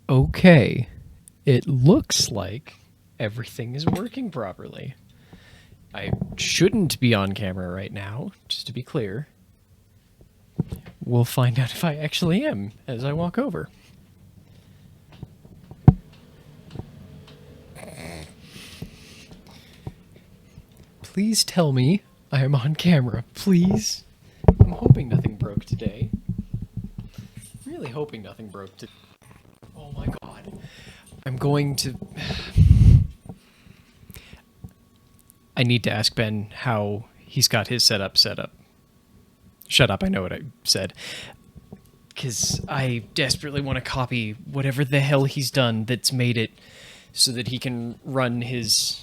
Okay, it looks like everything is working properly. I shouldn't be on camera right now, just to be clear. We'll find out if I actually am as I walk over. Please tell me I am on camera, please. I'm hoping nothing broke today. Really hoping nothing broke today. Oh my god. I'm going to... I need to ask Ben how he's got his setup set up. Shut up, I know what I said. Because I desperately want to copy whatever the hell he's done that's made it so that he can run his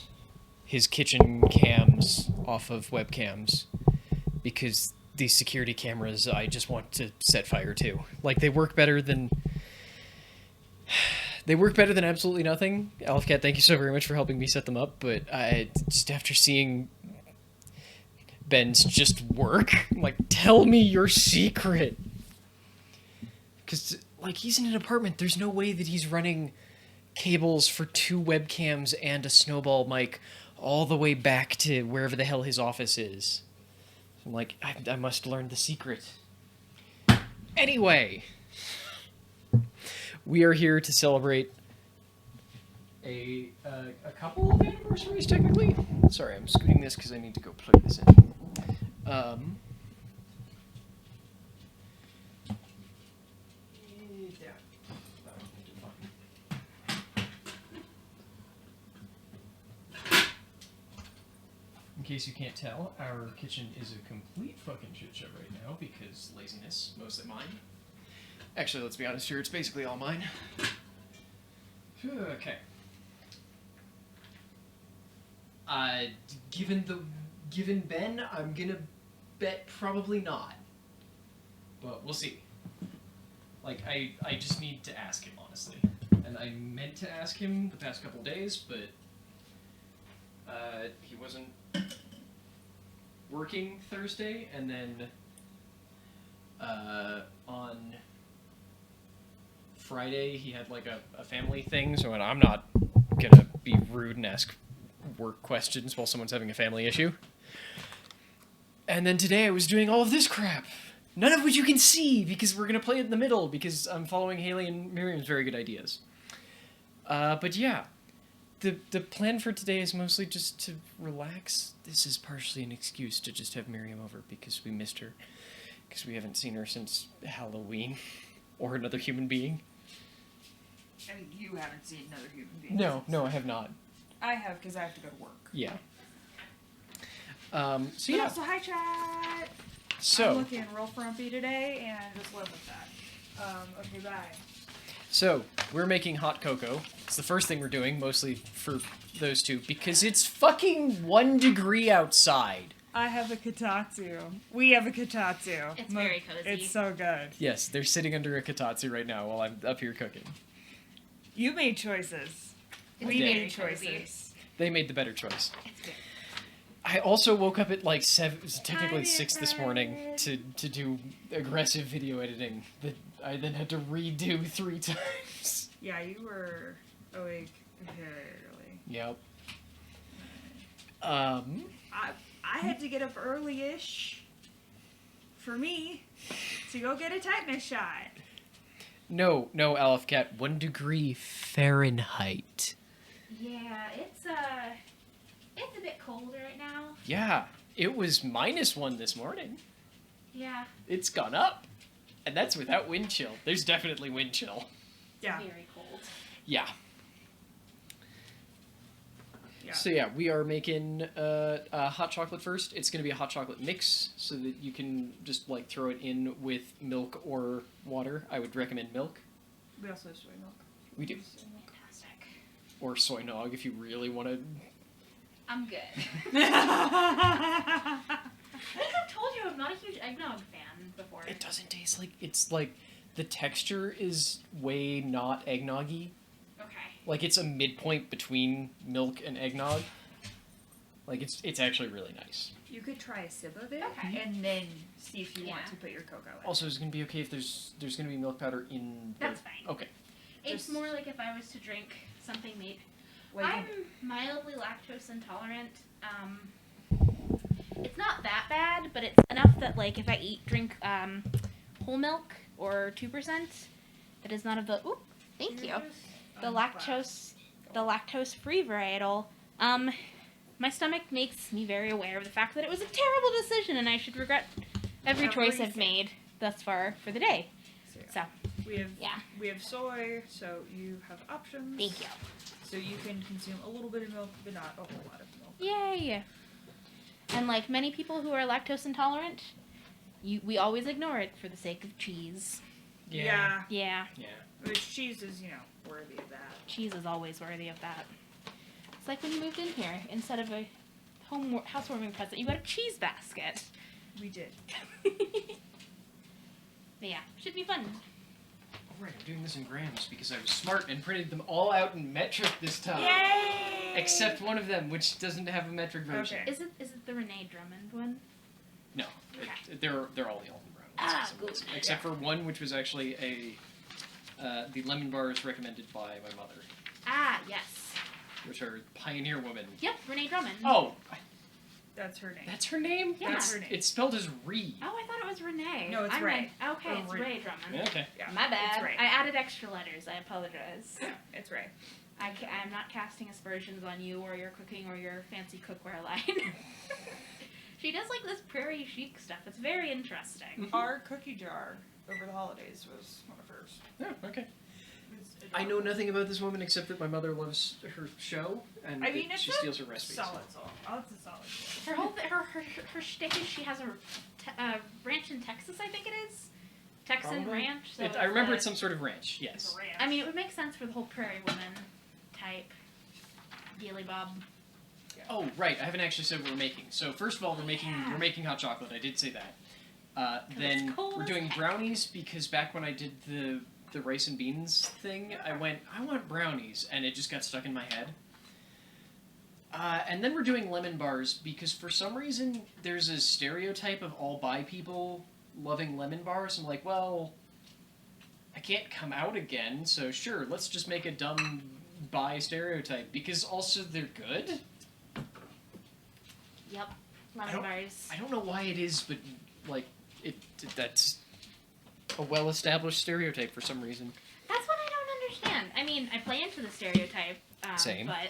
kitchen cams off of webcams. Because these security cameras I just want to set fire to. Like, they work better than... They work better than absolutely nothing. Alfcat, thank you so very much for helping me set them up, but just after seeing Ben's just work, I'm like, tell me your secret. Because, like, he's in an apartment. There's no way that he's running cables for 2 webcams and a snowball mic all the way back to wherever the hell his office is. I'm like, I must learn the secret. Anyway, we are here to celebrate a couple of anniversaries, technically. Sorry, I'm scooting this because I need to go plug this in. In case you can't tell, our kitchen is a complete fucking shit show right now because laziness, mostly mine. Actually, let's be honest here, it's basically all mine. Okay. Given Ben, I'm gonna bet probably not. But we'll see. Like, I just need to ask him, honestly. And I meant to ask him the past couple days, but he wasn't working Thursday, and then on Friday he had like a family thing, so I'm not gonna be rude and ask work questions while someone's having a family issue. And then today I was doing all of this crap, none of which you can see because we're gonna play it in the middle because I'm following Haley and Miriam's very good ideas. But yeah, the plan for today is mostly just to relax. This is partially an excuse to just have Miriam over because we missed her, because we haven't seen her since Halloween, or another human being. I mean, you haven't seen another human being. No, I have not. I have, because I have to go to work. Yeah. So yeah. Also, hi chat! So. I'm looking real frumpy today, and just live with that. Okay, bye. So, we're making hot cocoa. It's the first thing we're doing, mostly for those two, because it's fucking 1 degree outside. I have a kotatsu. We have a kotatsu. It's very cozy. It's so good. Yes, they're sitting under a kotatsu right now while I'm up here cooking. You made choices. We made choices. They made the better choice. It's good. I also woke up at like 7, technically 6 this morning to do aggressive video editing that I then had to redo 3 times. Yeah, you were awake very early. Yep. I had to get up early-ish for me to go get a tetanus shot. No, Aleph Cat, 1 degree Fahrenheit. Yeah, it's a bit cold right now. Yeah, it was -1 this morning. Yeah. It's gone up. And that's without wind chill. There's definitely wind chill. Yeah. Very cold. Yeah. Yeah. So yeah, we are making hot chocolate first. It's going to be a hot chocolate mix so that you can just like throw it in with milk or water. I would recommend milk. We also have soy milk. We do. Fantastic. Or soy nog if you really want to. I'm good. I think I've told you I'm not a huge eggnog fan before. It doesn't taste like, it's like, the texture is way not eggnoggy. Okay. Like, it's a midpoint between milk and eggnog. Like, it's actually really nice. You could try a sip of it, Okay. and then see if you want Yeah. to put your cocoa in. Also, is it going to be okay if there's going to be milk powder in the... That's fine. Okay. It's more like if I was to drink something made. Like I'm mildly lactose intolerant. It's not that bad, but it's enough that like if I drink whole milk or 2%, that is not of the thank you. The lactose-free varietal. My stomach makes me very aware of the fact that it was a terrible decision, and I should regret every choice I've made thus far for the day. So we have soy, so you have options. thank you. So you can consume a little bit of milk, but not a whole lot of milk. Yay! And like many people who are lactose intolerant, we always ignore it for the sake of cheese. Yeah. Yeah. Which cheese is, worthy of that. Cheese is always worthy of that. It's like when you moved in here, instead of a housewarming present, you got a cheese basket. We did. But yeah, should be fun. Alright, I'm doing this in grams because I was smart and printed them all out in metric this time. Yay! Except one of them, which doesn't have a metric version. Okay. Is it the Renee Drummond one? No, Okay. they're all the almond brownies. Ah, good. Except for one, which was actually the lemon bars recommended by my mother, Ah, yes. which are Pioneer Woman. Yep, Renee Drummond. Oh, That's her name. that's her name? Yeah. That's her name. It's spelled as Ree. Oh, I thought it was Renee. No, it's Ray. Okay, Or it's Ray. Ray Drummond. Okay. Yeah, My bad. It's Ray. I added extra letters. I apologize. It's Ray. I'm not casting aspersions on you or your cooking or your fancy cookware line. She does like this prairie chic stuff. It's very interesting. Our cookie jar over the holidays was one of hers. Oh, okay. It's I know nothing about this woman except that my mother loves her show and I mean, that it's she a steals her recipes. solid song. Oh, it's a solid song. Her whole her shtick is she has a ranch in Texas, I think it is. Texan Probably. ranch. So I remember it's some sort of ranch, yes. Ranch. I mean, it would make sense for the whole prairie woman type dealy bob. Oh, right. I haven't actually said what we're making. So first of all, we're making hot chocolate. I did say that. Then it's cold we're as doing heck. brownies because back when I did the rice and beans thing, I went, I want brownies, and it just got stuck in my head. And then we're doing lemon bars because for some reason there's a stereotype of all bi people loving lemon bars. I'm like, well, I can't come out again, so sure, let's just make a dumb bi stereotype because also they're good. Yep, lemon bars. I don't know why it is, but like that's a well-established stereotype for some reason. That's what I don't understand. I mean, I play into the stereotype. Same. But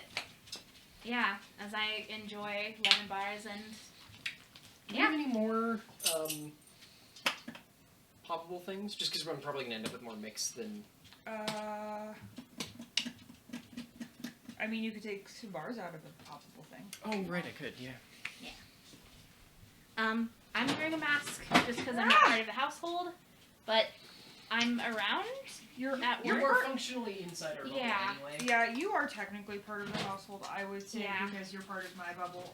yeah, as I enjoy lemon bars and Do you have any more poppable things? Just because I'm probably gonna end up with more mix than. I mean, you could take some bars out of a poppable thing. Oh right, I could. Yeah. I'm wearing a mask just because I'm not part of the household, but I'm around. You're at You're work. more functionally inside our bubble Yeah. anyway. Yeah, you are technically part of the household, I would say, Yeah. because you're part of my bubble.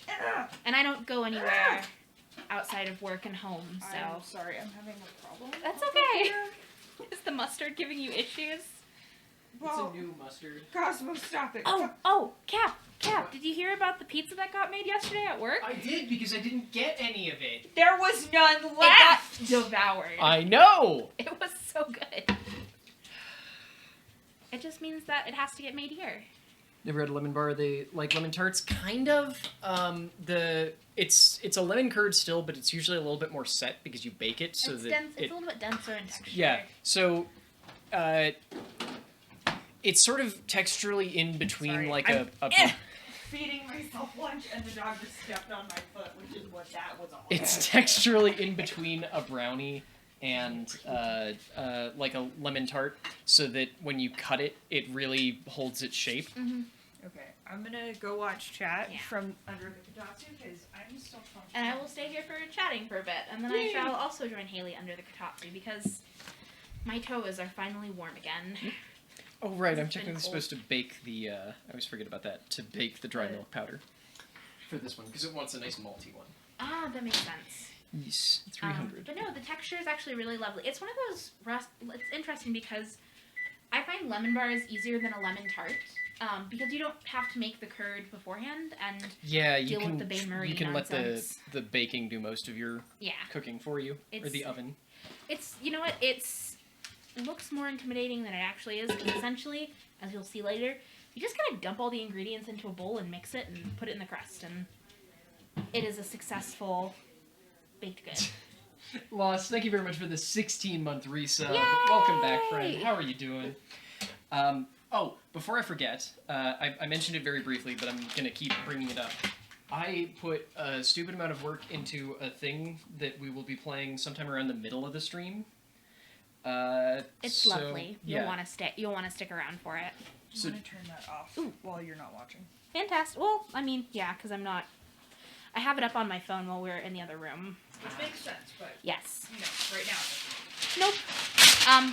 And I don't go anywhere outside of work and home, so I'm sorry, I'm having a problem. with that's my okay. computer. Is the mustard giving you issues? Well, It's a new mustard. Cosmo, stop it. Oh, Cap, did you hear about the pizza that got made yesterday at work? I did because I didn't get any of it. There was none It left. got devoured. I know. It was so good. It just means that it has to get made here. Never had a lemon bar. They like lemon tarts, kind of. It's a lemon curd still, but it's usually a little bit more set because you bake it so It's that dense. It's a little bit denser in texture. yeah. So, it's sort of texturally in between Sorry, like I'm a feeding myself lunch and the dog just stepped on my foot, which is what that was all It's texturally in between a brownie and like a lemon tart, so that when you cut it, it really holds its shape. Mm-hmm. Okay, I'm gonna go watch chat Yeah. from under the kotatsu because I'm still functioning. And I will stay here for chatting for a bit, and then Yay. I shall also join Haley under the kotatsu because my toes are finally warm again. Oh right, I'm It's been technically cold. supposed to bake the. I always forget about that. To bake the dry milk powder for this one because it wants a nice malty one. Ah, that makes sense. Yes, 300. But no, the texture is actually really lovely. It's one of those it's interesting because I find lemon bars easier than a lemon tart because you don't have to make the curd beforehand and Yeah, you deal with can. the bain-marie You can nonsense. let the baking do most of your yeah. cooking for you, or the oven. It's you know what it's looks more intimidating than it actually is, because essentially, as you'll see later, you just kind of dump all the ingredients into a bowl and mix it and put it in the crust, and it is a successful baked good. Lost, thank you very much for the 16-month resub. Yay! Welcome back, friend. How are you doing? Oh, before I forget, I mentioned it very briefly, but I'm going to keep bringing it up. I put a stupid amount of work into a thing that we will be playing sometime around the middle of the stream. It's lovely. You'll want to stick. You'll want to stick around for it. I'm gonna turn that off while you're not watching. Fantastic. Well, I mean, yeah, because I'm not. I have it up on my phone while we're in the other room. Which makes sense, but Yes. right now. Nope.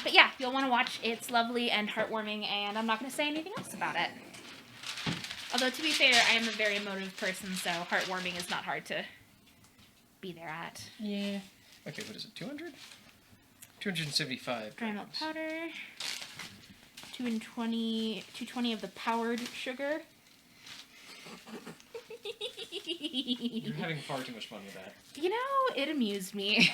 But yeah, you'll want to watch. It's lovely and heartwarming, and I'm not going to say anything else about it. Although, to be fair, I am a very emotive person, so heartwarming is not hard to be there at. Yeah. Okay, what is it, 200? 275 Dry milk grams. powder. 220 of the powdered sugar. You're having far too much fun with that. You know, it amused me.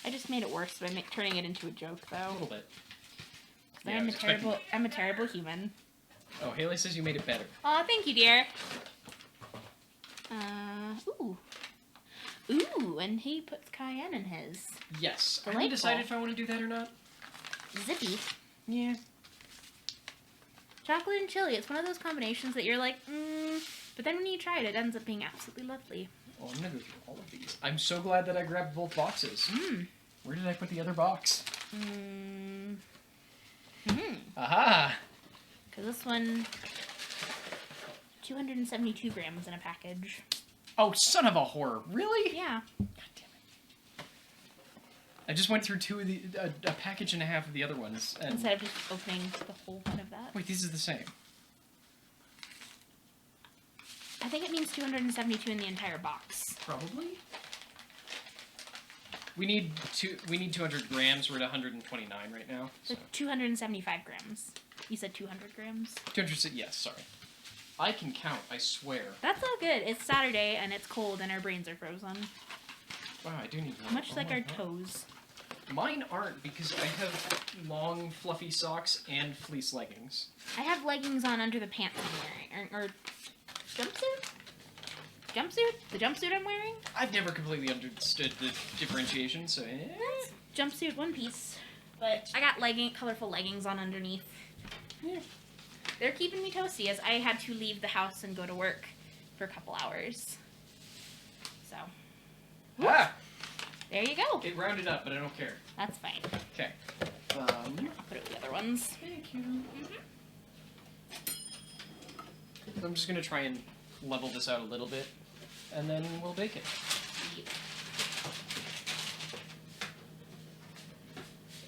I just made it worse by turning it into a joke, A though. little bit. 'Cause Yeah, I was expecting- I'm a terrible human. Oh, Haley says you made it better. Aw, thank you, dear. Ooh. Ooh, and he puts cayenne in his. Yes. I Delightful. haven't decided if I want to do that or not. Zippy. Yeah. Chocolate and chili. It's one of those combinations that you're like, but then when you try it, it ends up being absolutely lovely. Oh, I'm going to go through all of these. I'm so glad that I grabbed both boxes. Where did I put the other box? Aha! Because this one, 272 grams in a package. Oh, son of a whore. Really? Yeah. God damn it. I just went through a package and a half of the other ones. And Instead of just opening the whole one of that. wait, these are the same. I think it means 272 in the entire box. Probably. We need 200 grams. We're at 129 right now. So So 275 grams. You said 200 grams? 200. Yes, sorry. I can count. I swear. That's all good. It's Saturday and it's cold and our brains are frozen. Wow, I do need one. Much Oh like my our God. toes. Mine aren't because I have long, fluffy socks and fleece leggings. I have leggings on under the pants I'm wearing. Or jumpsuit? Jumpsuit? The jumpsuit I'm wearing? I've never completely understood the differentiation, so Jumpsuit, one piece. But I got colorful leggings on underneath. Yeah. They're keeping me toasty as I had to leave the house and go to work for a couple hours. So, Ah! there you go. It rounded up, but I don't care. That's fine. Okay. I'll put it with the other ones. Thank you. I'm just gonna try and level this out a little bit, and then we'll bake it.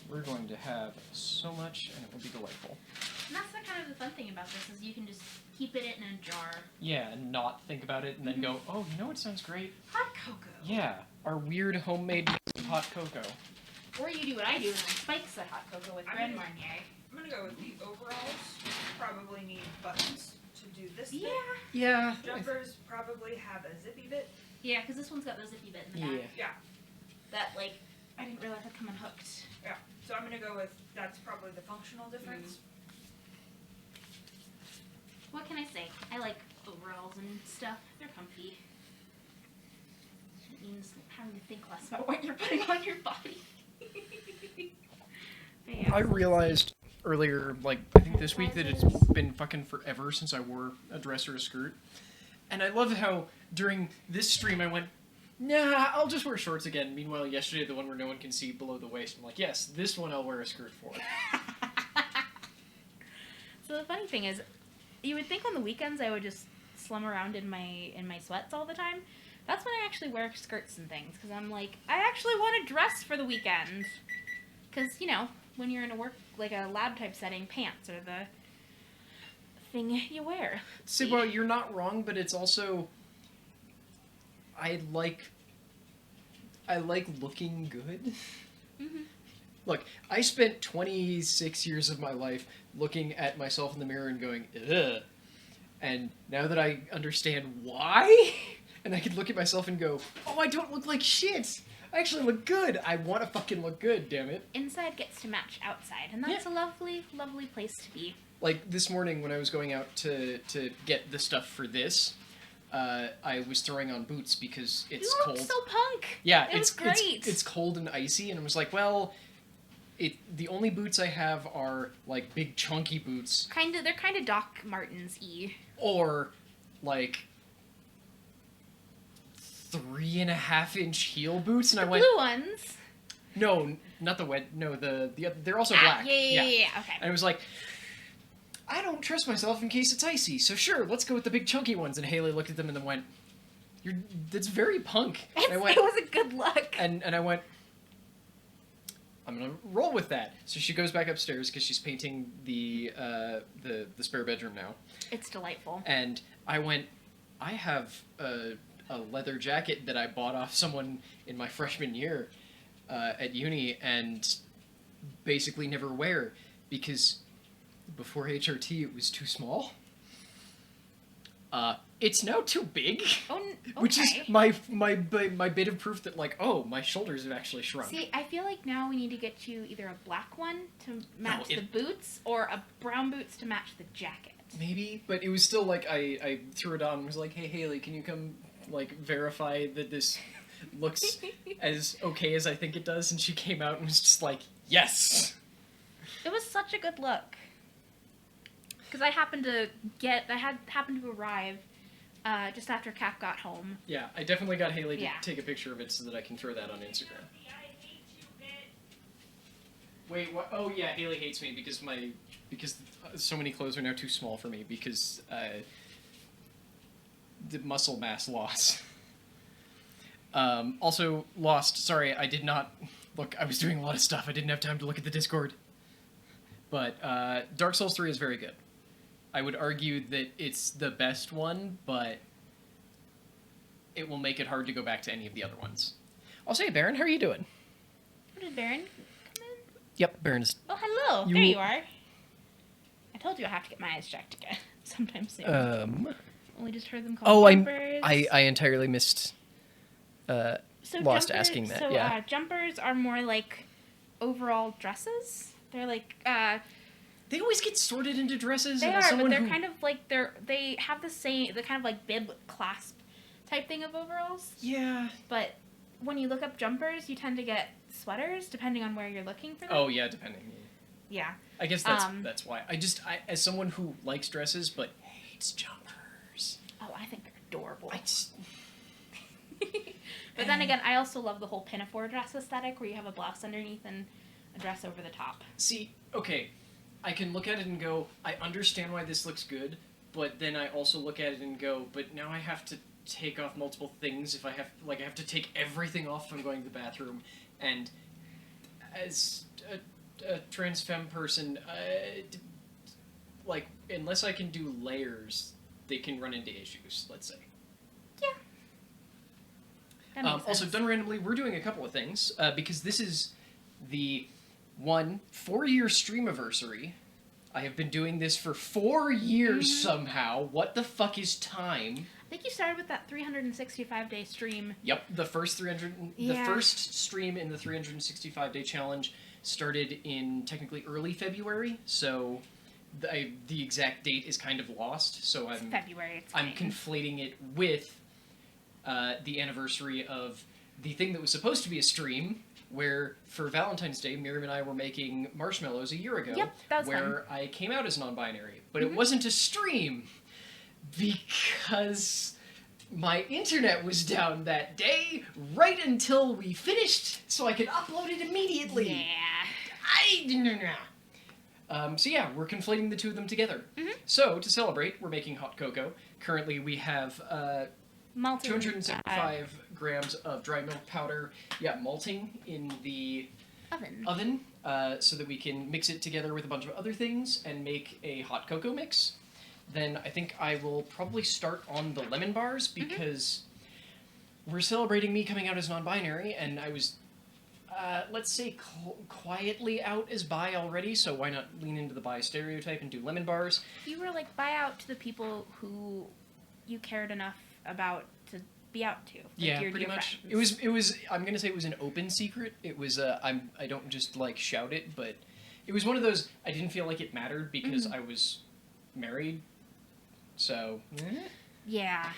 We're going to have so much, and it will be delightful. And that's the kind of the fun thing about this is you can just keep it in a jar. Yeah, and not think about it, and then go, oh, you know what sounds great? Hot cocoa. Yeah, our weird homemade hot cocoa. Or you do what I do and then spikes the hot cocoa with Grand Marnier. I'm gonna go with the overalls. Probably need buttons to do this bit. Yeah. Jumpers probably have a zippy bit. Yeah, because this one's got the zippy bit in the back. Yeah. That, like, I didn't realize had come unhooked. Yeah. So I'm gonna go with that's probably the functional difference. What can I say? I like overalls and stuff. They're comfy. It means having to think less about what you're putting on your body. Yeah. I realized earlier, like, I think this week, that it's been fucking forever since I wore a dress or a skirt. And I love how during this stream I went, nah, I'll just wear shorts again. Meanwhile, yesterday, the one where no one can see below the waist, I'm like, yes, this one I'll wear a skirt for. So the funny thing is, you would think on the weekends I would just slum around in my sweats all the time. That's when I actually wear skirts and things, because I'm like, I actually want to dress for the weekend. Because, you know, when you're in a work, like a lab type setting, pants are the thing you wear. See, well, you're not wrong, but it's also, I like looking good. Mm-hmm. Look, I spent 26 years of my life looking at myself in the mirror and going, ugh. And now that I understand why, and I can look at myself and go, oh, I don't look like shit. I actually look good. I want to fucking look good, damn it. Inside gets to match outside, and that's a lovely, lovely place to be. Like, this morning when I was going out to get the stuff for this, I was throwing on boots because it's you cold. You looked so punk! Yeah, it was great. It's cold and icy, and I was like, well, the only boots I have are, like, big chunky boots. They're kind of Doc Martens-y. Or, like, 3.5-inch heel boots, and I went... blue ones? No, not the wet. No, the they're also black. Yeah, okay. And I was like, I don't trust myself in case it's icy, so sure, let's go with the big chunky ones. And Haley looked at them and then went, that's very punk. And I went, it was a good look. And I went, I'm gonna roll with that. So she goes back upstairs because she's painting the spare bedroom now. It's delightful. And I went, I have a leather jacket that I bought off someone in my freshman year at uni and basically never wear because before HRT it was too small. It's now too big. Oh, okay. Which is my bit of proof that, like, oh, my shoulders have actually shrunk. See, I feel like now we need to get you either a black one to match the boots or a brown boots to match the jacket. Maybe, but it was still like I threw it on and was like, hey Haley, can you come like verify that this looks as okay as I think it does? And she came out and was just like, yes. It was such a good look. Because I happened to arrive just after Cap got home. Yeah, I definitely got Haley to take a picture of it so that I can throw that on Instagram. Wait, what? Oh yeah, Haley hates me because so many clothes are now too small for me because the muscle mass loss. Also lost. Sorry, I did not look. I was doing a lot of stuff. I didn't have time to look at the Discord. But Dark Souls 3 is very good. I would argue that it's the best one, but it will make it hard to go back to any of the other ones. I'll say, Baron, how are you doing? What did Baron come in? Yep, Baron's... Oh, hello. There you are. I told you I have to get my eyes checked again sometime soon. We just heard them call jumpers. I entirely missed... lost asking that, yeah. Jumpers are more like overall dresses. They're like... They always get sorted into dresses. They are, but they're kind of like they have the kind of like bib clasp type thing of overalls. Yeah. But when you look up jumpers, you tend to get sweaters depending on where you're looking for them. Oh yeah, depending. Yeah. I guess that's why. I as someone who likes dresses but hates jumpers. Oh, I think they're adorable. But then again, I also love the whole pinafore dress aesthetic where you have a blouse underneath and a dress over the top. See, okay. I can look at it and go, I understand why this looks good, but then I also look at it and go, but now I have to take off multiple things if I have to take everything off if I'm going to the bathroom, and as a trans femme person, like, unless I can do layers, they can run into issues, let's say. Yeah. That makes sense. Also, done randomly, we're doing a couple of things, because this is the 4-year Stream-aversary. I have been doing this for 4 years somehow. What the fuck is time? I think you started with that 365-day stream. Yep, the first stream in the 365-day challenge started in technically early February, so the exact date is kind of lost. So It's February. I'm conflating it with the anniversary of the thing that was supposed to be a stream, where for Valentine's Day, Miriam and I were making marshmallows a year ago. Yep, that was where fun. I came out as non-binary. But it wasn't a stream because my internet was down that day right until we finished so I could upload it immediately. Yeah. So yeah, we're conflating the two of them together. So to celebrate, we're making hot cocoa. Currently we have 275 grams of dry milk powder, malting in the oven so that we can mix it together with a bunch of other things and make a hot cocoa mix. Then I think I will probably start on the lemon bars because we're celebrating me coming out as non-binary, and I was, let's say, quietly out as bi already, so why not lean into the bi stereotype and do lemon bars? You were like bi out to the people who you cared enough about to be out to. Like Yeah, your pretty dear much. friends. It was. I'm gonna say it was an open secret. It was. I don't just like shout it, but it was one of those. I didn't feel like it mattered because I was married. So. Yeah.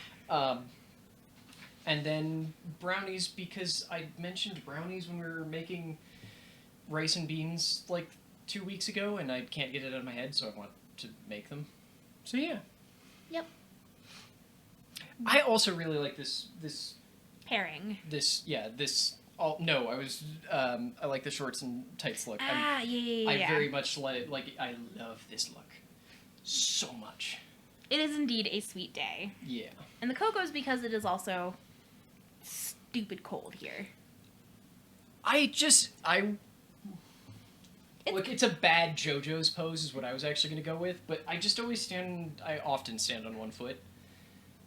And then brownies because I mentioned brownies when we were making rice and beans like 2 weeks ago, and I can't get it out of my head, so I want to make them. So yeah. Yep. I also really like this Pairing. No, I was I like the shorts and tights look. Yeah. I very much like I love this look so much. It is indeed a sweet day. Yeah. And the cocoa is because it is also stupid cold here. Look, it's a bad JoJo's pose is what I was actually going to go with, but I often stand on one foot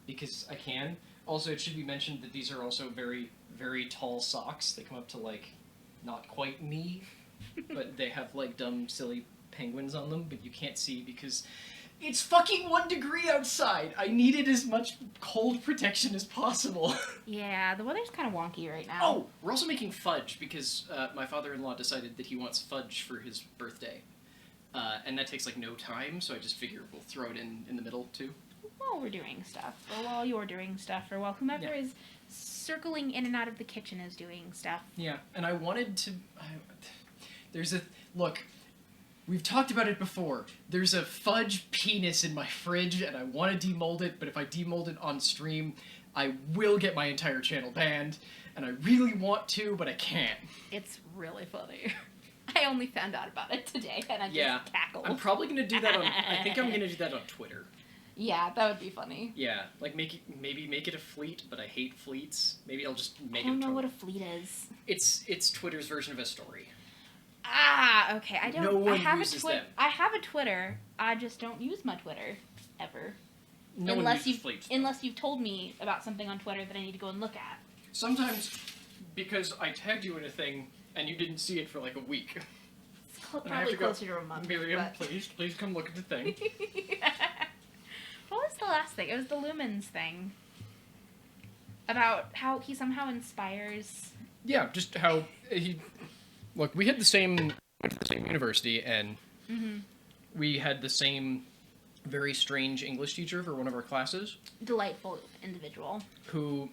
because I can. Also, it should be mentioned that these are also very, very tall socks. They come up to, like, not quite knee, but they have, like, dumb, silly penguins on them, but you can't see because it's fucking 1 degree outside. I needed as much cold protection as possible. Yeah, the weather's kind of wonky right now. Oh, we're also making fudge because my father-in-law decided that he wants fudge for his birthday. And that takes, like, no time, so I just figure we'll throw it in the middle, too. While we're doing stuff, or while you're doing stuff, or while whomever is circling in and out of the kitchen is doing stuff. Yeah, and I wanted to... Look, we've talked about it before. There's a fudge penis in my fridge, and I want to demold it, but if I demold it on stream, I will get my entire channel banned, and I really want to, but I can't. It's really funny. I only found out about it today, and I just cackled. I'm probably going to do that I think I'm going to do that on Twitter. Yeah, that would be funny. Yeah, like maybe make it a fleet, but I hate fleets. Maybe I'll just make it I don't know what a fleet is. It's Twitter's version of a story. Ah, okay. I don't. No one I have uses a them. I have a Twitter. I just don't use my Twitter ever. No one uses fleets. Unless you've told me about something on Twitter that I need to go and look at. Sometimes, because I tagged you in a thing and you didn't see it for like a week. It's probably closer to a month. Miriam, but... please come look at the thing. What was the last thing? It was the Lumens thing. About how he somehow inspires... Yeah, just how he... Look, we went to the same university, and we had the same very strange English teacher for one of our classes. Delightful individual. Who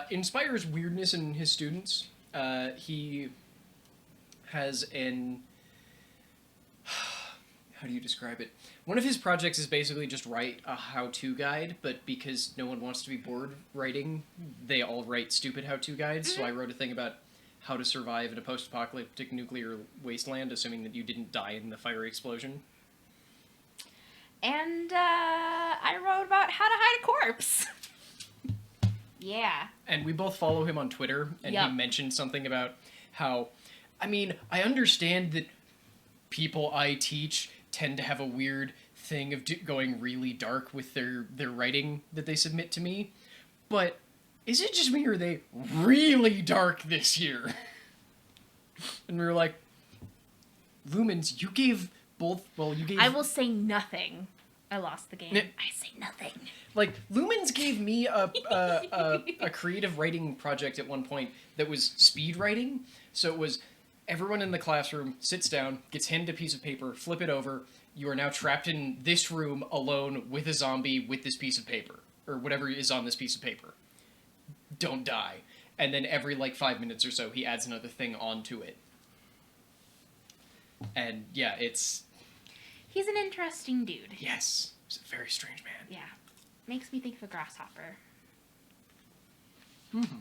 inspires weirdness in his students. He has an... How do you describe it? One of his projects is basically just write a how-to guide, but because no one wants to be bored writing, they all write stupid how-to guides. So I wrote a thing about how to survive in a post-apocalyptic nuclear wasteland, assuming that you didn't die in the fiery explosion. And I wrote about how to hide a corpse. Yeah. And we both follow him on Twitter, and he mentioned something about how... I mean, I understand that people I teach tend to have a weird thing of going really dark with their writing that they submit to me, but is it just me or are they really dark this year? And we were like, Lumens, you gave both, well, you gave... I will say nothing. I lost the game. I say nothing. Like, Lumens gave me a creative writing project at one point that was speed writing, so it was... Everyone in the classroom sits down, gets handed a piece of paper, flip it over. You are now trapped in this room alone with a zombie with this piece of paper. Or whatever is on this piece of paper. Don't die. And then every, 5 minutes or so, he adds another thing onto it. And, yeah, it's... He's an interesting dude. Yes. He's a very strange man. Yeah. Makes me think of a grasshopper. Mm-hmm.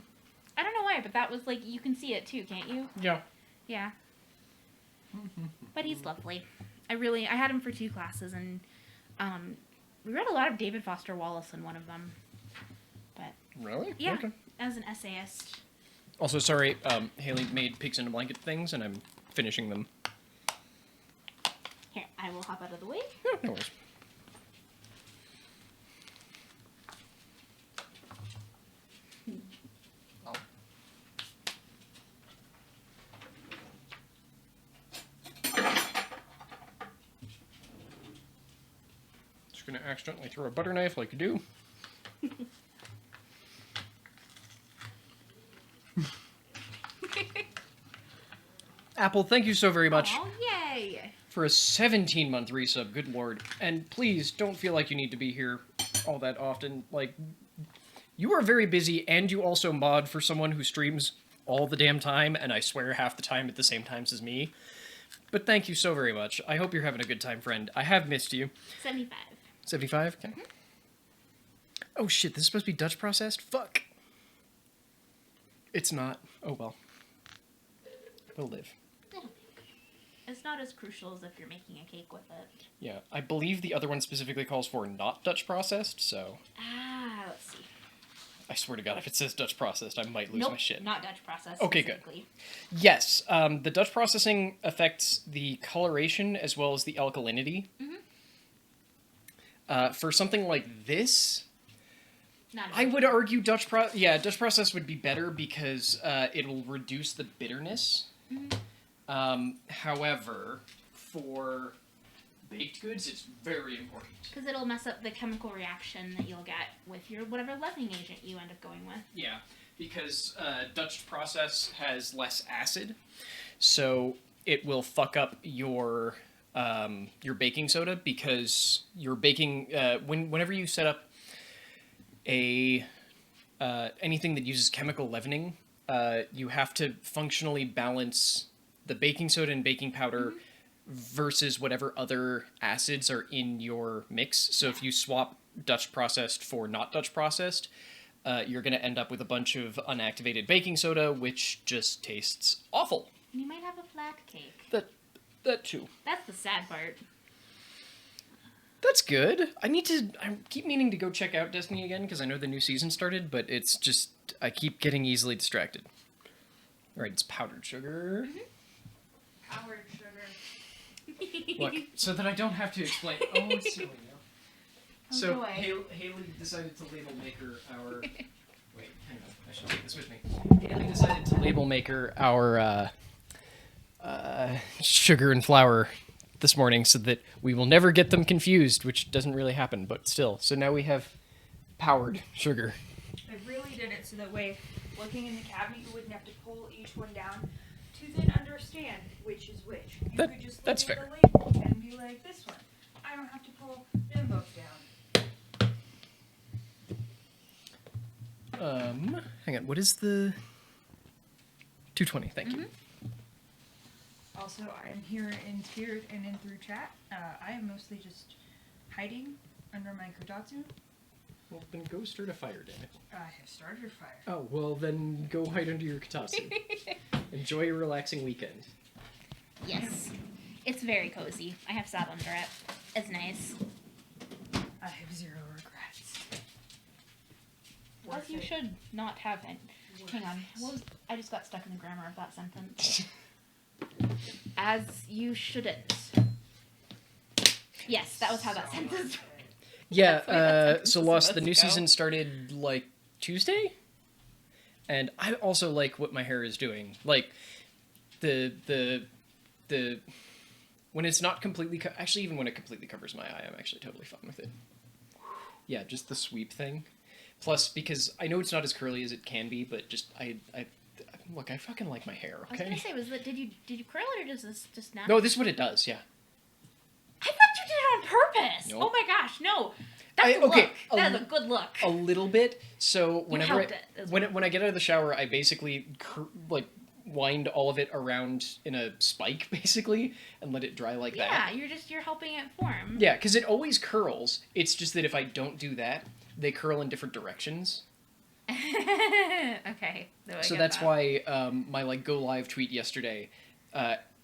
I don't know why, but that was, you can see it, too, can't you? Yeah. Yeah. But he's lovely. I had him for 2 classes, and we read a lot of David Foster Wallace in one of them. But Really? yeah, Okay. as an essayist. Also, sorry, Haley made pigs in a blanket things, and I'm finishing them. Here, I will hop out of the way. Yeah, no worries. Just gonna accidentally throw a butter knife like you do. Apple, thank you so very much Oh, yay! for a 17-month resub. Good lord. And please don't feel like you need to be here all that often. Like, you are very busy, and you also mod for someone who streams all the damn time, and I swear half the time at the same times as me. But thank you so very much. I hope you're having a good time, friend. I have missed you. 75. 75? Okay. Oh shit, this is supposed to be Dutch processed? Fuck. It's not. Oh well. We'll live. It's not as crucial as if you're making a cake with it. Yeah, I believe the other one specifically calls for not Dutch processed, so... Ah, let's see. I swear to God, if it says Dutch processed, I might lose Nope, my shit. not Dutch processed. Okay, good. specifically. Yes, the Dutch processing affects the coloration as well as the alkalinity. For something like this, Not I would argue Dutch process would be better because it'll reduce the bitterness. However, for baked goods, it's very important. Because it'll mess up the chemical reaction that you'll get with your whatever leavening agent you end up going with. Yeah, because Dutch process has less acid, so it will fuck up your baking soda because your baking whenever you set up a anything that uses chemical leavening, you have to functionally balance the baking soda and baking powder versus whatever other acids are in your mix. So if you swap Dutch processed for not Dutch processed, you're going to end up with a bunch of unactivated baking soda, which just tastes awful. You might have a flat cake. That too. That's the sad part. That's good. I keep meaning to go check out Destiny again because I know the new season started, but it's just, I keep getting easily distracted. All right, it's powdered sugar. Powdered sugar. Look, so that I don't have to explain. Oh, it's silly now. So boy. Haley decided to label maker our. Wait, hang on. I should take this with me. Haley decided to label maker our sugar and flour this morning so that we will never get them confused, which doesn't really happen, but still. So now we have powdered sugar. I really did it so that way, looking in the cabinet, you wouldn't have to pull each one down to then understand which is which. You could just look That's at fair. the label and be like, this one. I don't have to pull them both down. Hang on. What is the 220? Thank you. Also, I am here in spirit and in through chat. I am mostly just hiding under my kotatsu. Well, then go start a fire, damn it. I have started a fire. Oh, well, then go hide under your katatsu. Enjoy your relaxing weekend. Yes. It's very cozy. I have sat under it. It's nice. I have zero regrets. As you should not have any. Hang on. I just got stuck in the grammar of that sentence. As you shouldn't. Yes, that was how that sentence. Yeah, That's so what Lost, it's the new supposed to season started, like, Tuesday? And I also like what my hair is doing. Like, the when it's not completely, actually, even when it completely covers my eye, I'm actually totally fine with it. Yeah, just the sweep thing. Plus, because I know it's not as curly as it can be, but just, look, I fucking like my hair, I was gonna okay? say, did you curl it or does this just not? No, this is what it does, yeah. I thought you did it on purpose. Nope. Oh my gosh, no. That's a look. That is a good look. A little bit. So whenever helped it as well. when I get out of the shower, I basically wind all of it around in a spike basically and let it dry like that. Yeah, you're helping it form. Yeah, because it always curls. It's just that if I don't do that, they curl in different directions. Okay. No, I So get that's that. why my go live tweet yesterday,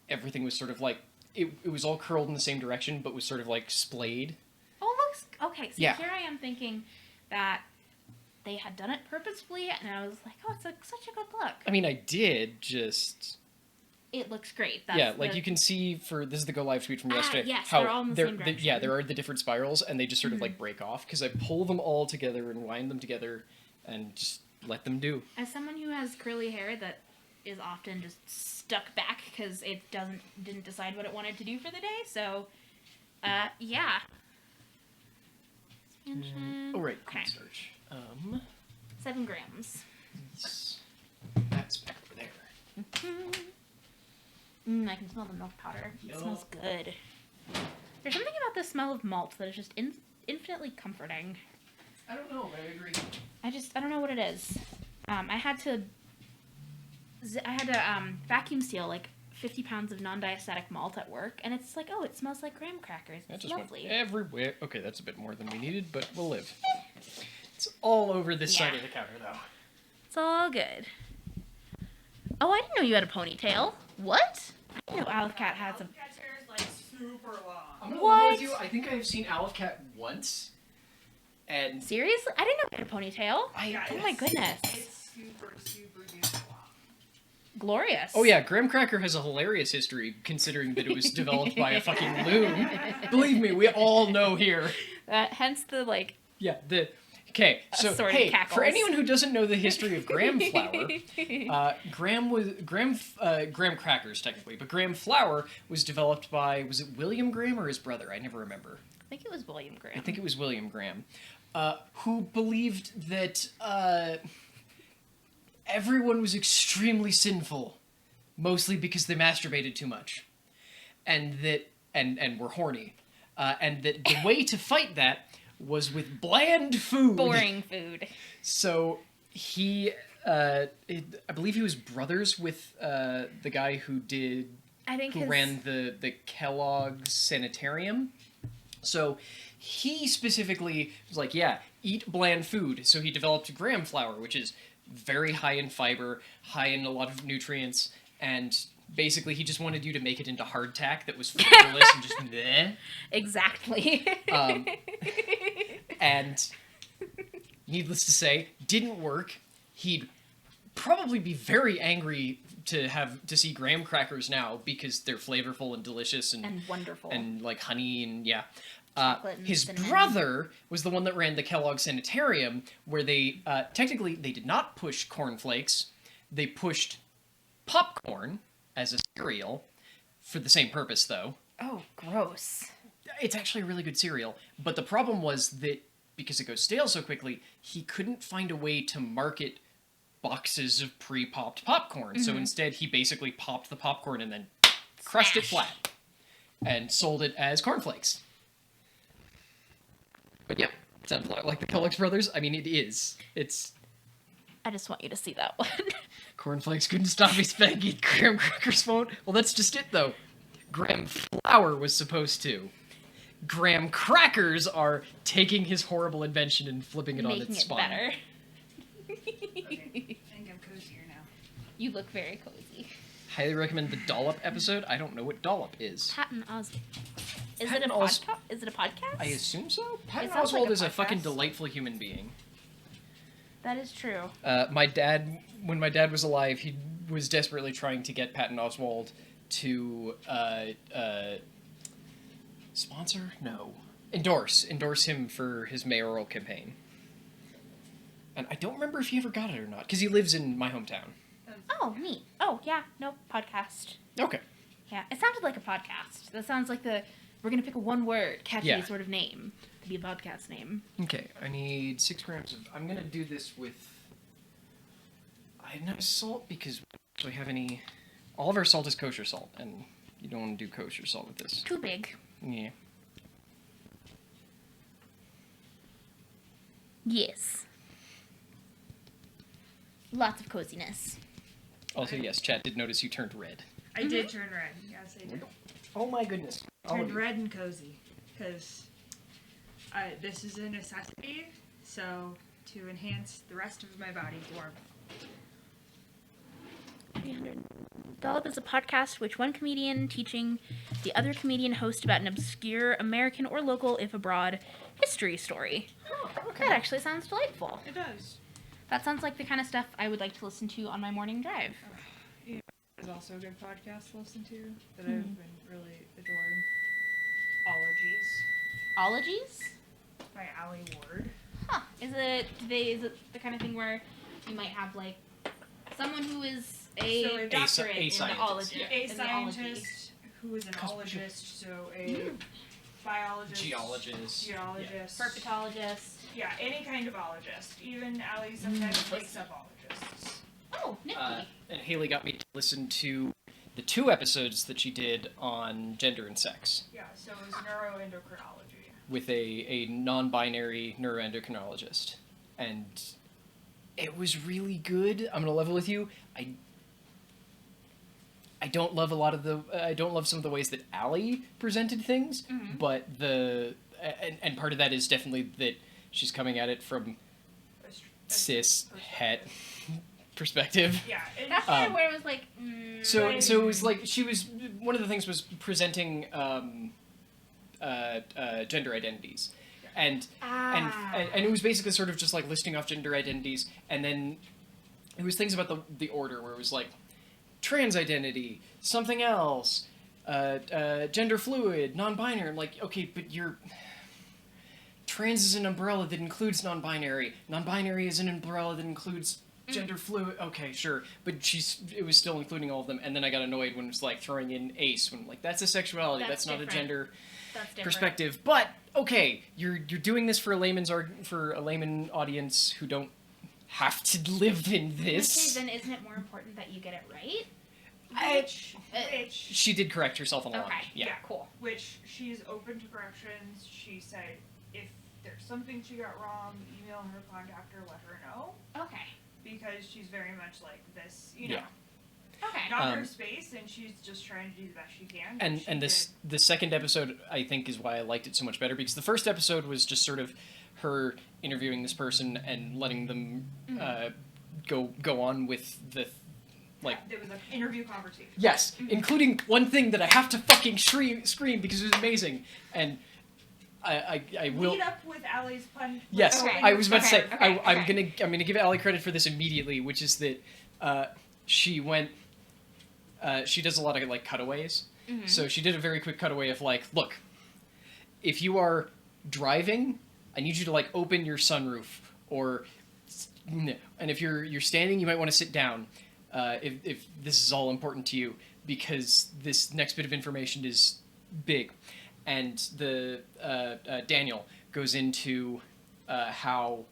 everything was sort of like it was all curled in the same direction, but was sort of like splayed. Oh, looks okay. So Yeah. here I am thinking that they had done it purposefully, and I was like, oh, it's such a good look. I mean, I did just. It looks great. Yeah, like you can see this is the go live tweet from yesterday. yes, how they're all in the same direction. yeah, there are the different spirals, and they just sort of like break off because I pull them all together and wind them together, and just let them do. As someone who has curly hair that is often just stuck back because it didn't decide what it wanted to do for the day, so yeah. Expansion. Oh right, Okay. cornstarch. 7 grams. That I can smell the milk powder. It Yup. smells good. There's something about the smell of malt that is just infinitely comforting. I don't know, but I agree. I don't know what it is. I had to vacuum seal like 50 pounds of non-diastatic malt at work, and it's like, oh, it smells like graham crackers. That It's just lovely. went everywhere. Okay, that's a bit more than we needed, but we'll live. It's all over this side of the counter, though. It's all good. Oh, I didn't know you had a ponytail. What? I didn't know Aleph Cat had some. Cat's hair is like super long. I'm gonna What? with you. I think I've seen Aleph Cat once, and Seriously? I didn't know you had a ponytail. Yeah, Oh my goodness. It's super, super duper long. Glorious. oh yeah, graham cracker has a hilarious history considering that it was developed by a fucking loon. Believe me, we all know here. Hence the like. Yeah, okay, so Assorted hey, cackles. for anyone who doesn't know the history of graham flour, graham crackers technically, but graham flour was developed by, was it William Graham or his brother? I never remember. I think it was William Graham. I think it was William Graham, who believed that everyone was extremely sinful, mostly because they masturbated too much, and that and were horny, and that the way to fight that was with bland food. Boring food. So he, I believe he was brothers with the guy who did, I think who ran the Kellogg's Sanitarium. So he specifically was like, yeah, eat bland food. So he developed graham flour, which is very high in fiber, high in a lot of nutrients, and basically he just wanted you to make it into hardtack that was flavorless and just meh. Exactly. And needless to say, didn't work. He'd probably be very angry to see graham crackers now because they're flavorful and delicious and wonderful. and like honey and yeah. Chocolate and His cinnamon. brother was the one that ran the Kellogg Sanitarium, where they technically they did not push cornflakes. They pushed popcorn as a cereal for the same purpose, though. Oh, gross. It's actually a really good cereal, but the problem was that because it goes stale so quickly, he couldn't find a way to market boxes of pre-popped popcorn. So instead, he basically popped the popcorn and then crushed it Smash. flat and sold it as cornflakes. But yeah, it sounds a lot like the Kellogg's brothers. I mean, it is. It's I just want you to see that one. cornflakes couldn't stop his baggy. Graham crackers won't. Well, that's just it, though. Graham flour was supposed to. Graham crackers are taking his horrible invention and flipping it on Making its it spine. better. I think I'm cozier now. You look very cozy. Highly recommend the Dollop episode. I don't know what Dollop is. Patton Oswalt. Is Patton it a podcast? Is it a podcast? I assume so. Patton sounds like Oswalt a is a fucking podcast. delightful human being. That is true. My dad, when my dad was alive, he was desperately trying to get Patton Oswalt to sponsor? No. Endorse him for his mayoral campaign. And I don't remember if he ever got it or not, because he lives in my hometown. Oh, neat. Oh, yeah. No, podcast. Okay. Yeah, it sounded like a podcast. That sounds like we're going to pick a one-word, catchy Yeah. sort of name to be a podcast name. Okay, I need 6 grams of... I'm going to do this with... I didn't have salt because we don't actually have any... All of our salt is kosher salt, and you don't want to do kosher salt with this. Too big. Yeah. Yes. Lots of coziness. Also, yes, chat did notice you turned red. I did turn red. Yes, I did. Oh my goodness. Turned red and cozy. Because this is a necessity, so to enhance the rest of my body's warmth. 300. Dollop is a podcast which one comedian teaching the other comedian host about an obscure American or local, if abroad, history story. Oh, That actually sounds delightful. It does. That sounds like the kind of stuff I would like to listen to on my morning drive. There's also a good podcast to listen to that I've been really adoring. Ologies Ologies? by Allie Ward. Huh. Is it the kind of thing where you might have like someone who is a So a doctorate in scientist, ology? yeah. A in the ology. scientist who is an ologist, so a biologist, Geologist. geologist, Herpetologist. yeah, any kind of ologist. Even Allie sometimes makes up ologists. Oh, nifty. And Haley got me to listen to the 2 episodes that she did on gender and sex Yeah, so it was neuroendocrinology. with a non-binary neuroendocrinologist. And it was really good. I'm gonna level with you. I don't love I don't love some of the ways that Allie presented things, but and part of that is definitely that she's coming at it from cis het perspective. Yeah, That's kind of where it was like. So it was like she was one of the things was presenting gender identities, and it was basically sort of just like listing off gender identities, and then it was things about the order where it was like trans identity, something else, gender fluid, non-binary. I'm like, okay, but trans is an umbrella that includes non-binary. Non-binary is an umbrella that includes gender fluid. Okay, sure, but it was still including all of them. And then I got annoyed when it was like throwing in ace when like that's a sexuality. That's not a gender perspective. But okay, you're doing this for a layman audience who don't have to live in this. Okay, then isn't it more important that you get it right? Which she did correct herself a lot. Okay, Yeah, cool. Which she's open to corrections. She said if there's something she got wrong, email her, contact her, let her know. Okay. Because she's very much like this, you know. Yeah. Okay. Not her space, and she's just trying to do the best she can. And the second episode, I think, is why I liked it so much better, because the first episode was just sort of her interviewing this person and letting them go on with the like. There was an interview conversation. Yes, including one thing that I have to fucking scream because it was amazing, and I will Lead up with Allie's pun. Yes, Okay. I was about to say Okay. I'm gonna give Allie credit for this immediately, which is that she went. She does a lot of like cutaways, so she did a very quick cutaway of like, look, if you are driving, I need you to like open your sunroof, and if you're standing, you might want to sit down. If this is all important to you, because this next bit of information is big. And the Daniel goes into how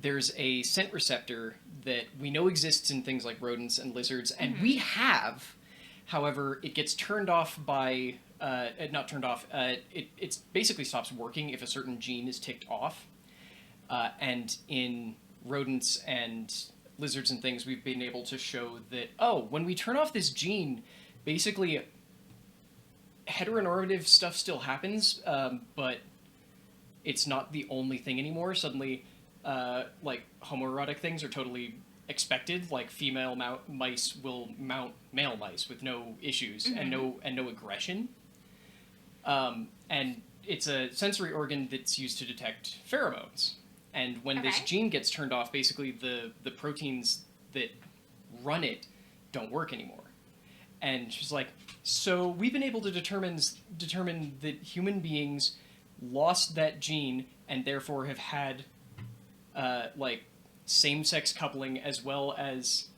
there's a scent receptor that we know exists in things like rodents and lizards, and we have. However, it gets turned off by not turned off. It basically stops working if a certain gene is ticked off. And in rodents and lizards and things, we've been able to show that when we turn off this gene, basically heteronormative stuff still happens, but it's not the only thing anymore. Suddenly, like homoerotic things are totally expected. Like female mice will mount male mice with no issues and no aggression. And it's a sensory organ that's used to detect pheromones. And when this gene gets turned off, basically the proteins that run it don't work anymore. And she's like, so we've been able to determine that human beings lost that gene and therefore have had like same-sex coupling as well as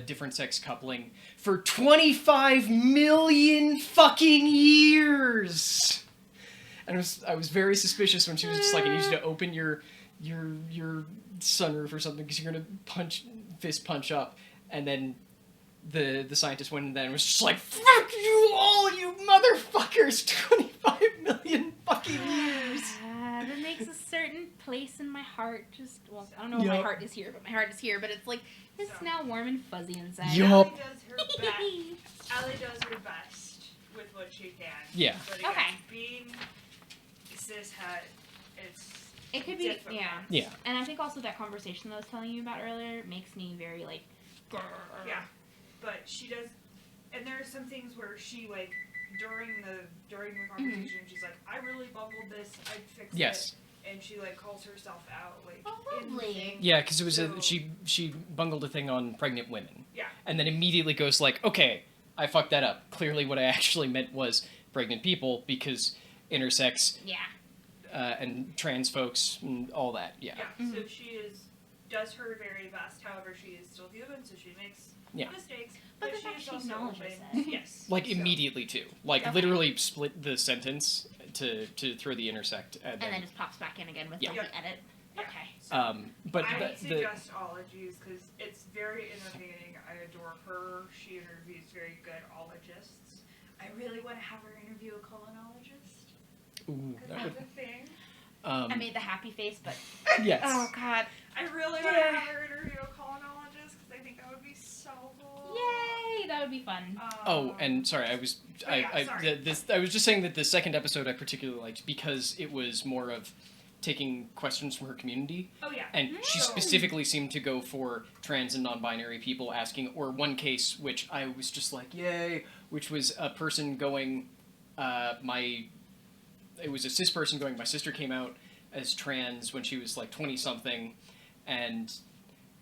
different sex coupling for 25 million fucking years. And I was very suspicious when she was just like, I need you to open your sunroof or something because you're gonna fist punch up. And then the scientist went in there and was just like, fuck you all, you motherfuckers! 25 million fucking years! That makes a certain place in my heart I don't know if my heart is here, but my heart is here, but it's like, it's now warm and fuzzy inside. Yup. Allie does her best with what she can. Yeah. But again, being cis-het, it could be difficult. Yeah. And I think also that conversation that I was telling you about earlier makes me very like, grrr. Yeah, but she does, and there are some things where she like during the conversation, she's like, I really bungled this, I fixed it, and she like calls herself out like. Oh, lovely. Yeah, because it was she bungled a thing on pregnant women. Yeah. And then immediately goes like, okay, I fucked that up. Clearly, what I actually meant was pregnant people because intersex. Yeah. And trans folks and all that. Yeah. Yeah. So she does her very best. However, she is still human, so she makes mistakes. But the she fact is she also acknowledges open. it. Yes. Like immediately too. Like literally split the sentence to throw the intersect and then just pops back in again with the edit. Yeah. Okay. So but I suggest ologies because it's very entertaining. I adore her. She interviews very good ologists. I really want to have her interview a colonologist. Ooh, Because that would. that's a thing. I made the happy face, but Yes. oh god, I really want to have her interview a colonologist because I think that would be so cool. yay! That would be fun. Oh, and sorry, I was I was just saying that the second episode I particularly liked because it was more of taking questions from her community. Oh yeah. And she specifically seemed to go for trans and non-binary people asking, or one case which I was just like, yay, which was a person going, it was a cis person going, my sister came out as trans when she was like 20-something, and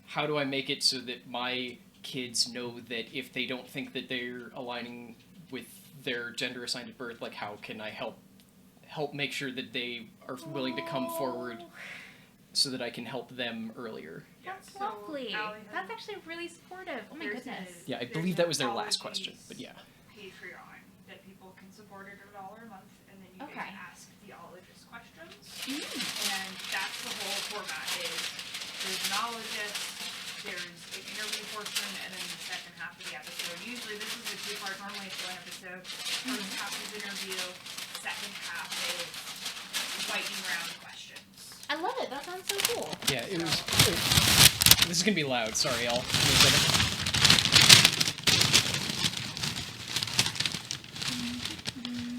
how do I make it so that my kids know that if they don't think that they're aligning with their gender assigned at birth, like how can I help make sure that they are willing to come forward so that I can help them earlier. That's So, lovely. Allie That's has- actually really supportive. Oh my There's goodness. Yeah, I There's believe an that was their last question, apologies but yeah. Patreon that people can support at $1 a month, and then you Okay. can ask the ologist questions. Mm. And that's the whole format is there's an ologist, there's an interview portion, and then the second half of the episode. Usually this is a two-part, normally it's one episode. First half is interview, second half is lightning round questions. I love it. That sounds so cool. Yeah, it was. This is gonna be loud. Sorry, y'all. Give me a second.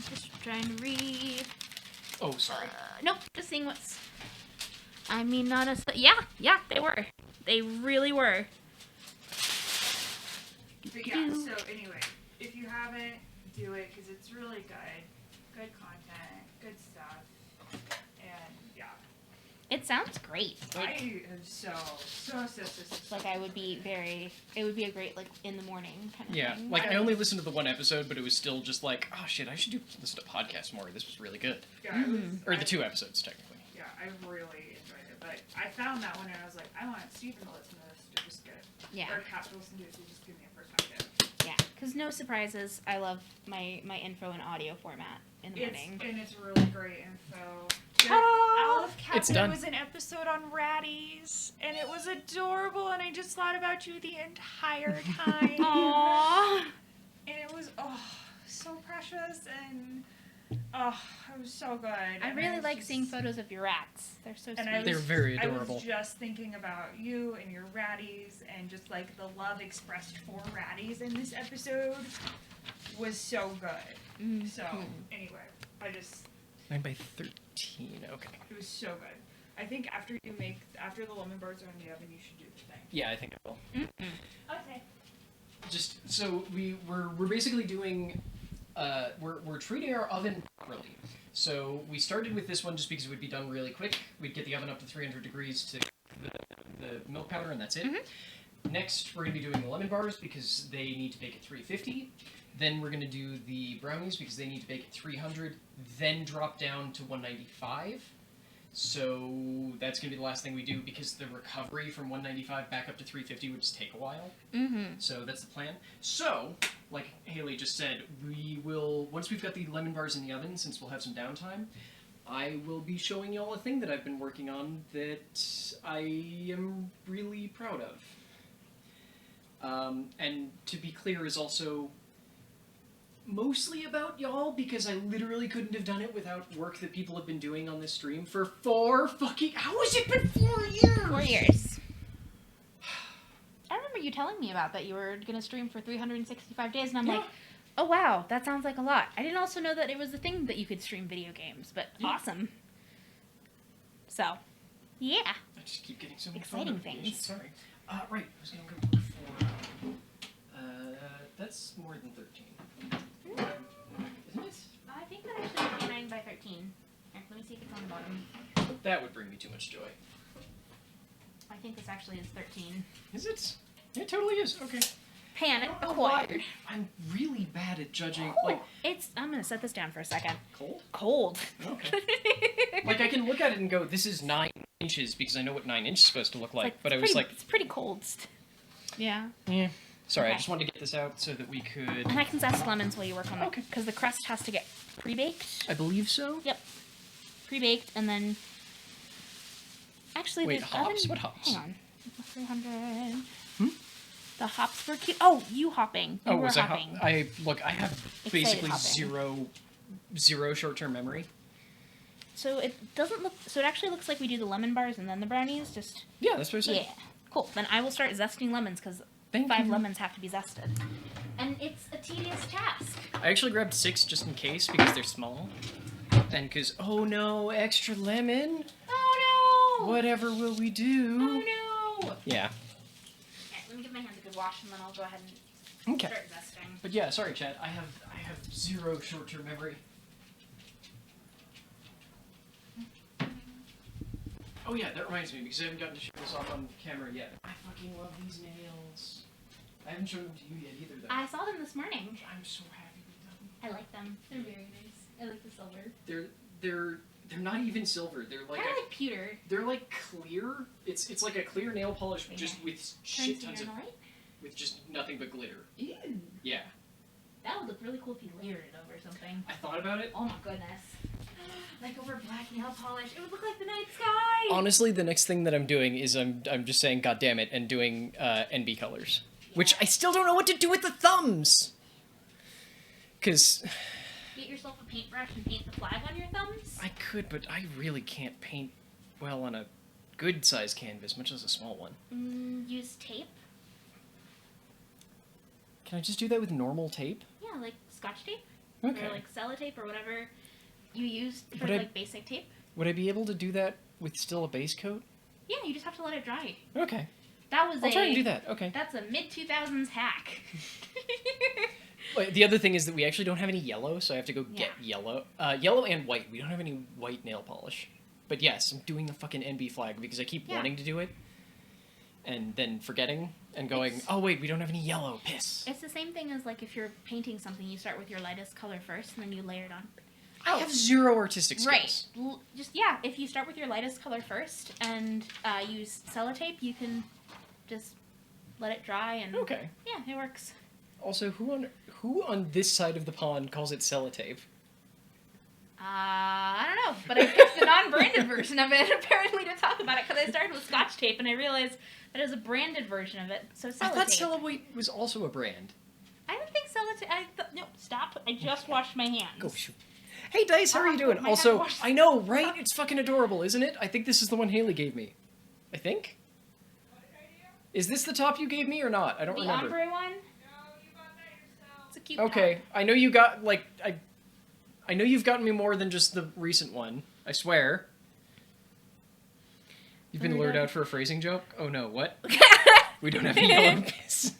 Just trying to read. Oh, sorry. Nope. Just seeing what's. I mean, not a. Yeah, they were. They really were. But yeah, so anyway, if you haven't, do it because it's really good. Good content, good stuff, and yeah. It sounds great. Like, I am so. like I would be very. It would be a great like in the morning kind of Yeah, thing. like I only listened to the one episode, but it was still just like, oh shit, I should listen to podcasts more. This was really good. Yeah, I was, Or the 2 episodes, technically. Yeah, I really enjoyed it, but I found that one and I was like, I want Stephen to listen to this to just get, Yeah. or Kat to listen to it to just give me a perspective. Yeah, because no surprises. I love my info in audio format in the morning. And it's really great info. Oh, Aleph it's Kappa done. was an episode on ratties, and it was adorable, and I just thought about you the entire time. Aww. And it was, so precious, and, it was so good. I And really was like just- seeing photos of your rats. They're so And sweet. They're very I adorable. was just thinking about you and your ratties, and just like the love expressed for ratties in this episode was so good. Mm. So anyway, I just 9 by 13. Okay. it was so good. I think after the lemon bars are in the oven, you should do the thing. Yeah, I think I will. Okay. Just so we're basically doing we're treating our oven properly. So we started with this one just because it would be done really quick. We'd get the oven up to 300 degrees to the milk powder, and that's it. Next, we're going to be doing the lemon bars because they need to bake at 350. Then we're going to do the brownies because they need to bake at 300. Then drop down to 195. So that's going to be the last thing we do because the recovery from 195 back up to 350 would just take a while. Mm-hmm. So that's the plan. So, like Haley just said, we will, once we've got the lemon bars in the oven, since we'll have some downtime, I will be showing y'all a thing that I've been working on that I am really proud of. And to be clear, is also mostly about y'all, because I literally couldn't have done it without work that people have been doing on this stream for 4 fucking... How has it been 4 years? 4 years. I remember you telling me about that you were going to stream for 365 days, and I'm like, oh wow, that sounds like a lot. I didn't also know that it was a thing that you could stream video games, but awesome. So, yeah. I just keep getting so many Exciting phone notifications. things. Sorry. Right. I was going to look for... that's more than 13. Isn't it? I think that actually would be 9 by 13. Here, let me see if it's on the bottom. That would bring me too much joy. I think this actually is 13. Is it? It totally is. Okay. Panic I don't know why. acquired. I'm really bad at judging. Like, I'm gonna set this down for a second. cold? Cold. Okay. Like, I can look at it and go, this is 9 inches because I know what 9 inches is supposed to look like. But I was like, it's pretty cold. Yeah. yeah. Sorry, I Okay. just wanted to get this out so that we could. And I can zest lemons while you work on it. Okay. Because the crust has to get pre-baked. I believe so. Yep. Pre-baked and then. Actually, Wait, the hops? oven. What hops? Hang on. 300. Hmm? The hops were cute. Oh, you hopping. You were was hopping. I have Excited basically hopping. zero short-term memory. So it doesn't look. So it actually looks like we do the lemon bars and then the brownies. Just Yeah, that's what I said. yeah. Cool. Then I will start zesting lemons because Thank 5 you. lemons have to be zested, and it's a tedious task. I actually grabbed 6 just in case because they're small, and because oh no, extra lemon. Oh no! Whatever will we do? Oh no! Yeah. Okay, let me give my hands a good wash and then I'll go ahead and Okay. start zesting. But yeah, sorry, Chad. I have zero short-term memory. Oh yeah, that reminds me because I haven't gotten to show this off on camera yet. I fucking love these nails. I haven't shown them to you yet either, though. I saw them this morning. I'm so happy with them. I like them. They're very nice. I like the silver. They're not even silver. They're like Kind of like pewter. they're like clear. It's like a clear nail polish just with shit tons of with just nothing but glitter. Ew. Yeah. That would look really cool if you layered it over something. I thought about it. Oh my goodness. Like over black nail polish. It would look like the night sky. Honestly, the next thing that I'm doing is I'm just saying God damn it and doing enby colors. Which I still don't know what to do with the thumbs. Cause Get yourself a paintbrush and paint the flag on your thumbs. I could, but I really can't paint well on a good sized canvas, much less a small one. Use tape. Can I just do that with normal tape? Yeah, like Scotch tape. Okay. Or like sellotape or whatever you use for But I- like basic tape. Would I be able to do that with still a base coat? Yeah, you just have to let it dry. Okay. That was I'll try and do that. Okay. That's a mid-2000s hack. Wait, the other thing is that we actually don't have any yellow, so I have to go get yellow. Yellow and white. We don't have any white nail polish. But yes, I'm doing the fucking NB flag because I keep wanting to do it. And then forgetting and going, oh wait, we don't have any yellow. Piss. It's the same thing as like if you're painting something, you start with your lightest color first and then you layer it on. I have zero artistic skills. Right. Just, if you start with your lightest color first and use sellotape, you can just let it dry and... Okay. Yeah, it works. Also, who on this side of the pond calls it sellotape? I don't know, but I picked the non-branded version of it apparently to talk about it because I started with Scotch tape and I realized that it was a branded version of it, so sellotape. I thought sellotape was also a brand. I don't think sellotape... No, stop. I just washed my hands. Go shoot. Hey Dice, how are you doing? my Also, God, I know, right? It's fucking adorable, isn't it? I think this is the one Haley gave me. I think? Is this the top you gave me or not? I don't remember. The ombre one? No, you got that yourself. It's a cute Okay, top. I know you got, like, I know you've gotten me more than just the recent one. I swear. You've been lured out for a phrasing joke? Oh no, what? We don't have any yellow piss.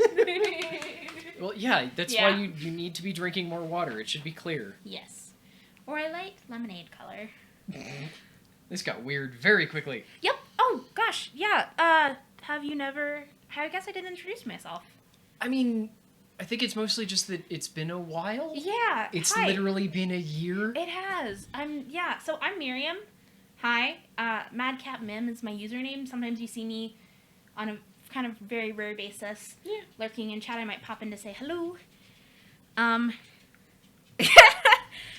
Well, yeah, that's why you need to be drinking more water. It should be clear. Yes. Or a light lemonade color. This got weird very quickly. Yep. Oh, gosh. Yeah. Have you never... I guess I didn't introduce myself. I mean, I think it's mostly just that it's been a while. Yeah. It's hi. literally been a year. It has. So I'm Miriam. Hi. Madcap Mim is my username. Sometimes you see me on a kind of very rare basis. Yeah. Lurking in chat. I might pop in to say hello.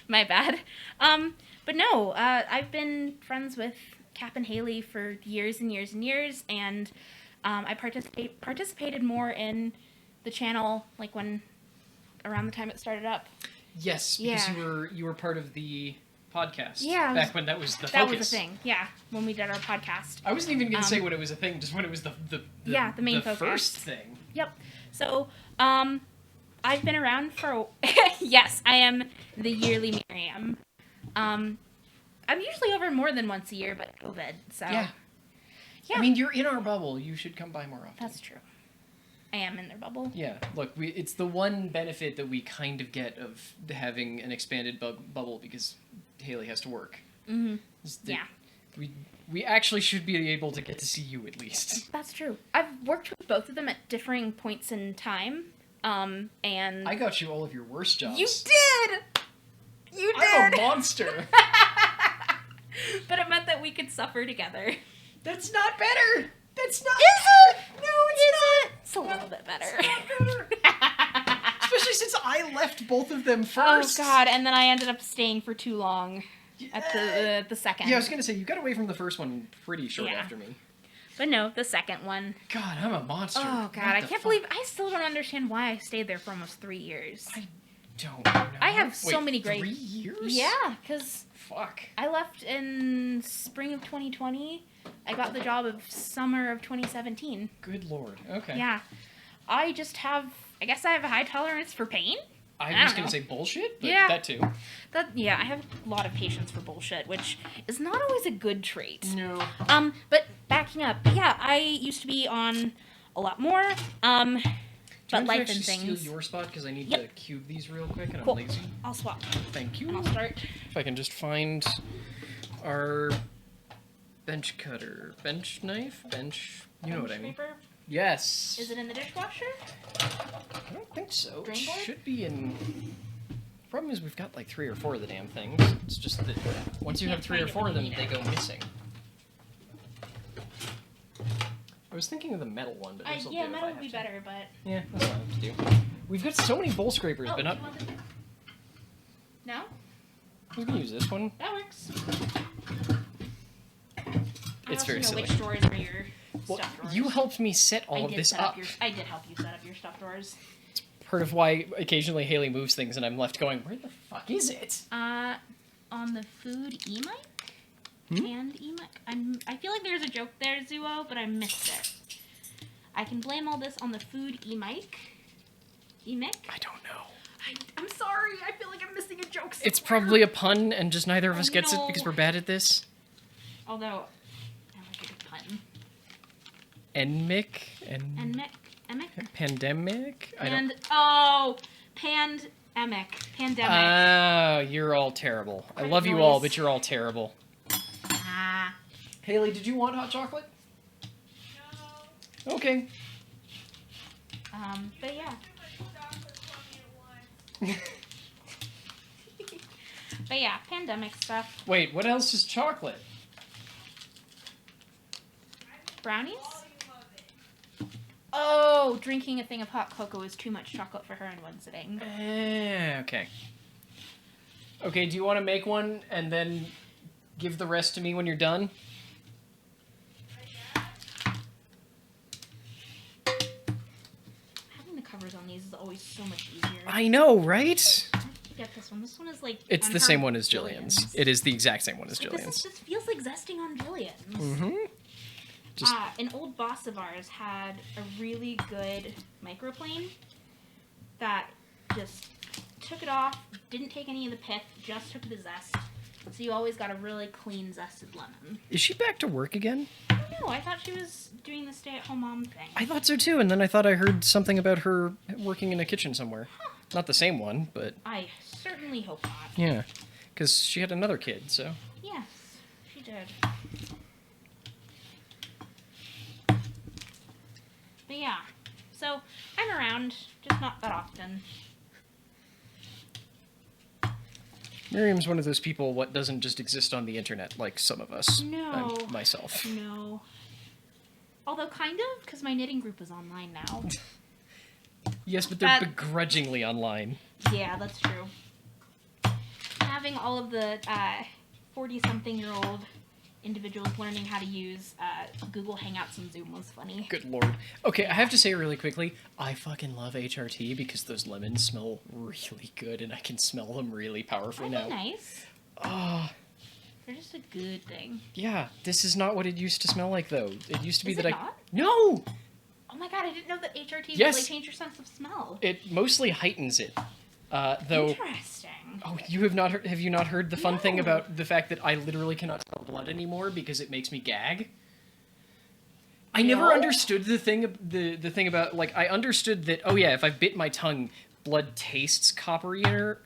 My bad. But no, I've been friends with Cap and Haley for years and years and years, and I participated more in the channel like around the time it started up. Yes, because you were part of the podcast. Yeah. Back when that was the focus. That was a thing. Yeah, when we did our podcast. I wasn't even gonna say when it was a thing, just when it was the main focus. first thing. Yep. So, I've been around for... Yes, I am the yearly Miriam. I'm usually over more than once a year, but COVID, so... Yeah. I mean, you're in our bubble. You should come by more often. That's true. I am in their bubble. Yeah. Look, it's the one benefit that we kind of get of having an expanded bubble because Haley has to work. Mm-hmm. Yeah. We actually should be able to get to see you at least. That's true. I've worked with both of them at differing points in time. And I got you all of your worst jobs. You did! You did! I'm a monster! But it meant that we could suffer together. That's not better! That's not... Is it? No, it's not! It's a little bit better. It's not better. Especially since I left both of them Oh, first. God, and then I ended up staying for too long at the second. Yeah, I was gonna say, you got away from the first one pretty short after me. But no, the second one. God, I'm a monster. Oh God, I can't believe I still don't understand why I stayed there for almost 3 years. I don't know. I have so many great. 3 years? Yeah, because Fuck. I left in spring of 2020. I got the job of summer of 2017. Good lord. Okay. Yeah, I guess I have a high tolerance for pain. I was going to say bullshit, but Yeah. that too. Yeah, I have a lot of patience for bullshit, which is not always a good trait. No. But backing up, yeah, I used to be on a lot more. But life and things. Steal your spot because I need Yep. to cube these real quick and Cool. I'm lazy. I'll swap. Thank you. And I'll start. If I can just find our bench cutter, bench knife, you know what I mean. Scraper. Yes. Is it in the dishwasher? I don't think so. Drain It board? should be in. Problem is we've got like 3 or 4 of the damn things. It's just that once you have Can't 3 or find it 4 of when them, you they need go missing. I was thinking of the metal one, but this'll Yeah, do if metal I would be have to. better, but. Yeah, that's what I have to do. We've got so many bowl scrapers, Oh, but not. do you want this? No? I was gonna use this one. That works. It's I very also know silly. which drawers are your Well, stuffed drawers. you helped me set all I of did this set up. I did help you set up your stuffed drawers. Part of why occasionally Haley moves things and I'm left going, where the fuck is it? On the food e-mic? Hmm? And e-mic? I feel like there's a joke there, Zuo, but I missed it. I can blame all this on the food e-mic. E-mic? I don't know. I'm sorry, I feel like I'm missing a joke somewhere. It's probably a pun and just neither of us Oh, gets it no. because we're bad at this. Although, I like a good pun. Enmic? Emic? Pandemic? Pandemic. Pandemic. Oh, you're all terrible. I Great love you all, noise. but you're all terrible. Ah. Haley, did you want hot chocolate? No. Okay. But yeah. Too much chocolate for me at once. But yeah, pandemic stuff. Wait, what else is chocolate? Brownies? Volume of it. Oh, drinking a thing of hot cocoa is too much chocolate for her in one sitting. Okay. Okay, do you want to make one and then give the rest to me when you're done? Having the covers on these is always so much easier. I know, right? I have to get this one. This one is like. It's on the her same one as Jillian's. Jillian's. It is the exact same one as This Jillian's. just feels like zesting on Jillian's. Mm-hmm. Just An old boss of ours had a really good microplane that just took it off, didn't take any of the pith, just took the zest. So you always got a really clean zested lemon. is she back to work again? I don't know, I thought she was doing the stay-at-home mom thing. I thought so too, and then I thought I heard something about her working in a kitchen somewhere. Not the same one, but I certainly hope not. yeah, because she had another kid. So Yes, she did. But yeah, so I'm around, just not that often. Miriam's one of those people what doesn't just exist on the internet like some of us. No. And myself. No. Although kind of, because my knitting group is online now. Yes, but they're That- begrudgingly online. Yeah, that's true. Having all of the 40-something-year-old individuals learning how to use Google Hangouts and Zoom was funny. Good lord. Okay, I have to say really quickly, I fucking love HRT because those lemons smell really good and I can smell them really powerfully Aren't now. they nice? Oh, They're just a good thing. yeah. This is not what it used to smell like though. It used to be Is that it I not? No! Oh my god, I didn't know that HRT Yes. would like change your sense of smell. It mostly heightens it. Though Interesting. Oh, you have not heard, have you not heard the fun thing No. about the fact that I literally cannot smell blood anymore because it makes me gag? I never No. understood the thing about like I understood that oh yeah, if I bit my tongue, blood tastes coppery and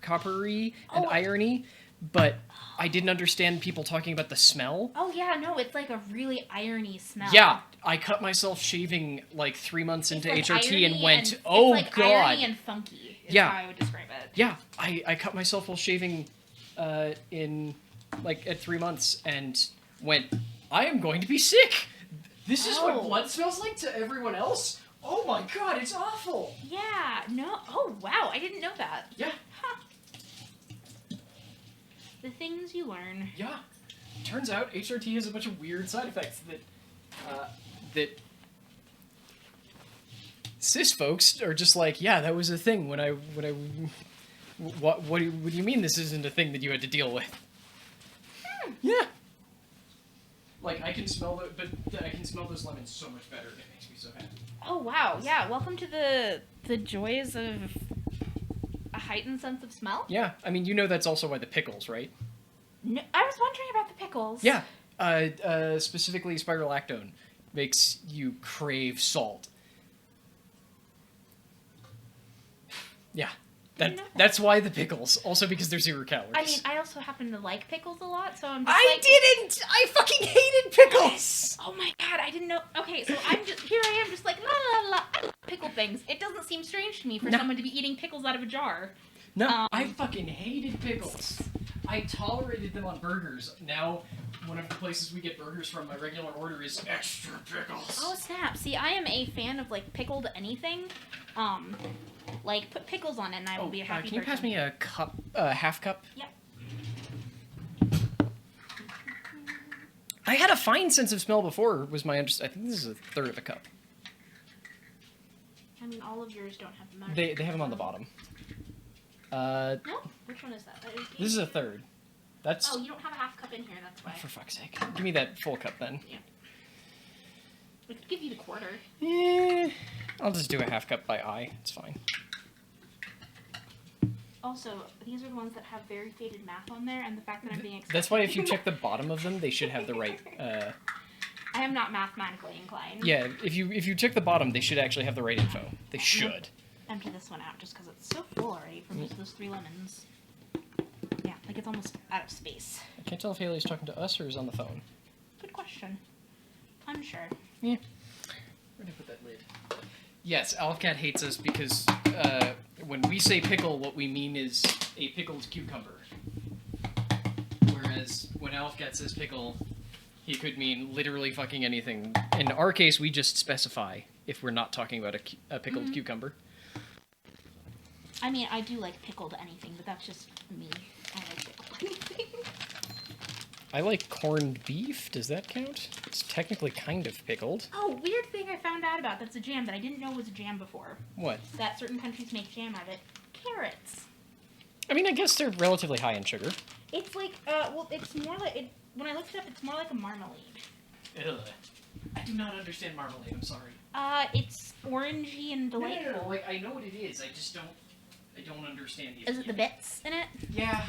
Oh. irony, but I didn't understand people talking about the smell. Oh yeah, no, it's like a really irony smell. Yeah, I cut myself shaving like 3 months It's into like HRT and irony went, and- oh it's like god. irony and funky is Yeah. how I would describe it. Yeah, I cut myself while shaving in like at 3 months and went, I am going to be sick. This is what Oh. blood smells like to everyone else? Oh my god, it's awful. Yeah, no. Oh wow, I didn't know that. Yeah, Huh. The things you learn. yeah. Turns out HRT has a bunch of weird side effects that that cis folks are just like, yeah, that was a thing when I what do you mean this isn't a thing that you had to deal with? Yeah. Like I can smell those lemons so much better, and it makes me so happy. Oh wow, yeah. Welcome to the joys of a heightened sense of smell. Yeah, I mean, you know that's also why the pickles, right? No, I was wondering about the pickles. Yeah, specifically spirulactone makes you crave salt. Yeah, that's why the pickles. Also because they're 0 calories. I mean, I also happen to like pickles a lot, so I'm just I didn't! I fucking hated pickles! Oh my god, I didn't know. Okay, so here I am just like, la la la, I love pickle things. It doesn't seem strange to me for someone to be eating pickles out of a jar. No, I fucking hated pickles. I tolerated them on burgers. Now, one of the places we get burgers from, my regular order is extra pickles. Oh snap! See, I am a fan of like pickled anything. Like put pickles on it, and I will be a happy Can you pass me a cup, half cup? Yep. I had a fine sense of smell before. Was my I think this is a third of a cup. I mean, all of yours don't have the measurement. They have them on the bottom. No? Which one is that? This is a third. That's. Oh, you don't have a half cup in here. That's why. For fuck's sake! Give me that full cup then. Yeah. We could give you the quarter. Yeah, I'll just do a half cup by eye. It's fine. Also, these are the ones that have very faded math on there, and the fact that I'm being That's why if you check the bottom of them, they should have the right. I am not mathematically inclined. Yeah, if you check the bottom, they should actually have the right info. They should. Empty this one out just because it's so full already from just those 3 lemons. Yeah, like it's almost out of space. I can't tell if Haley's talking to us or is on the phone. Good question. Unsure. Yeah. Where did I put that lid? Yes, Alfcat hates us because when we say pickle, what we mean is a pickled cucumber. Whereas when Alfcat says pickle, he could mean literally fucking anything. In our case, we just specify if we're not talking about a pickled cucumber. I mean, I do like pickled anything, but that's just me. I like pickled anything. I like corned beef. Does that count? It's technically kind of pickled. Oh, weird thing I found out about that's a jam that I didn't know was a jam before. What? That certain countries make jam out of it. Carrots. I mean, I guess they're relatively high in sugar. It's like, well, it's more like, when I looked it up, it's more like a marmalade. Ugh. I do not understand marmalade, I'm sorry. It's orangey and delightful. No, like, I know what it is, I don't understand the Is it the bits in it? Yeah.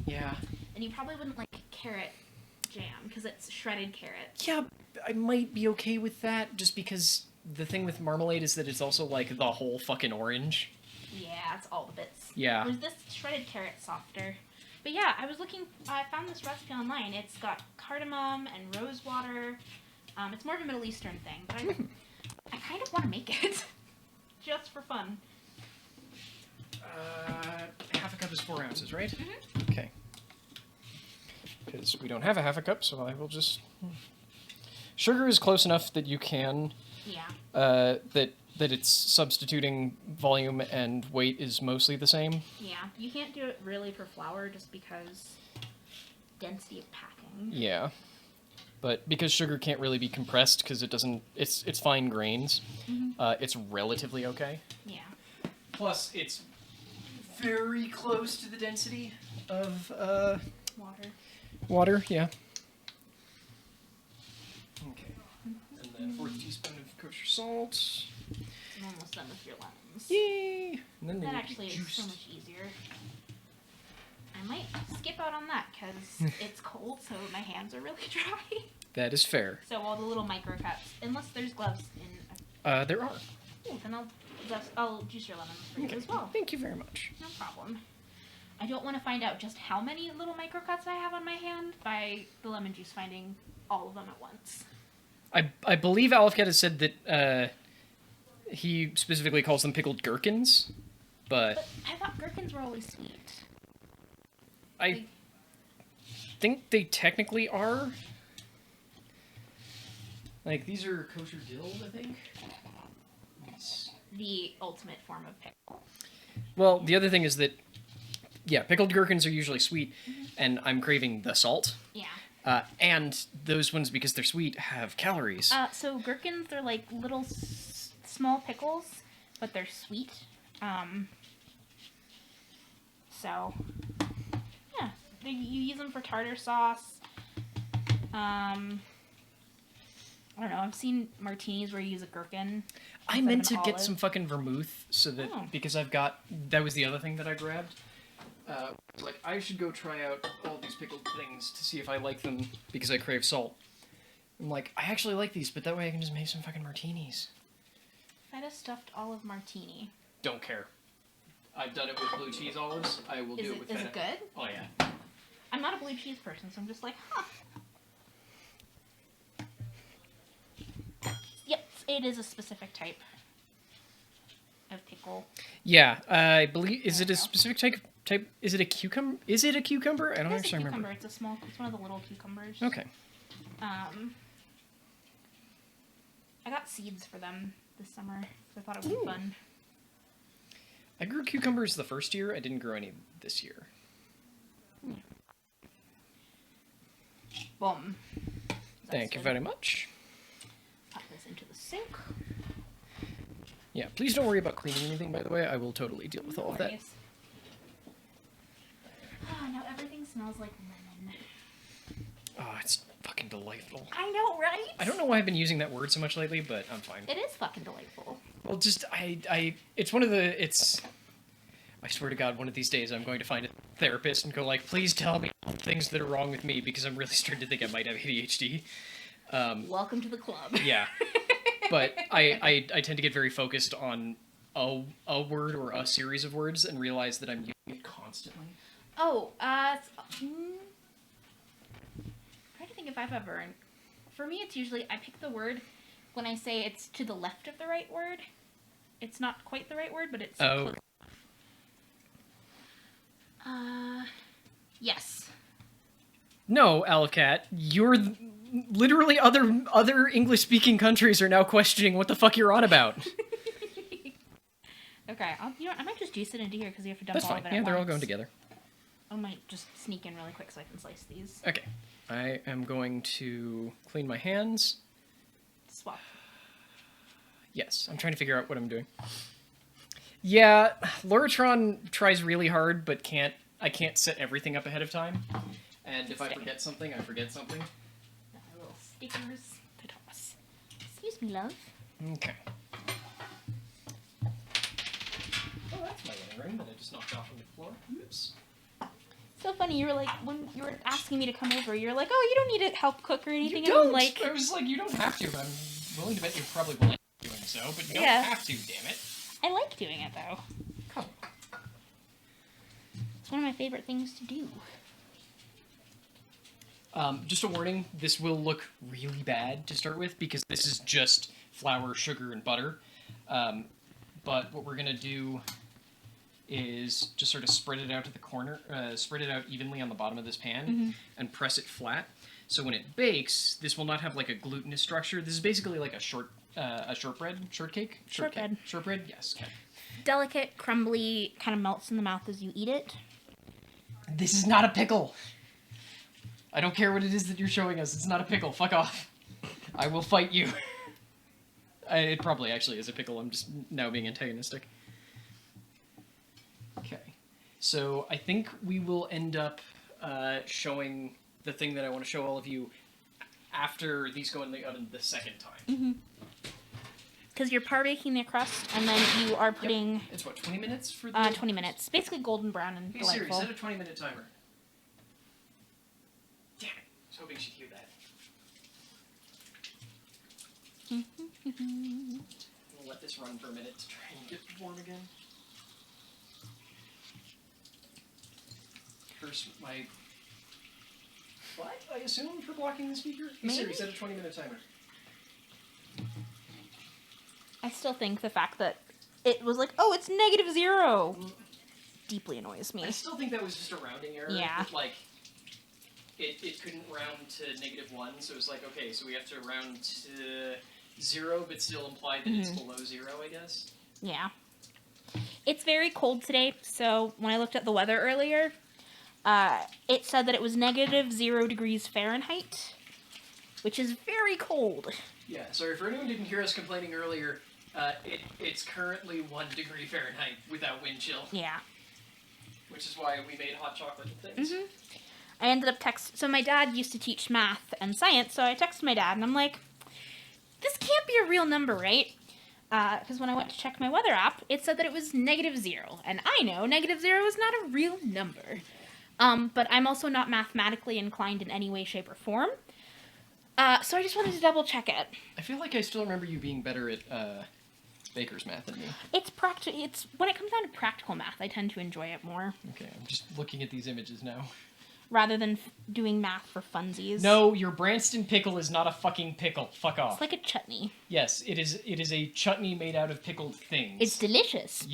Yeah. And you probably wouldn't like carrot jam, because it's shredded carrot. Yeah, I might be okay with that, just because the thing with marmalade is that it's also, like, the whole fucking orange. Yeah, it's all the bits. Yeah. There's this shredded carrot softer. But yeah, I found this recipe online. It's got cardamom and rose water. It's more of a Middle Eastern thing, but I kind of want to make it. Just for fun. Half a cup is 4 ounces, right? Mm-hmm. Okay. Because we don't have a half a cup, so I will just... Sugar is close enough that you can... Yeah. That it's substituting volume and weight is mostly the same. Yeah. You can't do it really for flour just because density of packing. Yeah. But because sugar can't really be compressed because it doesn't... It's fine grains. Mm-hmm. It's relatively okay. Yeah. Plus, it's very close to the density of water, yeah. Okay. And the 4th teaspoon of kosher salt. I'm almost done with your lemons. Yay! And then That they actually is so much easier. I might skip out on that because it's cold, so my hands are really dry. That is fair. So all the little micro cuts, unless there's gloves in. There are. Ooh, then I'll juice your lemons for you as well. Thank you very much. No problem. I don't want to find out just how many little micro cuts I have on my hand by the lemon juice finding all of them at once. I believe Alfcat has said that he specifically calls them pickled gherkins, but I thought gherkins were always sweet. I think they technically are. Like, these are kosher dill, I think. The ultimate form of pickle. Well, the other thing is that, yeah, pickled gherkins are usually sweet, and I'm craving the salt. Yeah. And those ones, because they're sweet, have calories. So gherkins, they're like little small pickles, but they're sweet. So, yeah, you use them for tartar sauce. I don't know. I've seen martinis where you use a gherkin. I meant to get some fucking vermouth so that because that was the other thing that I grabbed. Like I should go try out all these pickled things to see if I like them because I crave salt. I'm like, I actually like these, but that way I can just make some fucking martinis. Feta stuffed olive martini. Don't care. I've done it with blue cheese olives. I will do it with feta. Is it good? Oh yeah. I'm not a blue cheese person, so I'm just like, huh. Yep, it is a specific type of pickle. Yeah, I believe. Is it a specific type? Is it a cucumber? Is it a cucumber? I don't actually remember. It's one of the little cucumbers. Okay. I got seeds for them this summer, so I thought it would be fun. I grew cucumbers the first year. I didn't grow any this year. Boom. Thank you very much. Pop this into the sink. Yeah, please don't worry about cleaning anything, by the way. I will totally deal with all of that. Oh, now everything smells like lemon. Oh, it's fucking delightful. I know, right? I don't know why I've been using that word so much lately, but I'm fine. It is fucking delightful. Well, just, it's one of the, I swear to God, one of these days I'm going to find a therapist and go like, please tell me things that are wrong with me because I'm really starting to think I might have ADHD. Welcome to the club. Yeah. But I tend to get very focused on a word or a series of words and realize that I'm using it constantly. Oh, trying to think if I've ever... For me, it's usually, I pick the word when I say it's to the left of the right word. It's not quite the right word, but it's... Oh. Yes. No, Alcat, you're... Literally other English-speaking countries are now questioning what the fuck you're on about. Okay, I might just juice it into here because you have to dump That's all fine. of it Yeah, at they're all once. going together. I might just sneak in really quick so I can slice these. Okay. I am going to clean my hands. Swap. Yes, I'm trying to figure out what I'm doing. Yeah, Loratron tries really hard, but I can't set everything up ahead of time. And if I forget something, I forget something. Little stickers to toss. Excuse me, love. Okay. Oh, that's my wedding ring that I just knocked off on the floor. Oops. So funny, you were like, when you were asking me to come over, you were like, oh, you don't need to help cook or anything. You don't! And I'm like, I was like, you don't have to. I'm willing to bet you probably will end up doing so, but you don't have to, damn it. I like doing it, though. Come on. It's one of my favorite things to do. Just a warning, this will look really bad to start with, because this is just flour, sugar, and butter. But what we're going to do is just sort of spread it out to the corner, spread it out evenly on the bottom of this pan, and press it flat. So when it bakes, this will not have like a glutinous structure. This is basically like a shortbread, shortcake? Shortbread. Shortbread, yes. Okay. Delicate, crumbly, kind of melts in the mouth as you eat it. This is not a pickle. I don't care what it is that you're showing us. It's not a pickle. Fuck off. I will fight you. It probably actually is a pickle. I'm just now being antagonistic. Okay. So I think we will end up showing the thing that I want to show all of you after these go in the oven the second time. Because you're par baking the crust, and then you are putting... Yep. It's what, 20 minutes for the... 20 minutes. Basically golden brown and Be delightful. serious, set a 20-minute timer. Damn it. I was hoping she'd hear that. We'll let this run for a minute to try and get warm again. First, my... What? I assume for blocking the speaker? Be serious, set a 20-minute timer. I still think the fact that it was like, oh, it's -0, deeply annoys me. I still think that was just a rounding error. Yeah. But, like, it couldn't round to -1, so it was like, okay, so we have to round to 0, but still imply that it's below 0, I guess. Yeah. It's very cold today, so when I looked at the weather earlier, It said that it was -0 degrees Fahrenheit, which is very cold. Yeah, sorry, for anyone who didn't hear us complaining earlier, it's currently 1 degree Fahrenheit without wind chill. Yeah. Which is why we made hot chocolate and things. Mm-hmm. I ended up so my dad used to teach math and science, so I texted my dad, and I'm like, this can't be a real number, right? Because when I went to check my weather app, it said that it was -0, and I know -0 is not a real number. But I'm also not mathematically inclined in any way, shape, or form. So I just wanted to double check it. I feel like I still remember you being better at baker's math than me. It's when it comes down to practical math, I tend to enjoy it more. Okay, I'm just looking at these images now. Rather than doing math for funsies. No, your Branston pickle is not a fucking pickle. Fuck off. It's like a chutney. Yes, it is. It is a chutney made out of pickled things. It's delicious.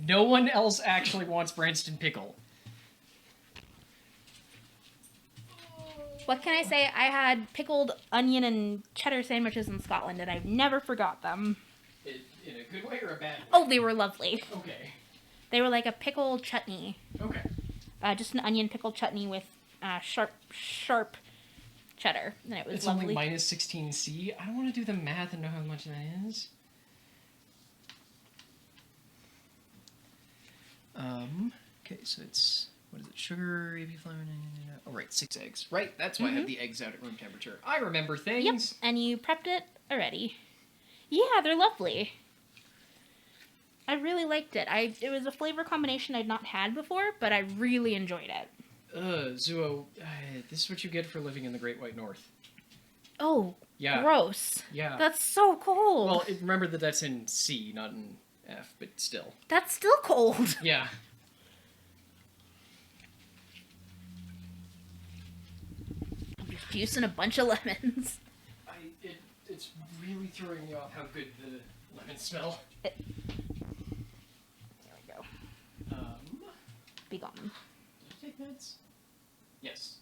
No one else actually wants Branston pickle. What can I say? I had pickled onion and cheddar sandwiches in Scotland, and I've never forgot them. In a good way or a bad way? Oh, they were lovely. Okay. They were like a pickled chutney. Okay. Just an onion pickled chutney with sharp cheddar, and it was it's lovely. Only minus 16C. I don't want to do the math and know how much that is. Okay, so it's, what is it, sugar, AV flour, oh right, 6 eggs. Right, that's why I have the eggs out at room temperature. I remember things! Yep, and you prepped it already. Yeah, they're lovely. I really liked it. It was a flavor combination I'd not had before, but I really enjoyed it. Zuo, this is what you get for living in the Great White North. Oh, yeah. Gross. Yeah. That's so cold. Well, remember that that's in C, not in F, but still. That's still cold. Yeah. I'm just juicing a bunch of lemons. It's really throwing me off how good the lemons smell. There we go. Be gone. Did you take meds? Yes.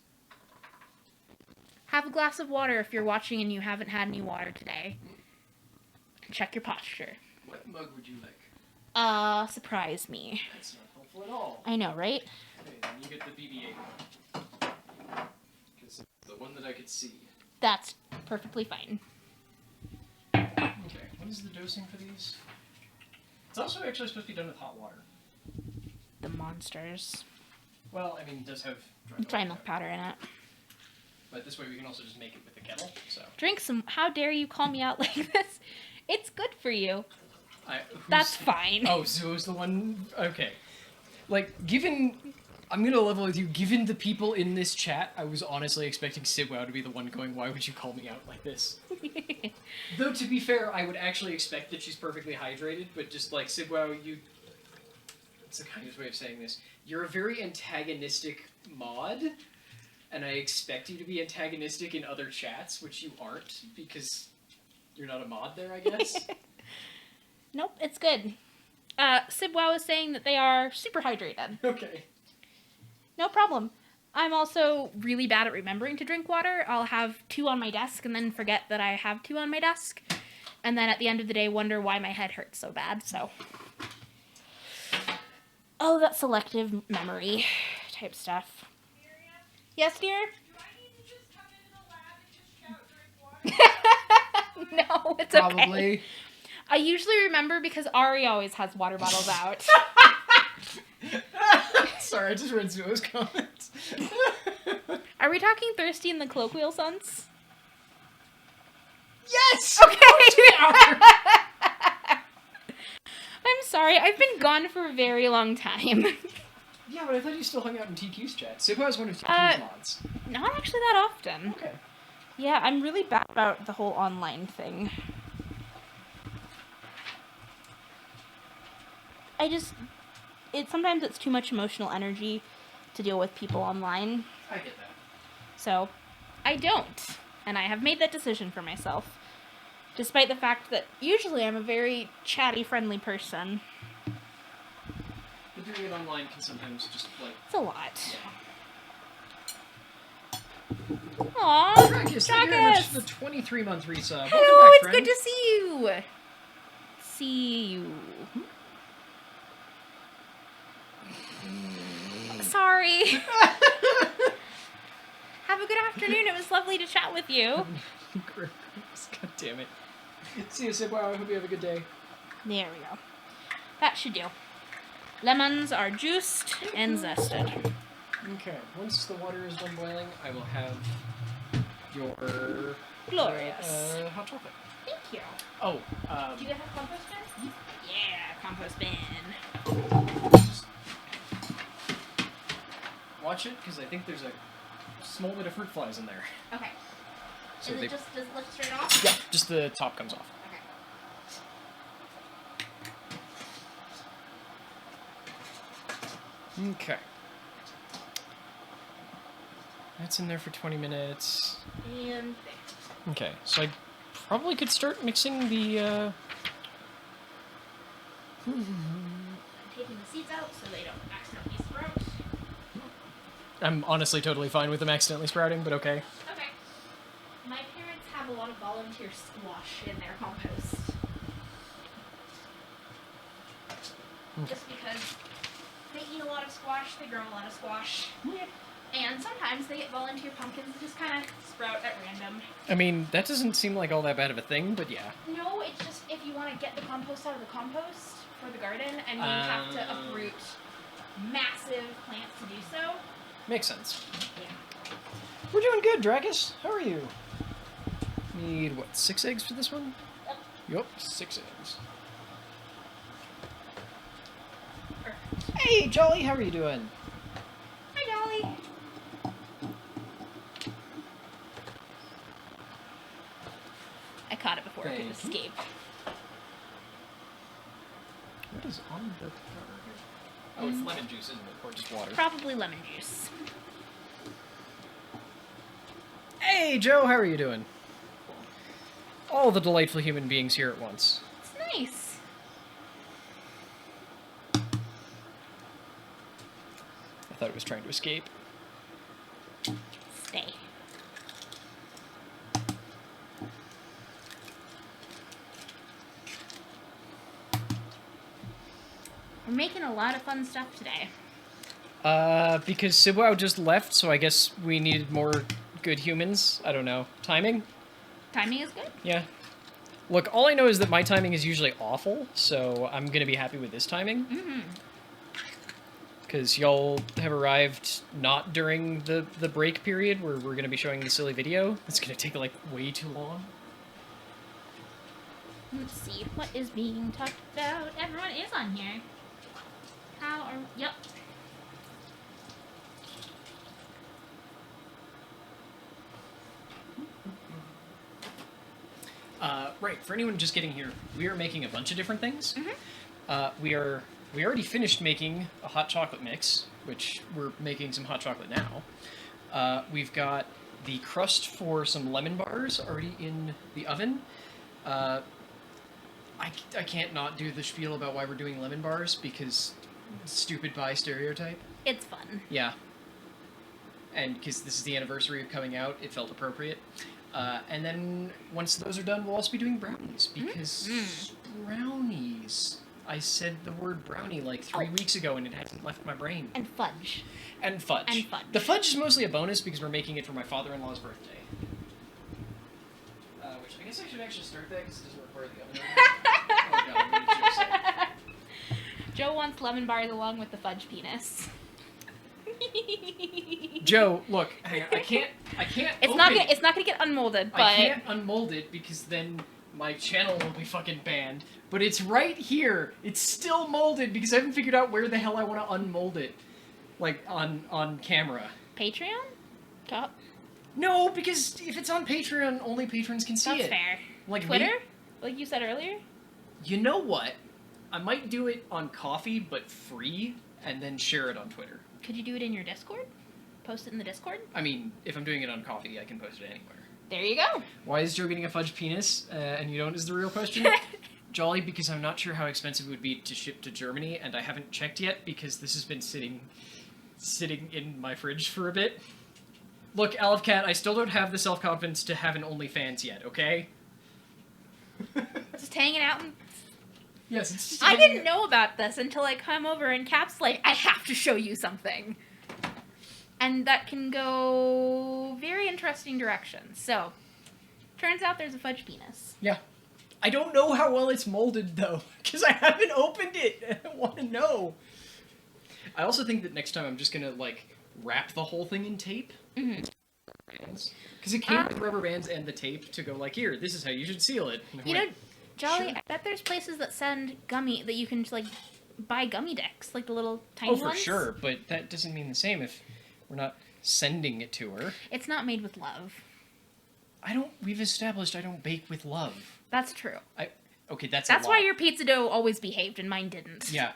Have a glass of water if you're watching and you haven't had any water today. Check your posture. What mug would you like? Surprise me. That's not helpful at all. I know, right? Okay, then you get the BB-8 one. Because it's the one that I could see. That's perfectly fine. Okay, what is the dosing for these? It's also actually supposed to be done with hot water. The monsters. Well, I mean, it does have Dry milk powder in it. But this way we can also just make it with the kettle, so. Drink some. How dare you call me out like this? It's good for you. That's fine. Oh, Zuo's the one? Okay. Like, I'm gonna level with you, given the people in this chat, I was honestly expecting Sibwow to be the one going, why would you call me out like this? Though, to be fair, I would actually expect that she's perfectly hydrated, but just like, Sibwow, it's the kindest way of saying this. You're a very antagonistic mod, and I expect you to be antagonistic in other chats, which you aren't, because you're not a mod there, I guess. Nope, it's good. Sibwow is saying that they are super hydrated. Okay. No problem. I'm also really bad at remembering to drink water. I'll have 2 on my desk and then forget that I have 2 on my desk. And then at the end of the day wonder why my head hurts so bad, so. Oh, that selective memory type stuff. Miriam, Yes, dear? do I need to just come into the lab and just shout drink water? No, it's okay. Probably. I usually remember because Ari always has water bottles out. Sorry, I just read Zuo's comments. Are we talking thirsty in the colloquial sense? Yes! Okay! I'm sorry, I've been gone for a very long time. Yeah, but I thought you still hung out in TQ's chat. Sibwow is one of TQ's mods. Not actually that often. Okay. Yeah, I'm really bad about the whole online thing. Sometimes it's too much emotional energy to deal with people online. I get that. So, I don't. And I have made that decision for myself. Despite the fact that usually I'm a very chatty, friendly person. But doing it online can sometimes just, like... It's a lot. Yeah. Aww, Trakus, thank you very much for the 23-month resub. Hello, Welcome back, it's friend. good to see you. See you. sorry. Have a good afternoon. It was lovely to chat with you. God damn it. See you, Wow. I hope you have a good day. There we go. That should do. Lemons are juiced and zested. Okay, once the water is done boiling, I will have your... Glorious. Hot chocolate. Thank you. Oh, Do you guys have compost bin? Yeah, compost bin. watch it, because I think there's a small bit of fruit flies in there. Okay. So does it lift straight off? Yeah, just the top comes off. Okay. Okay. That's in there for 20 minutes. And Okay, so I probably could start mixing the, I'm taking the seeds out so they don't accidentally sprout. I'm honestly totally fine with them accidentally sprouting, but okay. Okay. My parents have a lot of volunteer squash in their compost. Okay. Just because they eat a lot of squash, they grow a lot of squash. Yeah. And sometimes they get volunteer pumpkins that just kind of sprout at random. I mean, that doesn't seem like all that bad of a thing, but yeah. No, it's just if you want to get the compost out of the compost for the garden and you have to uproot massive plants to do so. Makes sense. Yeah. We're doing good, Drakus. How are you? Need, what, 6 eggs for this one? Yep. Yup, 6 eggs. Perfect. Hey, Jolly, how are you doing? Hi, Dolly. I caught it before it could Thank you. escape. What is on the cover here? Oh, it's lemon juice, isn't it? Or just water? Probably lemon juice. Hey, Joe, how are you doing? All the delightful human beings here at once. It's nice. I thought it was trying to escape. Stay. We're making a lot of fun stuff today. Because Sibwow just left, so I guess we needed more good humans. I don't know. Timing? Timing is good. Yeah. Look, all I know is that my timing is usually awful, so I'm gonna be happy with this timing. Mm-hmm. Because y'all have arrived not during the break period where we're gonna be showing the silly video. It's gonna take, like, way too long. Let's see. What is being talked about? Everyone is on here. How are... Yep. Right, for anyone just getting here, we are making a bunch of different things. Mm-hmm. We already finished making a hot chocolate mix, which we're making some hot chocolate now. We've got the crust for some lemon bars already in the oven. I can't not do the spiel about why we're doing lemon bars, because stupid bi stereotype. It's fun. Yeah. And because this is the anniversary of coming out, it felt appropriate. And then once those are done, we'll also be doing brownies, because brownies. I said the word brownie like 3 weeks ago and it hasn't left my brain. And fudge. And fudge. And fudge. The fudge is mostly a bonus because we're making it for my father-in-law's birthday. Which I guess I should actually start that because it doesn't require the oven. Oh god, what did Joe say? Joe wants lemon bars along with the fudge penis. Joe, look, hang on, I can't. It's not gonna get unmolded, but I can't unmold it because then my channel will be fucking banned. But it's right here. It's still molded because I haven't figured out where the hell I want to unmold it, like on camera. Patreon? Top. No, because if it's on Patreon, only patrons can see That's it. fair. Like Twitter? Like you said earlier? You know what? I might do it on Coffee, but free, and then share it on Twitter. Could you do it in your Discord? Post it in the Discord? I mean, if I'm doing it on Coffee, I can post it anywhere. There you go. Why is Joe getting a fudge penis, and you don't is the real question? Jolly, because I'm not sure how expensive it would be to ship to Germany, and I haven't checked yet because this has been sitting in my fridge for a bit. Look, Olive Cat, I still don't have the self-confidence to have an OnlyFans yet, okay? Just hanging out and... Yes, it's just I didn't know about this until I come over and Cap's like, I have to show you something. And that can go very interesting directions. So, turns out there's a fudge penis. Yeah. I don't know how well it's molded, though, because I haven't opened it. I want to know. I also think that next time I'm just going to, like, wrap the whole thing in tape. Mm-hmm. Because it came with rubber bands and the tape to go, like, here, this is how you should seal it. You know, Jolly, sure. I bet there's places that send gummy, that you can, like, buy gummy decks, like the little tiny ones. Oh, for sure, but that doesn't mean the same if we're not sending it to her. It's not made with love. We've established I don't bake with love. That's true. Okay, that's why your pizza dough always behaved and mine didn't. Yeah.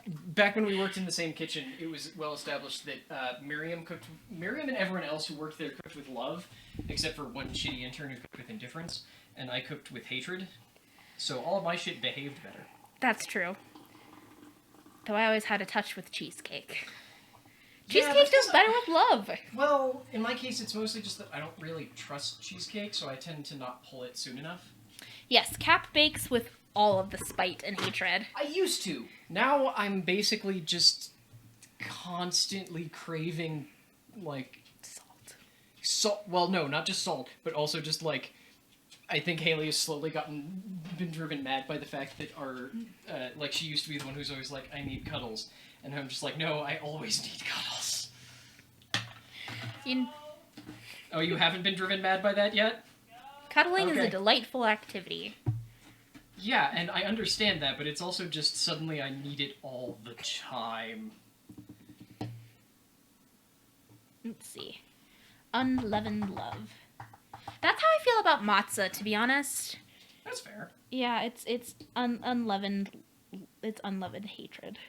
Back when we worked in the same kitchen, it was well established that Miriam and everyone else who worked there cooked with love, except for one shitty intern who cooked with indifference, and I cooked with hatred. So all of my shit behaved better. That's true. Though I always had a touch with cheesecake. Yeah, Cheesecake does better with love. Well, in my case, it's mostly just that I don't really trust cheesecake, so I tend to not pull it soon enough. Yes, Cap bakes with all of the spite and hatred. I used to. Now I'm basically just constantly craving, like... Salt. Well, no, not just salt, but also just, like... I think Haley has slowly been driven mad by the fact that like, she used to be the one who's always like, I need cuddles. And I'm just like, no, I always need cuddles. Oh, you haven't been driven mad by that yet? Cuddling is a delightful activity. Yeah, and I understand that, but it's also just suddenly I need it all the time. Let's see. Unleavened love. That's how I feel about matzah, to be honest. That's fair. Yeah, it's unleavened. It's unleavened hatred.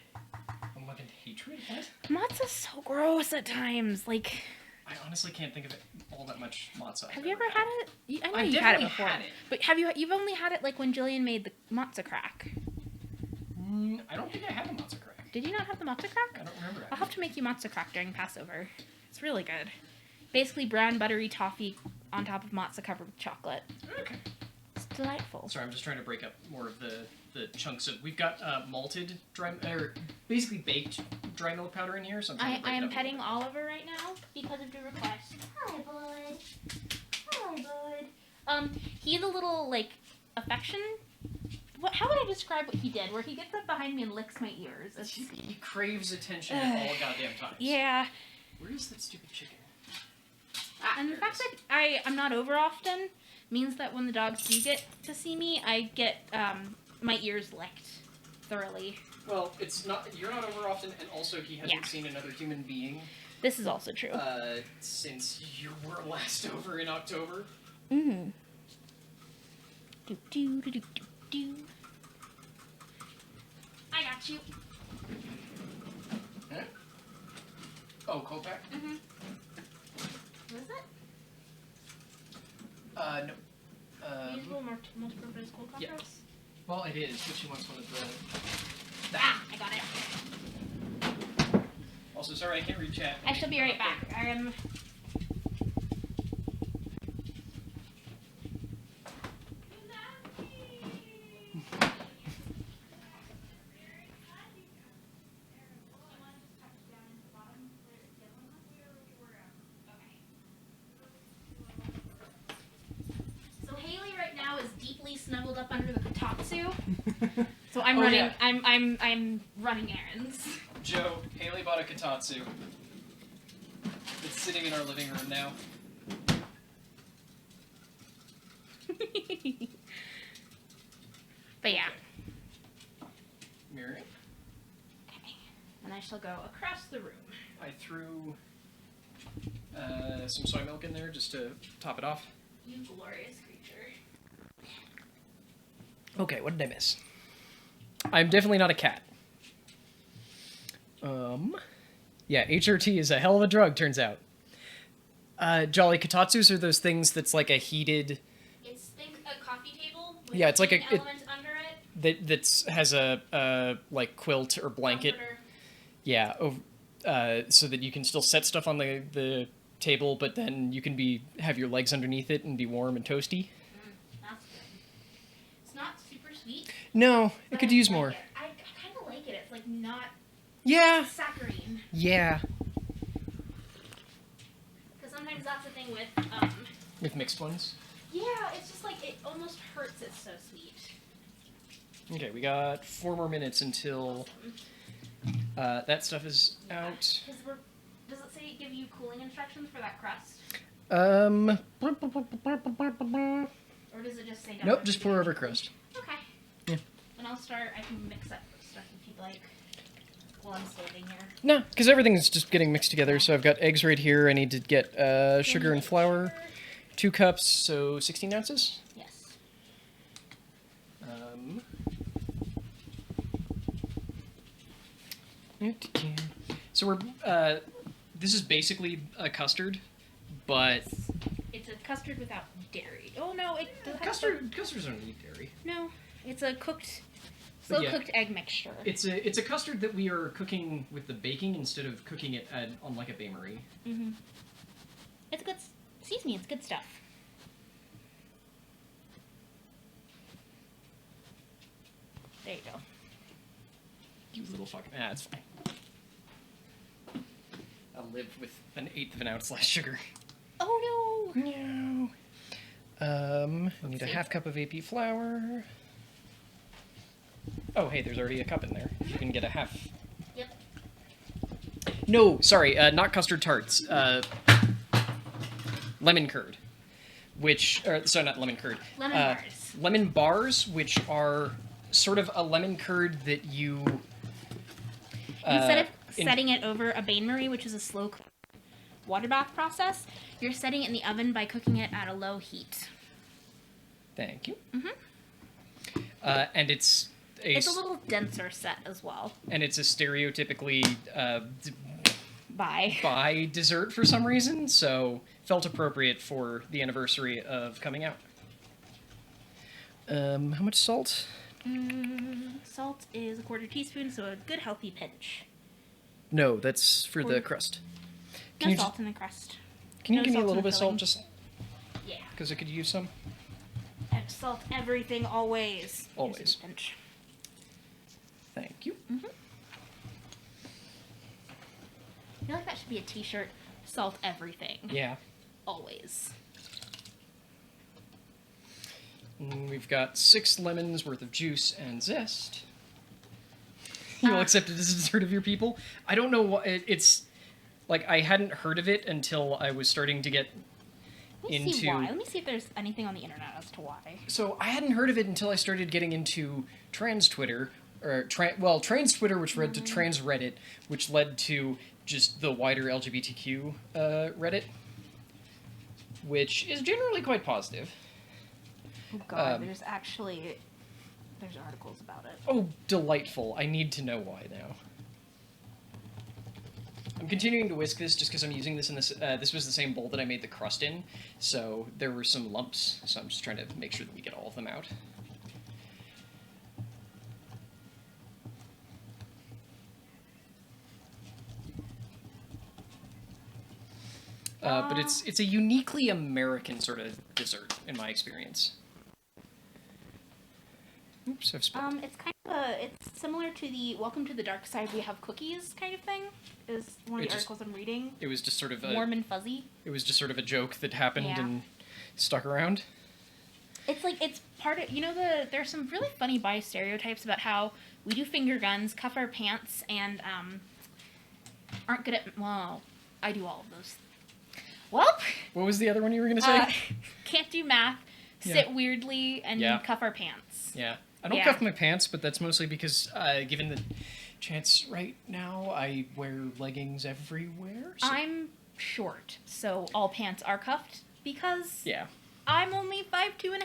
Unleavened hatred? What? Matzah's so gross at times. Like, I honestly can't think of it all that much matzah. Have you ever had it? I know I've you've had it definitely before. had it. But you've only had it like when Jillian made the matzah crack. I don't think I had a matzah crack. Did you not have the matzah crack? I don't remember. I'll have to make you matzah crack during Passover. It's really good. Basically brown buttery toffee on top of matzah covered with chocolate. Okay. It's delightful. Sorry, I'm just trying to break up more of the chunks of... We've got malted basically baked dry milk powder in here, so I'm trying to break I it am up. petting Oliver right now because of your request. Hi, bud. Hi, bud. He's a little, like, affection... How would I describe what he did? Where he gets up behind me and licks my ears. He craves attention at all goddamn times. Yeah. Where is that stupid chicken? And the fact that I'm not over often means that when the dogs do get to see me, I get my ears licked thoroughly. Well, you're not over often, and also he hasn't seen another human being. This is also true. Since you were last over in October. Mm-hmm. Do. I got you. Huh? Oh, Copac? Mm-hmm. What is it? No. Usable multi-purpose cold Yeah. compress? Well, it is, but she wants one of the... I got it. Also, sorry, I can't read chat. I shall be right back. I am... snuggled up under the kotatsu. So I'm running. Yeah. I'm running errands. Joe, Haley bought a kotatsu. It's sitting in our living room now. But yeah. Miriam? Okay. And I shall go across the room. I threw some soy milk in there just to top it off. You glorious creature. Okay, what did I miss? I'm definitely not a cat. Yeah, HRT is a hell of a drug, turns out. Jolly, kotatsus are those things that's like a heated... It's a coffee table with yeah, it's like an element under it. That has a like quilt or blanket. Comforter. Yeah, so that you can still set stuff on the table, but then you can have your legs underneath it and be warm and toasty. That's good. It's not super sweet. No, it could use more. I kind of like it. It's like not Yeah. saccharine. Yeah. Sometimes that's the thing with mixed ones. Yeah, it's just like it almost hurts. It's so sweet. Okay, we got 4 more minutes until that stuff is out. Does it say give you cooling instructions for that crust? Or Or does it just say? Nope, just pour over crust. Okay. Yeah. When I'll start, I can mix up stuff if you'd like. While I'm standing here. No, because everything's just getting mixed together. So I've got eggs right here. I need to get sugar and flour. 2 cups, so 16 ounces? Yes. So we're, this is basically a custard, but... It's a custard without dairy. Oh no, it does Custards don't need dairy. No, it's a slow-cooked egg mixture. It's a custard that we are cooking with the baking instead of cooking it on like a bain-marie. Mm-hmm. It's good. Excuse me, it's good stuff. There you go. You little fucking... Ah, it's fine. I'll live with 1/8 of an ounce less sugar. Oh no! No. I need a half cup of AP flour. Oh, hey, there's already a cup in there. You can get a half. Yep. No, sorry, not custard tarts. Lemon curd. Sorry, not lemon curd. Lemon bars. Lemon bars, which are sort of a lemon curd that you... Instead of setting it over a bain-marie, which is a slow water bath process, you're setting it in the oven by cooking it at a low heat. Thank you. Mm-hmm. And it's a little denser set as well. And it's a stereotypically By dessert for some reason, so felt appropriate for the anniversary of coming out. How much salt? Salt is a 1/4 teaspoon, so a good healthy pinch. No, that's for the crust. No salt in the crust. Can you No give me a salt little in the bit of salt, filling. just Yeah. because I could use some? Salt everything always. Always. Here's a pinch. Thank you. Mm-hmm. I feel like that should be a t-shirt. Salt everything. Yeah. Always. And we've got 6 lemons worth of juice and zest. You'll accept it as a dessert of your people? I don't know what it's like. I hadn't heard of it until I was starting to get Let me see why. Let me see if there's anything on the internet as to why. So I hadn't heard of it until I started getting into trans Twitter, or trans Twitter, which led to trans Reddit, which led to just the wider LGBTQ Reddit, which is generally quite positive. Oh god, there's articles about it. Oh, delightful. I need to know why now. I'm continuing to whisk this just because I'm using this in this... this was the same bowl that I made the crust in, so there were some lumps, so I'm just trying to make sure that we get all of them out. But it's a uniquely American sort of dessert, in my experience. Oops, I've spilled. It's kind of it's similar to the Welcome to the Dark Side, we have cookies kind of thing, is one of the articles I'm reading. It was just sort of warm and fuzzy. It was just sort of a joke that happened and stuck around. It's like, it's part of, there's some really funny bi stereotypes about how we do finger guns, cuff our pants, and aren't good at, well, I do all of those. Well, what was the other one you were going to say? Can't do math, sit weirdly, and cuff our pants. Yeah. I don't cuff my pants, but that's mostly because, given the chance right now, I wear leggings everywhere. So. I'm short, so all pants are cuffed because yeah. I'm only 5'2.5",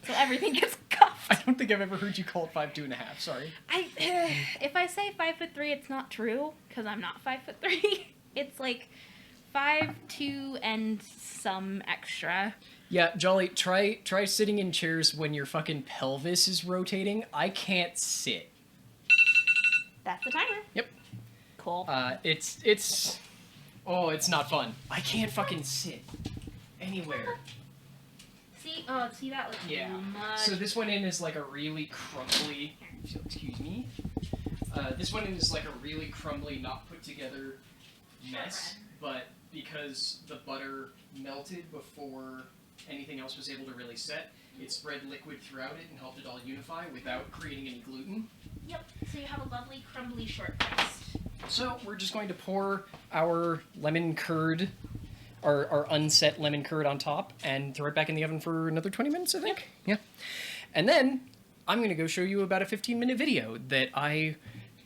so everything gets cuffed. I don't think I've ever heard you call it 5'2.5". Sorry. If I say 5'3", it's not true because I'm not 5'3". It's like 5'2" and some extra. Yeah, Jolly, try sitting in chairs when your fucking pelvis is rotating. I can't sit. That's the timer. Yep. Cool. It's not fun. I can't fucking sit anywhere. See that looks yeah. much. So this one in is like a really crumbly. Excuse me. This one in is like a really crumbly, not put together mess. But because the butter melted before anything else was able to really set. It spread liquid throughout it and helped it all unify without creating any gluten. Yep, so you have a lovely crumbly short crust. So we're just going to pour our lemon curd, our unset lemon curd on top, and throw it back in the oven for another 20 minutes, I think? Yeah. And then I'm going to go show you about a 15-minute video that I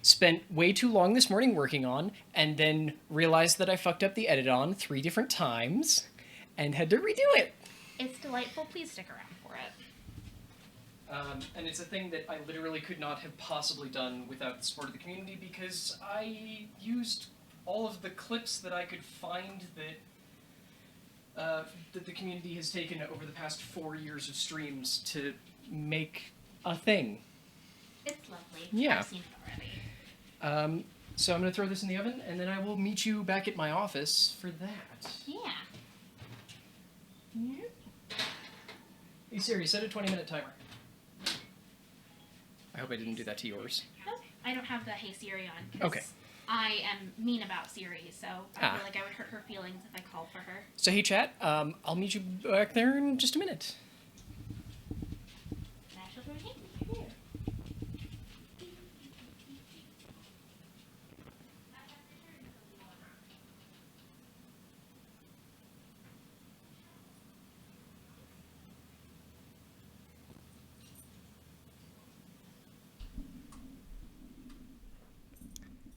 spent way too long this morning working on, and then realized that I fucked up the edit on 3 different times, and had to redo it. It's delightful. Please stick around for it. And it's a thing that I literally could not have possibly done without the support of the community, because I used all of the clips that I could find that the community has taken over the past 4 years of streams to make a thing. It's lovely. Yeah. I've seen it already. So I'm going to throw this in the oven, and then I will meet you back at my office for that. Yeah. Yep. Hey Siri, set a 20-minute timer. I hope I didn't do that to yours. Nope. I don't have the Hey Siri on. 'Cause Okay. I am mean about Siri, so I feel like I would hurt her feelings if I called for her. So hey chat, I'll meet you back there in just a minute. Natural routine.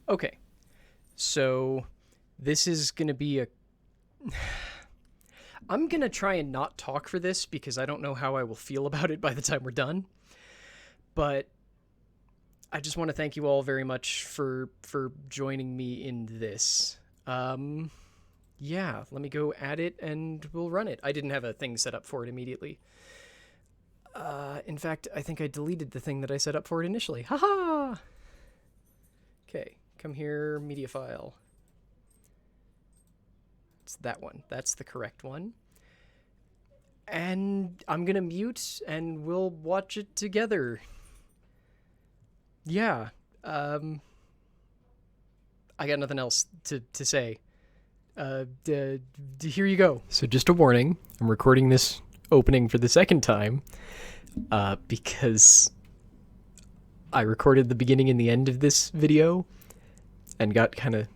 Okay, so this is going to be a... I'm going to try and not talk for this because I don't know how I will feel about it by the time we're done. But I just want to thank you all very much for joining me in this. Yeah, let me go add it and we'll run it. I didn't have a thing set up for it immediately. In fact, I think I deleted the thing that I set up for it initially. Haha! Okay. Come here, media file. It's that one. That's the correct one. And I'm gonna mute and we'll watch it together. Yeah. I got nothing else to say. Here you go. So just a warning, I'm recording this opening for the second time, because I recorded the beginning and the end of this video and got kind of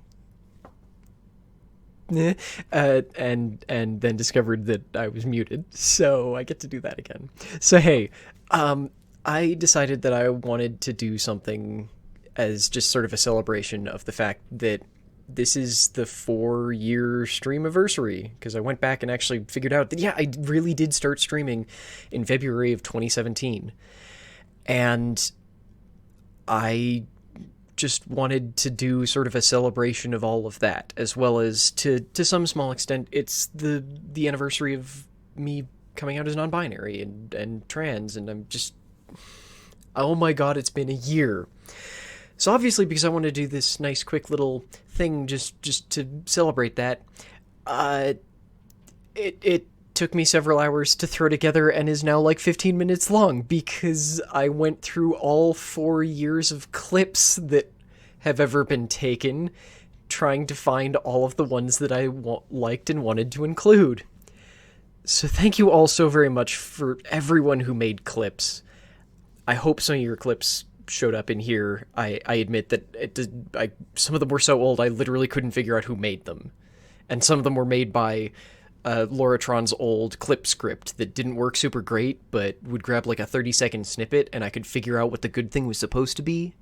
and then discovered that I was muted, so I get to do that again. So hey, I decided that I wanted to do something as just sort of a celebration of the fact that this is the 4-year stream-aversary, because I went back and actually figured out that, yeah, I really did start streaming in February of 2017, and I just wanted to do sort of a celebration of all of that, as well as to some small extent it's the anniversary of me coming out as non-binary and trans, and I'm just, oh my god, it's been a year. So obviously, because I want to do this nice quick little thing just to celebrate that, it took me several hours to throw together and is now like 15 minutes long, because I went through all 4 years of clips that have ever been taken, trying to find all of the ones that I liked and wanted to include. So thank you all so very much for everyone who made clips. I hope some of your clips showed up in here. I admit that some of them were so old I literally couldn't figure out who made them. And some of them were made by Lauratron's old clip script that didn't work super great, but would grab like a 30-second snippet and I could figure out what the good thing was supposed to be.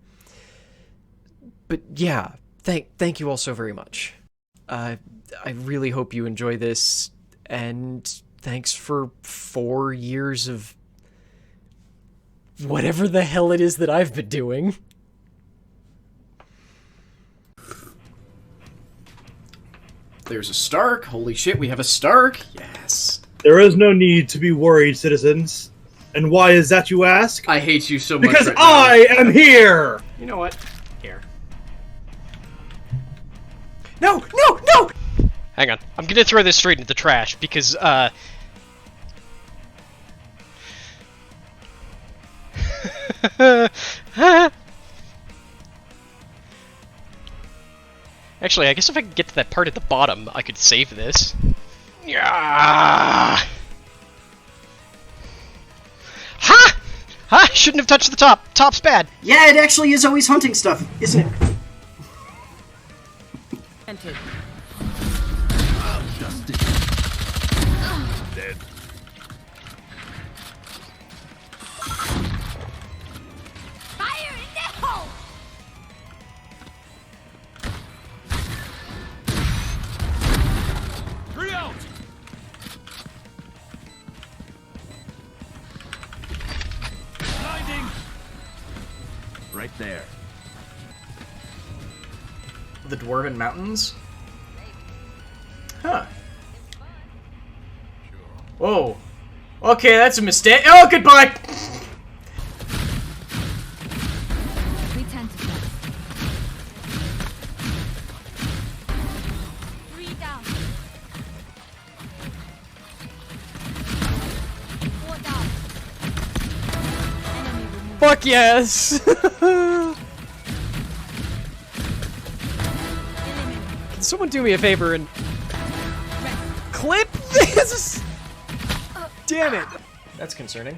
But yeah, thank you all so very much. I really hope you enjoy this, and thanks for 4 years of whatever the hell it is that I've been doing. There's a Stark. Holy shit, we have a Stark. Yes. There is no need to be worried, citizens. And why is that, you ask? I hate you so much. Because right I am here! You know what? Here. No! No! No! Hang on. I'm gonna throw this straight into the trash because, Actually, I guess if I could get to that part at the bottom, I could save this. Yeah. Ha! Ha! Shouldn't have touched the top. Top's bad. Yeah, it actually is always hunting stuff, isn't it? Dead. Fire in the hole! Three out. Blinding. Right there. The Dwarven Mountains? Huh. Whoa. Okay, that's a mistake. Oh, goodbye! We tend to go. 3 down. 4 down. Enemy removed. Fuck yes! Can someone do me a favor and clip this? Damn it! That's concerning.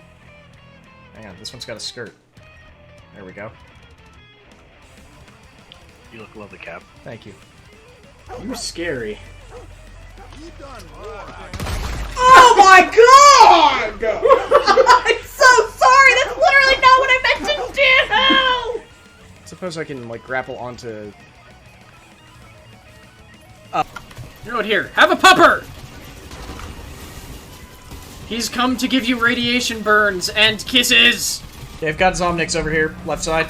Hang on, this one's got a skirt. There we go. You look lovely, Cap. Thank you. You're scary. Oh my god! I'm so sorry. That's literally not what I meant to do. Suppose I can, like, grapple onto... You know what, here, have a pupper! He's come to give you radiation burns and kisses! Okay, I've got Zomniks over here, left side.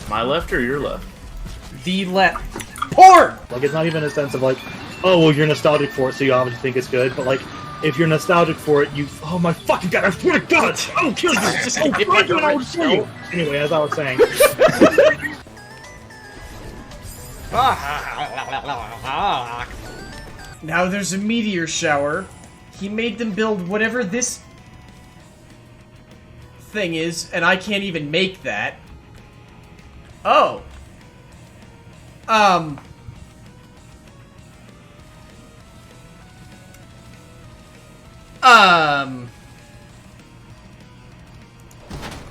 My left or your left? The left. Porn! Like, it's not even a sense of like, oh, well, you're nostalgic for it, so you obviously think it's good. But like, if you're nostalgic for it, you, oh my fucking god, I swear to God, I will kill you. Just oh, fuck you, and I will kill you. Anyway, as I was saying, Now there's a meteor shower. He made them build whatever this thing is, and I can't even make that. Oh.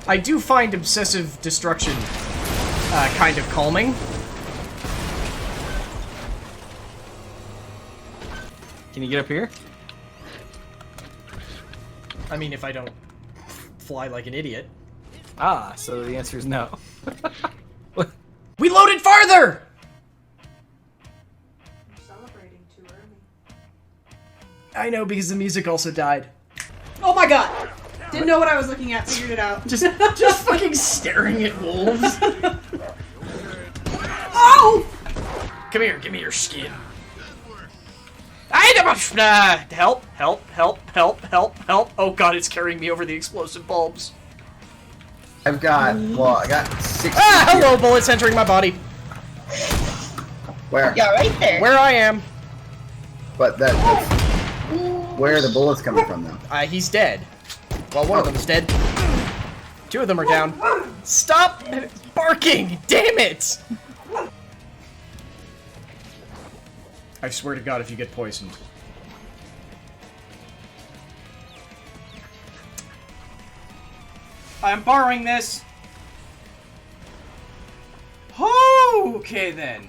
I do find obsessive destruction kind of calming. Can you get up here? I mean, if I don't fly like an idiot. Ah, so the answer is no. We loaded farther! You're celebrating too early. I know, because the music also died. Oh my god! Didn't know what I was looking at, figured it out. Just fucking staring at wolves. Oh! Come here, give me your skin. Help, help, help, help, help, help. Oh god, it's carrying me over the explosive bulbs. I got 6. Ah, hello, bullets entering my body. Where? Yeah, right there. Where I am. But where are the bullets coming from, though? He's dead. Well, one of them's dead. 2 of them are down. Stop barking! Damn it! I swear to God, if you get poisoned. I'm borrowing this! Okay, then.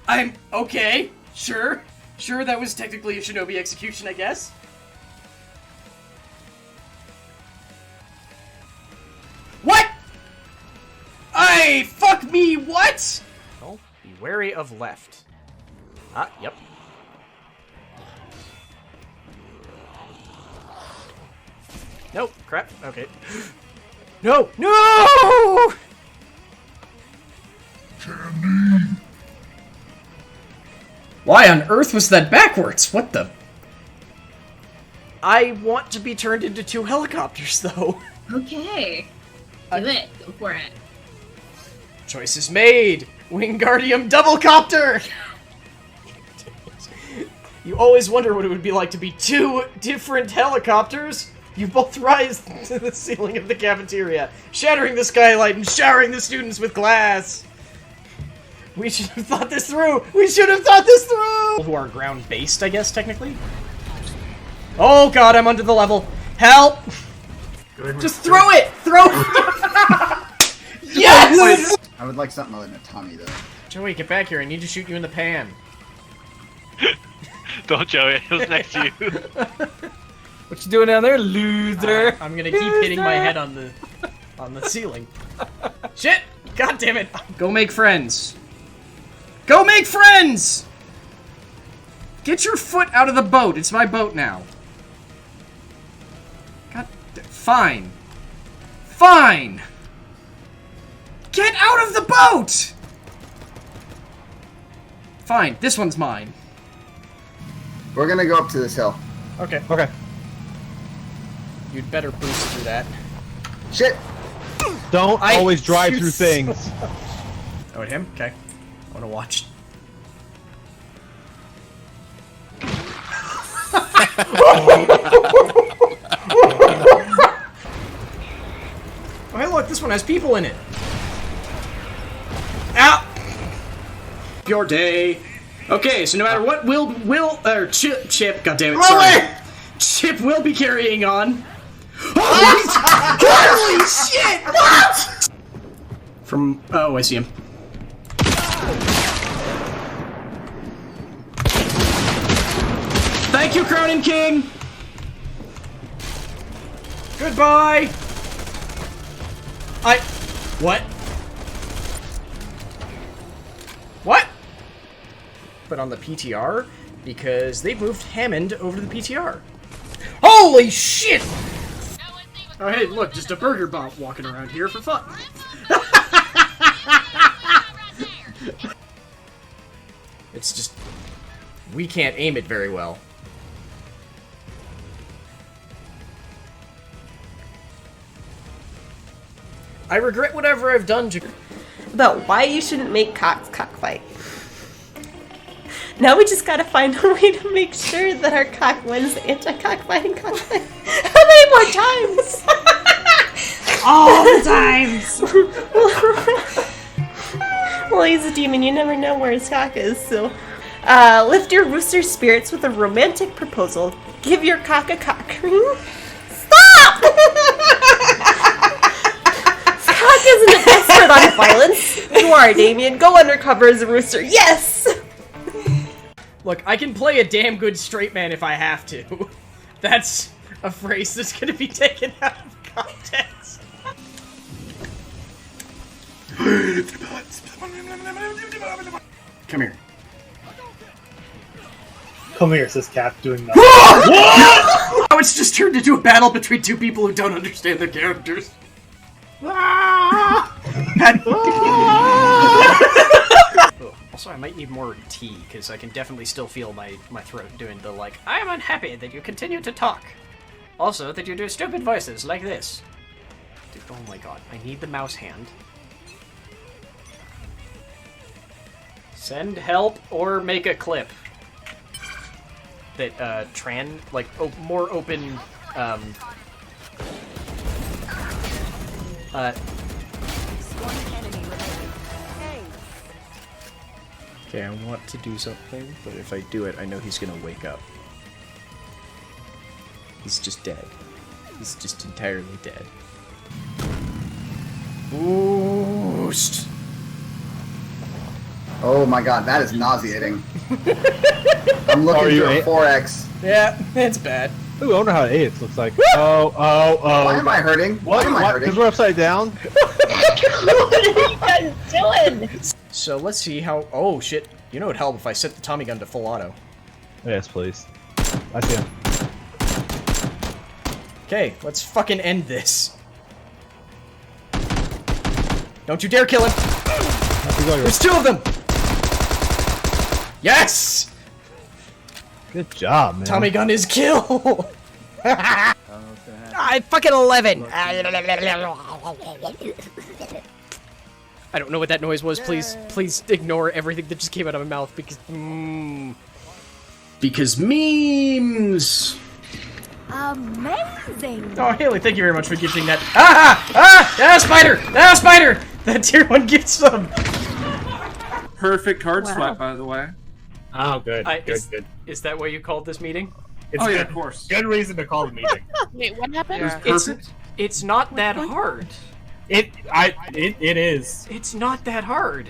I'm... okay. Sure. Sure, that was technically a shinobi execution, I guess. What?! Fuck me, what?! Well, be wary of left. Ah, yep. Nope, crap, okay. No! No! Why on earth was that backwards? What the? I want to be turned into 2 helicopters, though. Okay. Do it. Go for it. Choice is made! Wingardium Doublecopter! You always wonder what it would be like to be 2 different helicopters. You both rise to the ceiling of the cafeteria, shattering the skylight and showering the students with glass. We should have thought this through! We should have thought this through! Who are ground-based, I guess, technically? Oh god, I'm under the level. Help! Just throw it! Throw it! Yes! I would like something other than a Tommy, though. Joey, get back here. I need to shoot you in the pan. Don't, Joey. It was next to you. What you doing down there, loser? I'm gonna keep hitting my head on the ceiling. Shit! God damn it! Go make friends. Go make friends! Get your foot out of the boat. It's my boat now. God, fine. Fine! Get out of the boat! Fine, this one's mine. We're gonna go up to this hill. Okay. Okay. You'd better boost through that. Shit! Don't always drive through things. Oh, at him? Okay. I wanna watch. Oh, hey, look, this one has people in it. Ow! Your day. Okay, so no matter what, Chip, goddammit, sorry. Chip will be carrying on. Holy shit! What? Oh, I see him. Thank you, Cronin King! Goodbye! What? What? But on the PTR? Because they moved Hammond over to the PTR. Holy shit! Oh hey, look, just a burger bot walking around here for fun. It's just... we can't aim it very well. I regret whatever I've done to... About why you shouldn't make cockfight. Now we just gotta find a way to make sure that our cock wins the anti-cockfighting cockfight. How many more times? All the times! Well, he's a demon, you never know where his cock is, so... lift your rooster's spirits with a romantic proposal. Give your cock a cock. Stop! Cock isn't an expert on violence. You are, Damien. Go undercover as a rooster. Yes! Look, I can play a damn good straight man if I have to. That's a phrase that's gonna be taken out of context. Come here. Come here, says Cap, doing nothing. What? Oh, it's just turned into a battle between two people who don't understand their characters. Also, I might need more tea, because I can definitely still feel my throat doing the, like, I am unhappy that you continue to talk. Also, that you do stupid voices like this. Dude, oh my god, I need the mouse hand. Send help or make a clip. That, more open, Okay, I want to do something, but if I do it, I know he's gonna wake up. He's just dead. He's just entirely dead. Boost! Oh my god, that is nauseating. I'm looking for a 4X. Yeah, it's bad. Ooh, I wonder how it looks like. Oh. Why am I hurting? What? Why am I hurting? Because we're upside down? What are you guys doing? So let's see how... Oh, shit. You know it'd help if I set the Tommy gun to full auto. Yes, please. I see him. Okay, let's fucking end this. Don't you dare kill him! There's two of them! Yes! Good job, man. Tommy gun is kill! I fucking 11! I don't know what that noise was. Please ignore everything that just came out of my mouth because... Because memes! Amazing! Oh, Haley, thank you very much for gifting that. Spider! Spider! That tier 1 gift sub! Perfect card swipe, by the way. Oh, good. Good. Is that what you called this meeting? It's yeah, good. of course. Good reason to call the meeting. Wait, what happened? It was perfect. It's not that hard. It is. It's not that hard.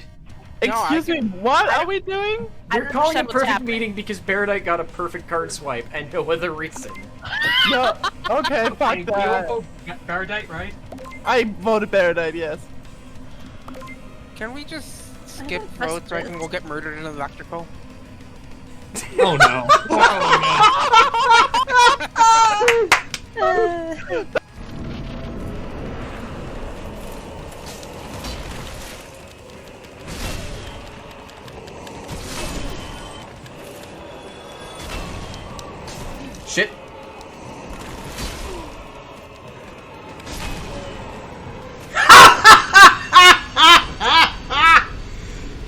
Excuse me, what are we doing? We're calling a perfect meeting because Baradite got a perfect card swipe and no other reason. No, okay, fuck You that. vote Baradite, right? I voted Paradise, yes. Can we just skip votes so I can go get murdered in an electrical? Oh no. Shit.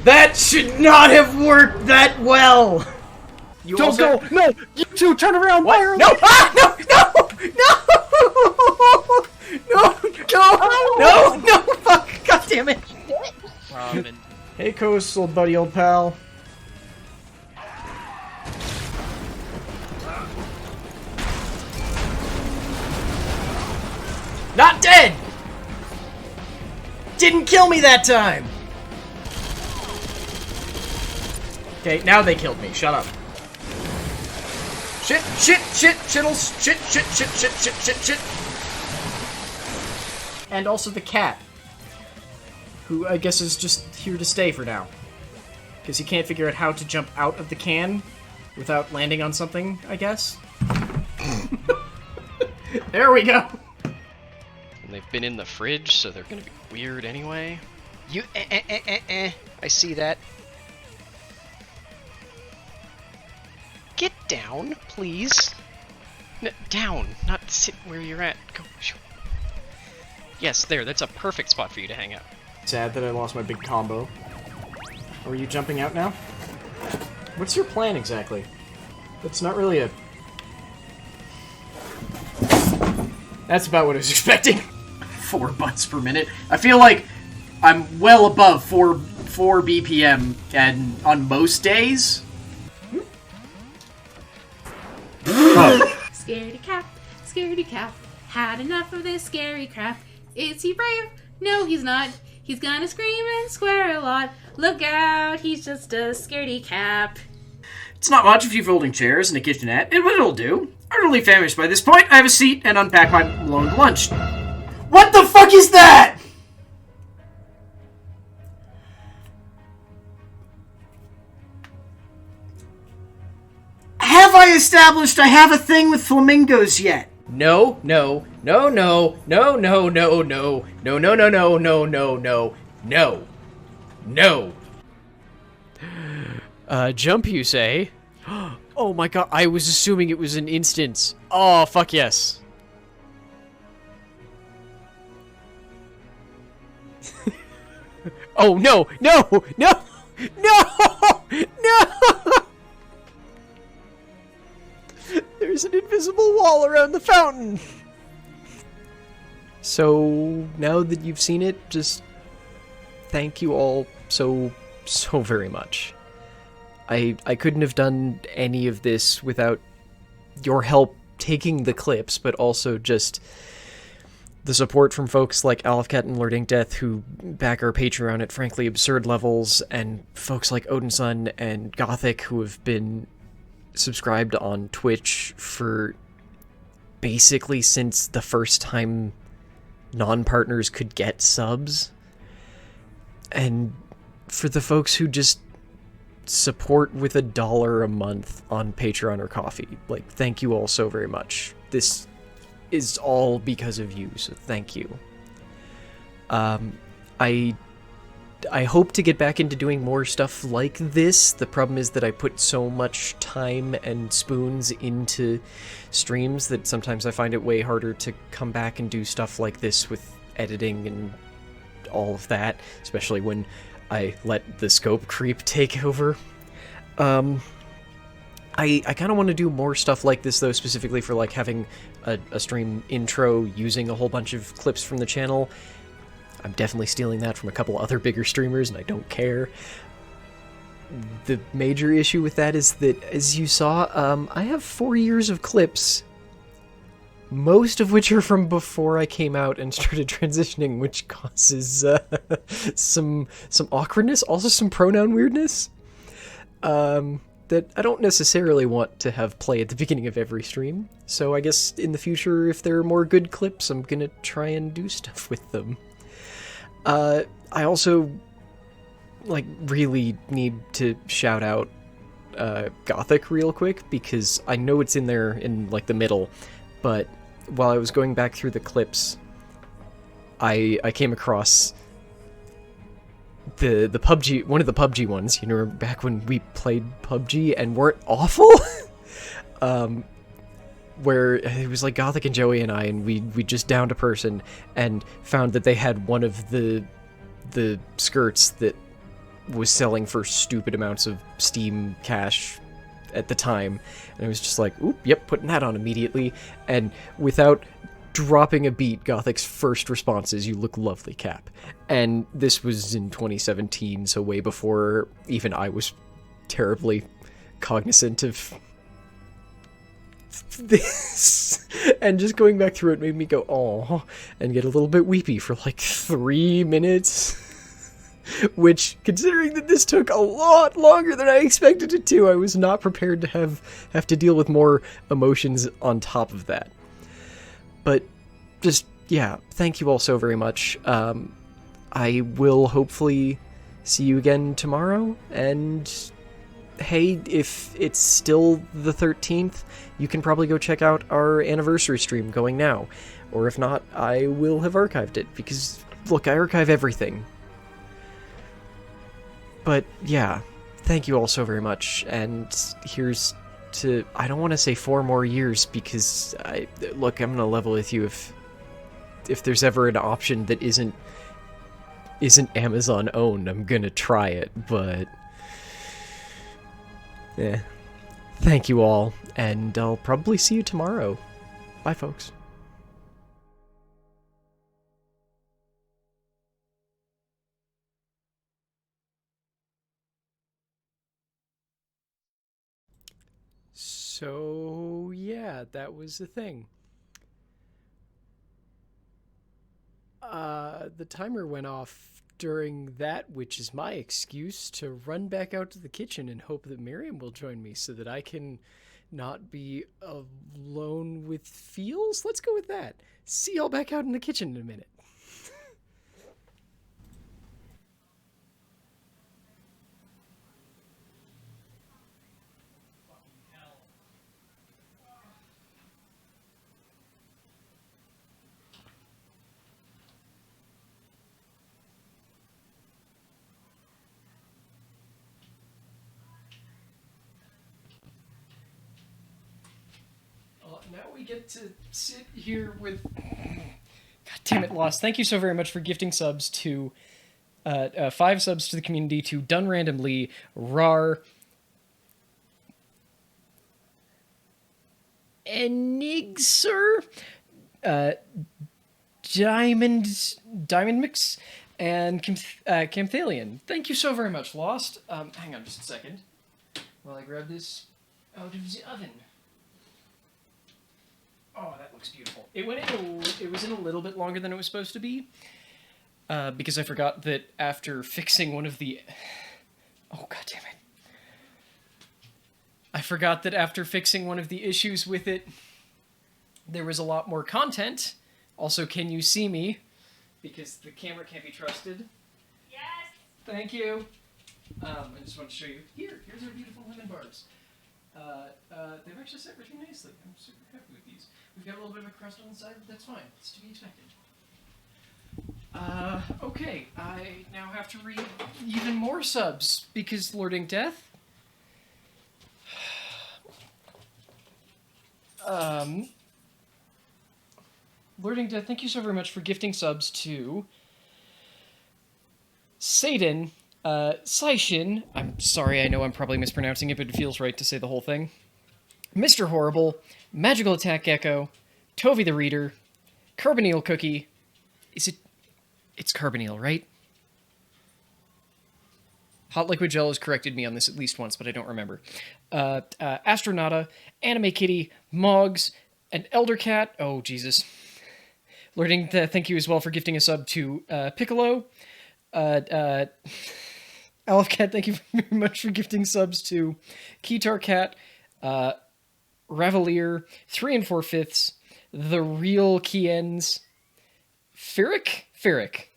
That should not have worked that well. You Don't also... go! No! You two, turn around! What? Fire! No! Ah! No! No! No! No! Fuck! God damn it! Hey, Coastal, buddy, old pal. Not dead! Didn't kill me that time! Okay, now they killed me. Shut up. Shit, shittles, shit. And also the cat. Who I guess is just here to stay for now. Because he can't figure out how to jump out of the can without landing on something, I guess. There we go! And they've been in the fridge, so they're gonna be weird anyway. You I see that. Get down, please. Down, not sit where you're at. Go. Yes, there, that's a perfect spot for you to hang out. Sad that I lost my big combo. Are you jumping out now? What's your plan exactly? That's not really a... That's about what I was expecting. 4 butts per minute. I feel like I'm well above 4 BPM and on most days. Scaredy cat, had enough of this scary crap. Is he brave? No, he's not. He's gonna scream and swear a lot. Look out, he's just a scaredy cat. It's not much, a few folding chairs and a kitchenette, but it'll do. Utterly famished by this point, I have a seat and unpack my loaned lunch. What the fuck is that?! Have I established I have a thing with flamingos yet? No. Jump, you say? Oh my god, I was assuming it was an instance. Oh, fuck yes. Oh, no! There's an invisible wall around the fountain! So, now that you've seen it, just thank you all so very much. I couldn't have done any of this without your help taking the clips, but also just the support from folks like Alfcat and Lord Inkdeath who back our Patreon at frankly absurd levels, and folks like Odinson and Gothic who have been subscribed on Twitch for basically since the first time non-partners could get subs. And for the folks who just support with $1 a month on Patreon or Coffee, like, thank you all so very much. This is all because of you, so thank you. I hope to get back into doing more stuff like this. The problem is that I put so much time and spoons into streams that sometimes I find it way harder to come back and do stuff like this with editing and all of that, especially when I let the scope creep take over. I I kind of want to do more stuff like this, though, specifically for, like, having a stream intro using a whole bunch of clips from the channel. I'm definitely stealing that from a couple other bigger streamers, and I don't care. The major issue with that is that, as you saw, I have 4 years of clips, most of which are from before I came out and started transitioning, which causes some awkwardness, also some pronoun weirdness, that I don't necessarily want to have play at the beginning of every stream. So I guess in the future, if there are more good clips, I'm gonna try and do stuff with them. I also, like, really need to shout out Gothic real quick, because I know it's in there in, like, the middle, but while I was going back through the clips, I came across the PUBG, one of the PUBG ones, you know, back when we played PUBG and weren't awful? Where it was like Gothic and Joey and I, and we just downed a person and found that they had one of the skirts that was selling for stupid amounts of Steam cash at the time, and I was just like, oop, yep, putting that on immediately, and without dropping a beat, Gothic's first response is, "You look lovely, Cap." And this was in 2017, so way before even I was terribly cognizant of this, and just going back through it made me go, "Aw," and get a little bit weepy for like 3 minutes. Which, considering that this took a lot longer than I expected it to, I was not prepared to have to deal with more emotions on top of that. But just, yeah, thank you all so very much. I will hopefully see you again tomorrow, and hey, if it's still the 13th, you can probably go check out our anniversary stream going now. Or if not, I will have archived it, because, look, I archive everything. But yeah, thank you all so very much, and here's to, I don't want to say 4 more years, because, look, I'm gonna level with you, if there's ever an option that isn't Amazon owned, I'm gonna try it, but yeah. Thank you all, and I'll probably see you tomorrow. Bye, folks. So, yeah, that was the thing. The timer went off during that, which is my excuse to run back out to the kitchen and hope that Miriam will join me so that I can not be alone with feels? Let's go with that. See y'all back out in the kitchen in a minute. Now we get to sit here with... God damn it, Lost. Thank you so very much for gifting subs to... 5 subs to the community to Done Randomly, Rar... Enigser... Diamond Mix, and Camthalion. Thank you so very much, Lost. Hang on just a second while I grab this out of the oven. Oh, that looks beautiful. It was in a little bit longer than it was supposed to be, because I forgot that after fixing one of the... Oh, god damn it. I forgot that after fixing one of the issues with it, there was a lot more content. Also, can you see me? Because the camera can't be trusted. Yes! Thank you. I just want to show you. Here's our beautiful lemon bars. They've actually set pretty nicely. I'm super happy with these. We've got a little bit of a crust on the side, but that's fine. It's to be expected. Okay. I now have to read even more subs, because Lord Ink Death. Lord Ink Death, thank you so very much for gifting subs to Satan, Saishin. I'm sorry, I know I'm probably mispronouncing it, but it feels right to say the whole thing. Mr. Horrible, Magical Attack Gecko, Tovi the Reader, Carboneel Cookie. It's Carboneel, right? Hot Liquid Gel has corrected me on this at least once, but I don't remember. Astronauta, Anime Kitty, Moggs, and Elder Cat. Oh, Jesus. Learning to thank you as well for gifting a sub to Piccolo. Aleph Cat, thank you very much for gifting subs to Keytar Cat, Ravalier, 3 4/5, The Real Kiens, Ferric.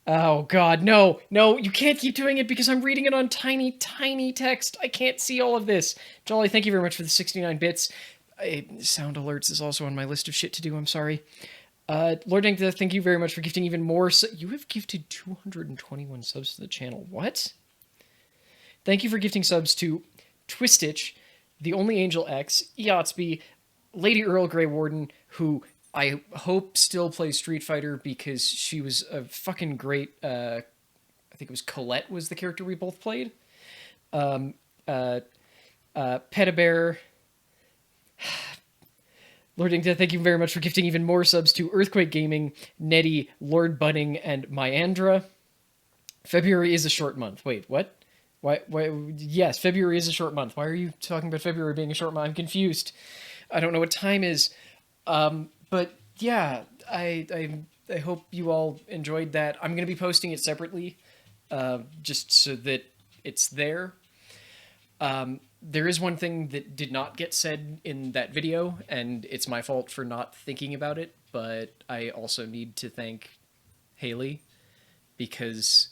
Oh god, no, you can't keep doing it because I'm reading it on tiny, tiny text. I can't see all of this. Jolly, thank you very much for the 69 bits. Sound alerts is also on my list of shit to do, I'm sorry. Lord Dangda, thank you very much for gifting even more. You have gifted 221 subs to the channel. What? Thank you for gifting subs to Twistitch, The Only Angel X, Eotsby, Lady Earl Grey Warden, who I hope still plays Street Fighter because she was a fucking great, I think it was Colette was the character we both played. Petabear. Lord Dingta, thank you very much for gifting even more subs to Earthquake Gaming, Nettie, Lord Budding, and Myandra. February is a short month. Wait, what? Why? Yes, February is a short month. Why are you talking about February being a short month? I'm confused. I don't know what time is. But yeah, I hope you all enjoyed that. I'm going to be posting it separately, just so that it's there. There is one thing that did not get said in that video, and it's my fault for not thinking about it, but I also need to thank Haley, because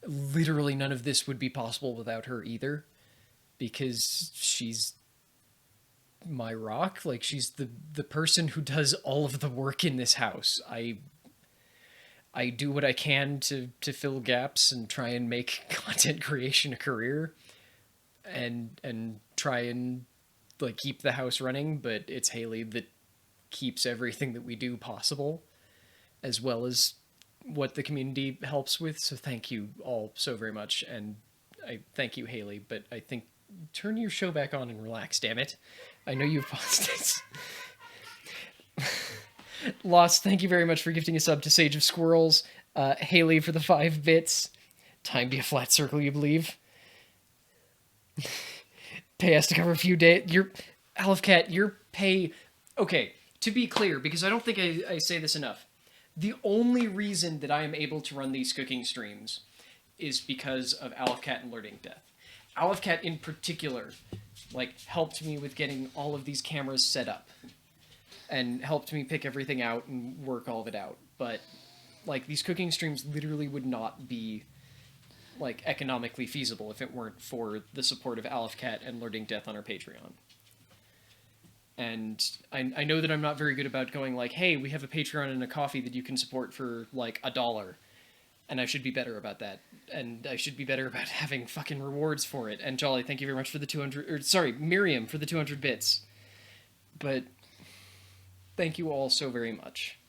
literally none of this would be possible without her either, because she's my rock. Like, she's the person who does all of the work in this house. I do what I can to fill gaps and try and make content creation a career, and try and like keep the house running, but it's Haley that keeps everything that we do possible, as well as what the community helps with. So thank you all so very much, and I thank you, Haley, but I think turn your show back on and relax, damn it. I know you've paused it. Lost, thank you very much for gifting a sub to Sage of Squirrels. Haley for the 5 bits. Time be a flat circle, you believe. Pay us to cover a few days. Aleph Cat, your pay... Okay, to be clear, because I don't think I say this enough, the only reason that I am able to run these cooking streams is because of Aleph Cat and Lording Death. Aleph Cat in particular, like, helped me with getting all of these cameras set up, and helped me pick everything out and work all of it out. But, like, these cooking streams literally would not be, like, economically feasible if it weren't for the support of Aleph Cat and Lording Death on our Patreon. And I know that I'm not very good about going like, hey, we have a Patreon and a coffee that you can support for, like, $1. And I should be better about that. And I should be better about having fucking rewards for it. And Jolly, thank you very much for the 200... Or, sorry, Miriam for the 200 bits. But thank you all so very much.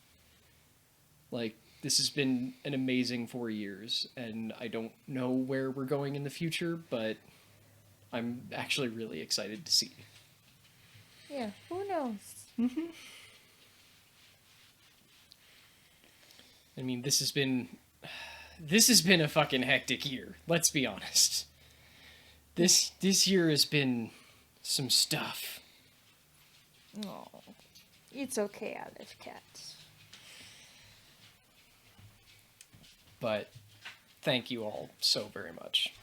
Like, this has been an amazing 4 years, and I don't know where we're going in the future, but I'm actually really excited to see. Yeah, who knows? I mean, this has been a fucking hectic year, let's be honest. This year has been some stuff. Oh, it's okay, Aleph Cat. But thank you all so very much.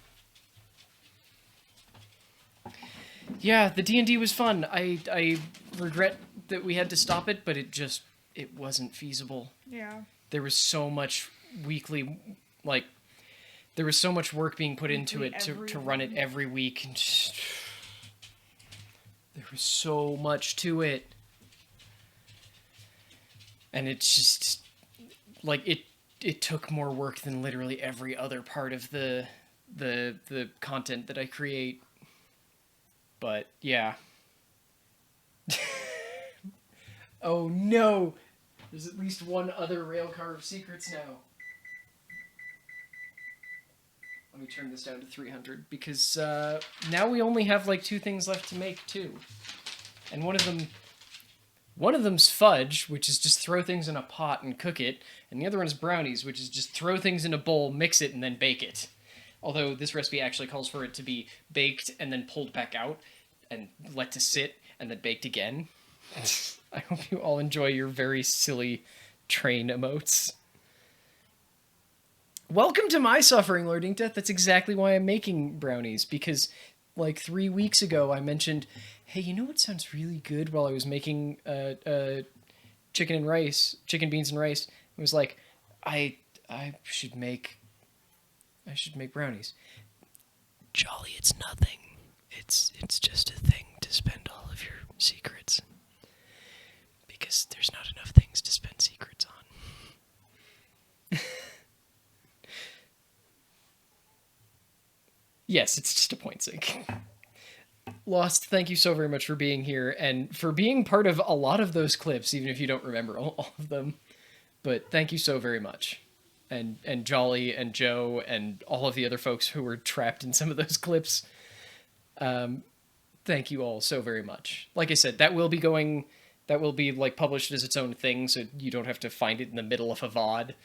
Yeah, the D&D was fun. I regret that we had to stop it, but it wasn't feasible. Yeah. There was so much weekly, like, there was so much work being put into it to run it every week. And just, there was so much to it. And it's just, like, it took more work than literally every other part of the content that I create. But yeah. Oh no! There's at least one other Railcar of Secrets now. Let me turn this down to 300 because now we only have like 2 things left to make too. And one of them's fudge, which is just throw things in a pot and cook it, and the other one is brownies, which is just throw things in a bowl, mix it, and then bake it. Although this recipe actually calls for it to be baked and then pulled back out and let to sit and then baked again. I hope you all enjoy your very silly train emotes. Welcome to my suffering, Lord Inkdeath. That's exactly why I'm making brownies, because like 3 weeks ago I mentioned, hey, you know what sounds really good while I was making chicken, beans and rice? It was like, I should make brownies. Jolly, it's nothing. It's just a thing to spend all of your secrets. Because there's not enough things to spend secrets on. Yes, it's just a point sink. Lost, thank you so very much for being here and for being part of a lot of those clips, even if you don't remember all of them. But thank you so very much. And Jolly and Joe and all of the other folks who were trapped in some of those clips. Thank you all so very much. Like I said, that will be like published as its own thing, so you don't have to find it in the middle of a VOD.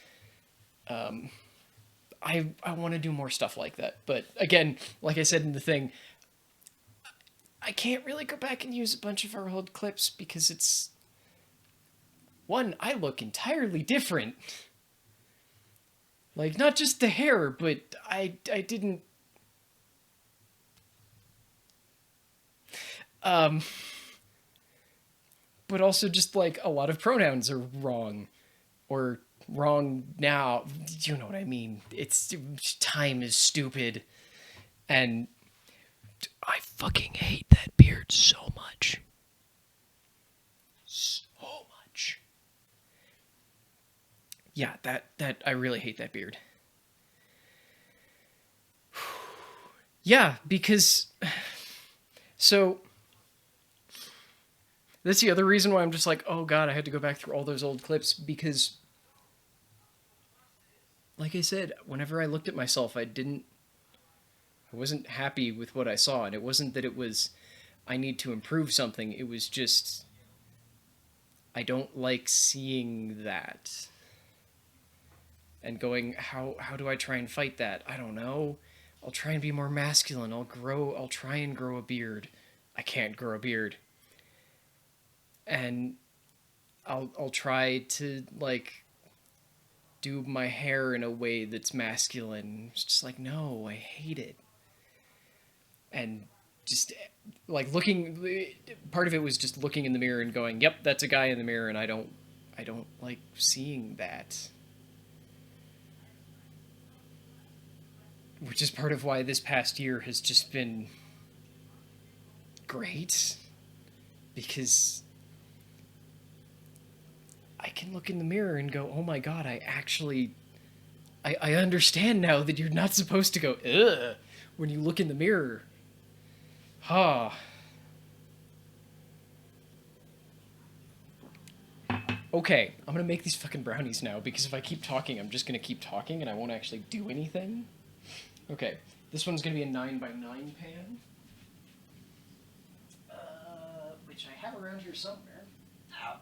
I want to do more stuff like that, but again, like I said in the thing, I can't really go back and use a bunch of our old clips because it's... One, I look entirely different. Like, not just the hair, but I didn't... But also just, like, a lot of pronouns are wrong. Or wrong now. You know what I mean. Time is stupid. And I fucking hate that beard so much. So much. Yeah, that I really hate that beard. Yeah, because... So... That's the other reason why I'm just like, oh god, I had to go back through all those old clips, because... Like I said, whenever I looked at myself, I wasn't happy with what I saw, and it wasn't that it was, I need to improve something, it was just, I don't like seeing that. And going, how do I try and fight that? I don't know. I'll try and be more masculine, I'll try and grow a beard. I can't grow a beard. And I'll try to, like, do my hair in a way that's masculine. It's just like, no, I hate it. And just, like, part of it was just looking in the mirror and going, yep, that's a guy in the mirror, and I don't like seeing that. Which is part of why this past year has just been great. Because I can look in the mirror and go, oh my god, I understand now that you're not supposed to go, ugh, when you look in the mirror. Ha. Okay, I'm gonna make these fucking brownies now, because if I keep talking, I'm just gonna keep talking and I won't actually do anything. Okay, this one's gonna be a 9x9 pan. Which I have around here somewhere. Oh,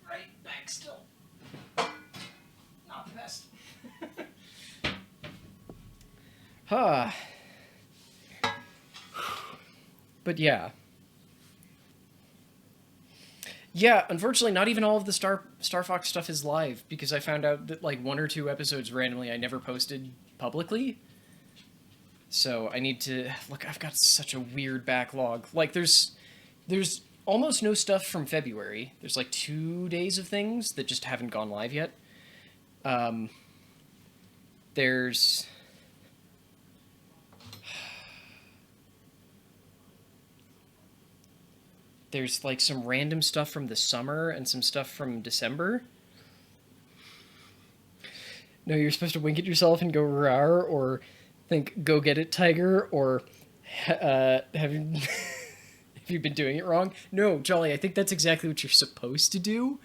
right back still. Not the best. Huh. But yeah. Yeah, unfortunately, not even all of the Star Fox stuff is live, because I found out that, like, 1 or 2 episodes randomly I never posted publicly. So I need to... Look, I've got such a weird backlog. Like, there's almost no stuff from February. There's, like, 2 days of things that just haven't gone live yet. There's... There's, like, some random stuff from the summer and some stuff from December. No, you're supposed to wink at yourself and go rawr, or think, go get it, tiger, or have you been doing it wrong? No, Jolly, I think that's exactly what you're supposed to do.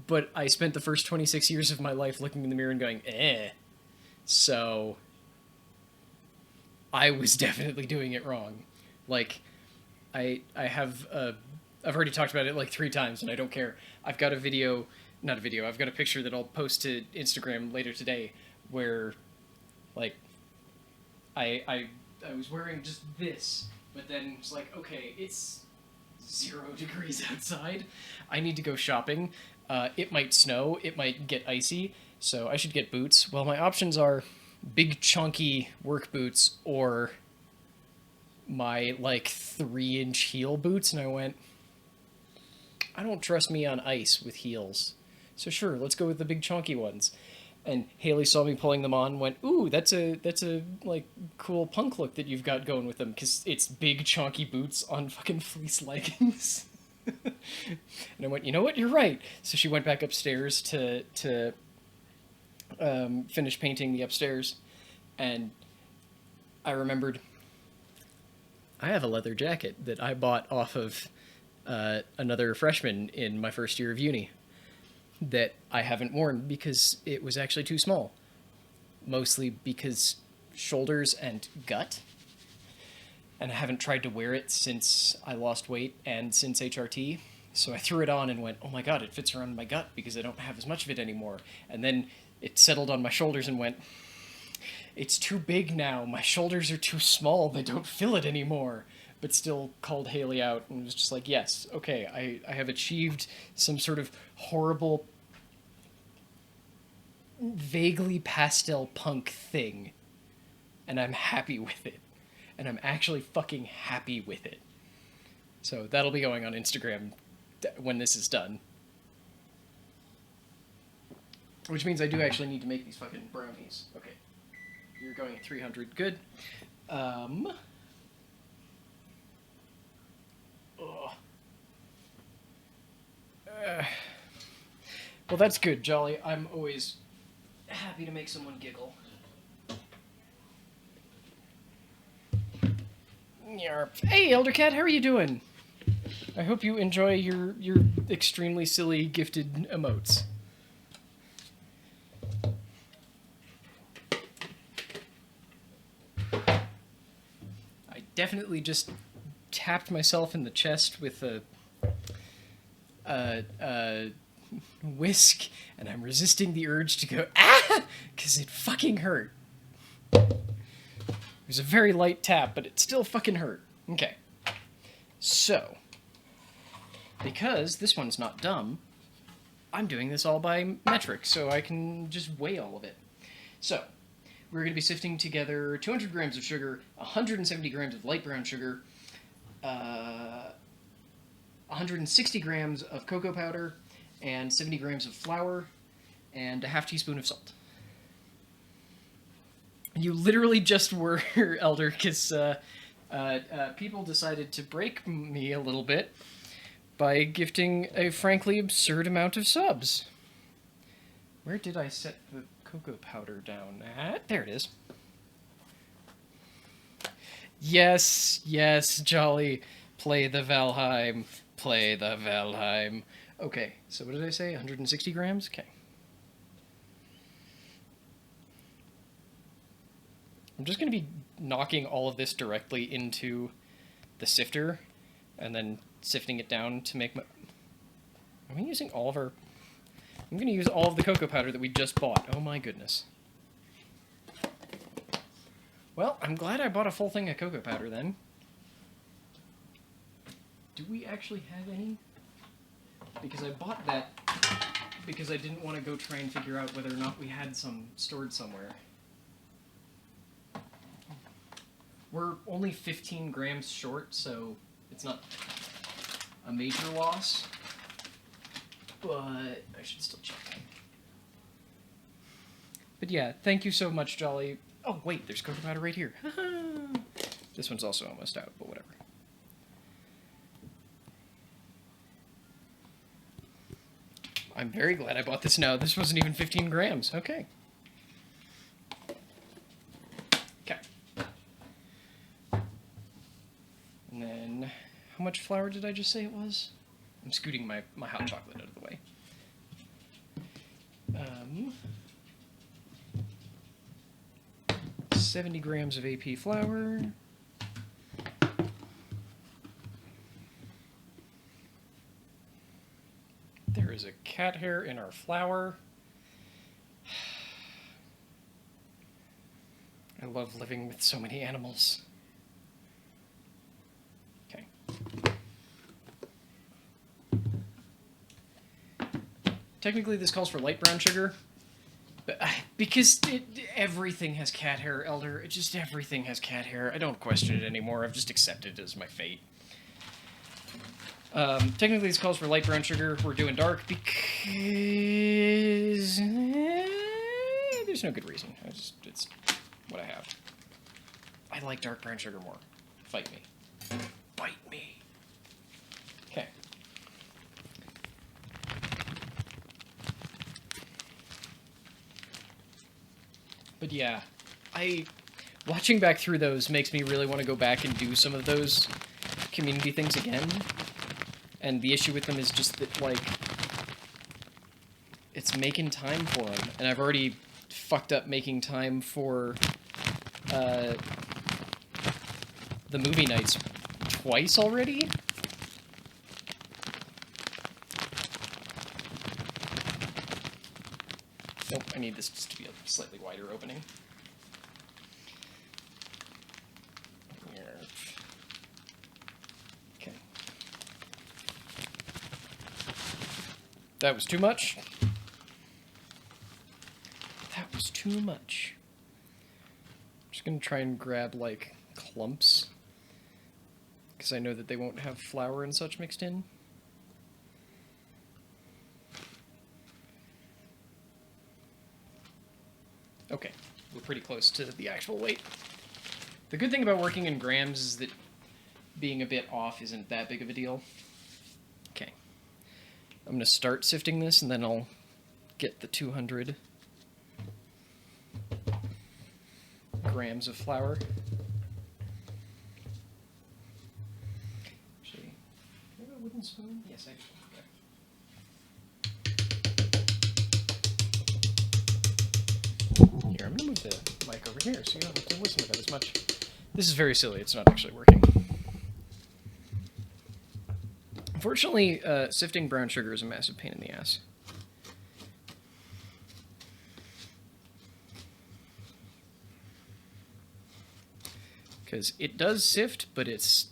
But I spent the first 26 years of my life looking in the mirror and going, eh. So... I was definitely doing it wrong. Like, I've already talked about it like 3 times, and I don't care. I've got a video, not a video, I've got a picture that I'll post to Instagram later today, where, like, I was wearing just this, but then it's like, okay, it's 0 degrees outside. I need to go shopping. It might snow, it might get icy, so I should get boots. Well, my options are big chunky work boots or my like 3-inch heel boots, and I went, I don't trust me on ice with heels, so sure, let's go with the big chunky ones. And Haley saw me pulling them on and went, ooh, that's a like cool punk look that you've got going with them, because it's big chunky boots on fucking fleece leggings. And I went, you know what, you're right. So she went back upstairs to finish painting the upstairs, and I remembered I have a leather jacket that I bought off of another freshman in my first year of uni that I haven't worn because it was actually too small. Mostly because shoulders and gut. And I haven't tried to wear it since I lost weight and since HRT. So I threw it on and went, oh my god, it fits around my gut because I don't have as much of it anymore. And then it settled on my shoulders and went, it's too big now. My shoulders are too small. They don't fill it anymore. But still called Haley out and was just like, yes, okay, I have achieved some sort of horrible, vaguely pastel punk thing. And I'm happy with it. And I'm actually fucking happy with it. So that'll be going on Instagram when this is done. Which means I do actually need to make these fucking brownies. Okay. You're going at 300. Good. Well, that's good, Jolly. I'm always happy to make someone giggle. Yarp. Hey, Elder Cat, how are you doing? I hope you enjoy your extremely silly gifted emotes. I definitely just tapped myself in the chest with a whisk, and I'm resisting the urge to go, ah! Because it fucking hurt. It was a very light tap, but it still fucking hurt. Okay. So, because this one's not dumb, I'm doing this all by metric, so I can just weigh all of it. So, we're going to be sifting together 200 grams of sugar, 170 grams of light brown sugar, 160 grams of cocoa powder, and 70 grams of flour, and a half teaspoon of salt. You literally just were, Elder, because people decided to break me a little bit by gifting a frankly absurd amount of subs. Where did I set the cocoa powder down at? There it is. Yes, yes, Jolly. Play the Valheim. Play the Valheim. Okay, so what did I say? 160 grams? Okay. I'm just going to be knocking all of this directly into the sifter and then sifting it down to make my... Are we using all of our... I'm going to use all of the cocoa powder that we just bought. Oh my goodness. Well, I'm glad I bought a full thing of cocoa powder then. Do we actually have any? Because I bought that because I didn't want to go try and figure out whether or not we had some stored somewhere. We're only 15 grams short, so it's not a major loss, but I should still check. But yeah, thank you so much, Jolly. Oh, wait, there's cocoa powder right here. This one's also almost out, but whatever. I'm very glad I bought this now. This wasn't even 15 grams. Okay. Okay. And then, how much flour did I just say it was? I'm scooting my hot chocolate out of the way. 70 70 grams of AP flour. There is a cat hair in our flour. I love living with so many animals. Okay. Technically this calls for light brown sugar, but because everything has cat hair, Elder. It just everything has cat hair. I don't question it anymore. I've just accepted it as my fate. Technically this calls for light brown sugar. We're doing dark because there's no good reason. It's what I have. I like dark brown sugar more. Fight me. Bite me. Okay. But yeah, watching back through those makes me really want to go back and do some of those community things again. And the issue with them is just that, like, it's making time for them. And I've already fucked up making time for the movie nights twice already. Nope, I need this just to be a slightly wider opening. Okay. That was too much. That was too much. I'm just gonna try and grab, like, clumps. Because I know that they won't have flour and such mixed in. Okay, we're pretty close to the actual weight. The good thing about working in grams is that being a bit off isn't that big of a deal. Okay. I'm going to start sifting this, and then I'll get the 200 grams of flour. Actually, do I have a wooden spoon? Yes, I do. Here, I'm going to move the mic over here so you don't have to listen to that as much. This is very silly. It's not actually working. Unfortunately, sifting brown sugar is a massive pain in the ass. Because it does sift, but it's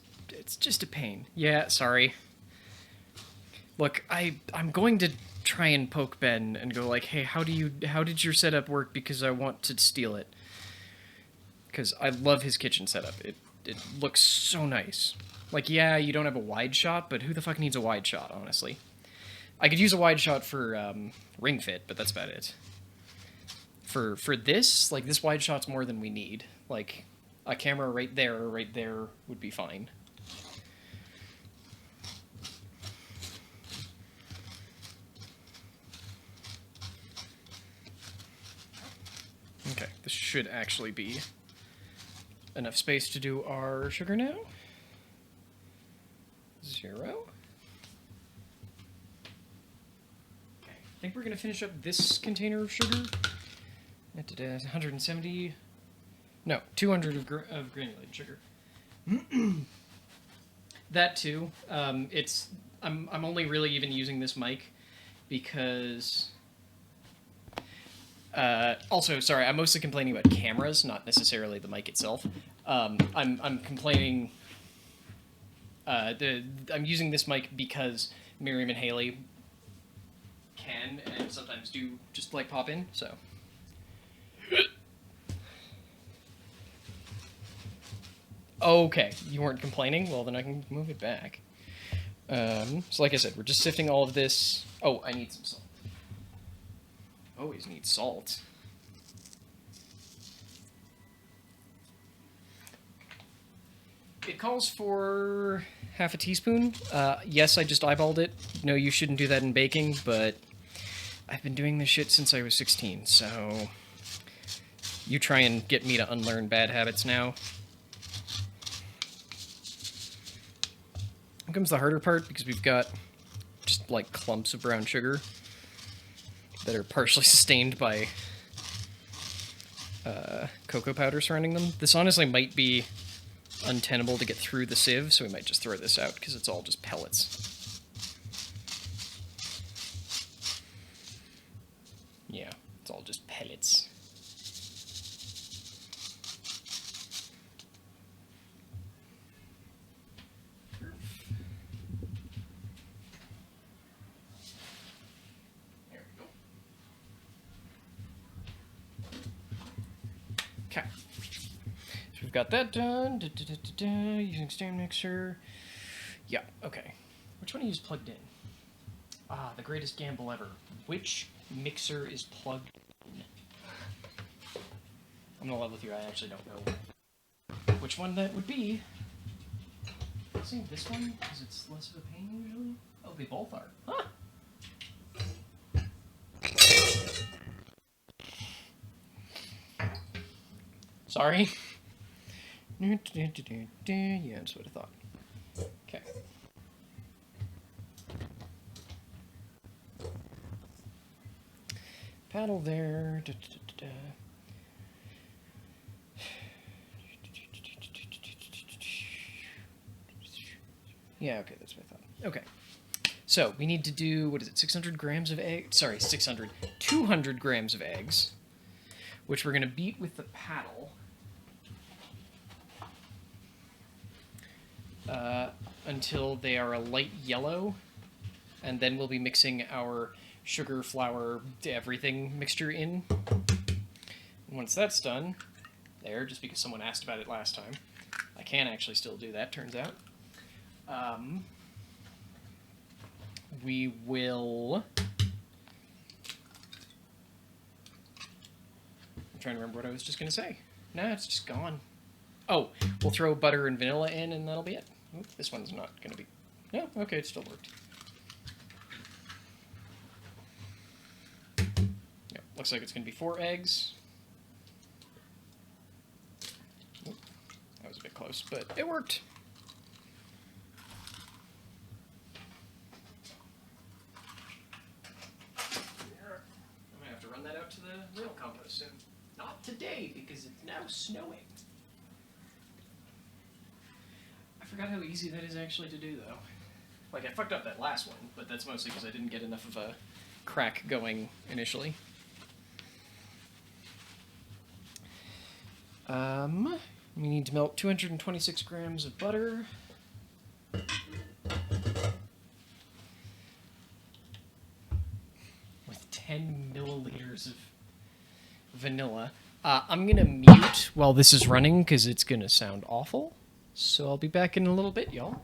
just a pain. Yeah, sorry. Look, I'm going to try and poke Ben and go like, hey, how did your setup work, because I want to steal it. Because I love his kitchen setup. It looks so nice. Like, yeah, you don't have a wide shot, but who the fuck needs a wide shot, honestly? I could use a wide shot for ring fit, but that's about it. For this, like, this wide shot's more than we need. Like, a camera right there would be fine. Okay, this should actually be enough space to do our sugar now. 0. Okay, I think we're going to finish up this container of sugar. 170... No, 200 of granulated sugar. That too. I'm only really even using this mic because... also, sorry, I'm mostly complaining about cameras, not necessarily the mic itself. I'm complaining... I'm using this mic because Miriam and Haley can and sometimes do just like pop in, so. Okay, you weren't complaining? Well, then I can move it back. So like I said, we're just sifting all of this. Oh, I need some salt. Always need salt. It calls for half a teaspoon. Yes, I just eyeballed it. No, you shouldn't do that in baking, but I've been doing this shit since I was 16, so you try and get me to unlearn bad habits now. Here comes the harder part, because we've got just like clumps of brown sugar that are partially sustained by cocoa powder surrounding them. This honestly might be untenable to get through the sieve, so we might just throw this out because it's all just pellets. Yeah, it's all just pellets. Okay, so we've got that done. Using stand mixer. Yeah, okay. Which one do you use plugged in? Ah, the greatest gamble ever. Which mixer is plugged in? I'm gonna level with you, I actually don't know which one that would be. I think this one, because it's less of a pain usually. Oh, they both are. Huh. Sorry. Yeah, that's what I thought. Okay. Paddle there. Yeah, okay, that's what I thought. Okay. So, we need to do, what is it, 600 grams of eggs? Sorry, 200 grams of eggs, which we're going to beat with the paddle. Until they are a light yellow, and then we'll be mixing our sugar, flour, everything mixture in. Once that's done, there, just because someone asked about it last time, I can actually still do that, turns out. We will... I'm trying to remember what I was just going to say. Nah, it's just gone. Oh, we'll throw butter and vanilla in, and that'll be it. Oop, this one's not going to be... No, okay, it still worked. Yep, looks like it's going to be 4 eggs. Oop, that was a bit close, but it worked. I'm going to have to run that out to the real compost soon. Not today, because it's now snowing. I forgot how easy that is actually to do, though. Like, I fucked up that last one, but that's mostly because I didn't get enough of a crack going initially. We need to melt 226 grams of butter. With 10 milliliters of vanilla. I'm gonna mute while this is running, because it's gonna sound awful. So I'll be back in a little bit, y'all.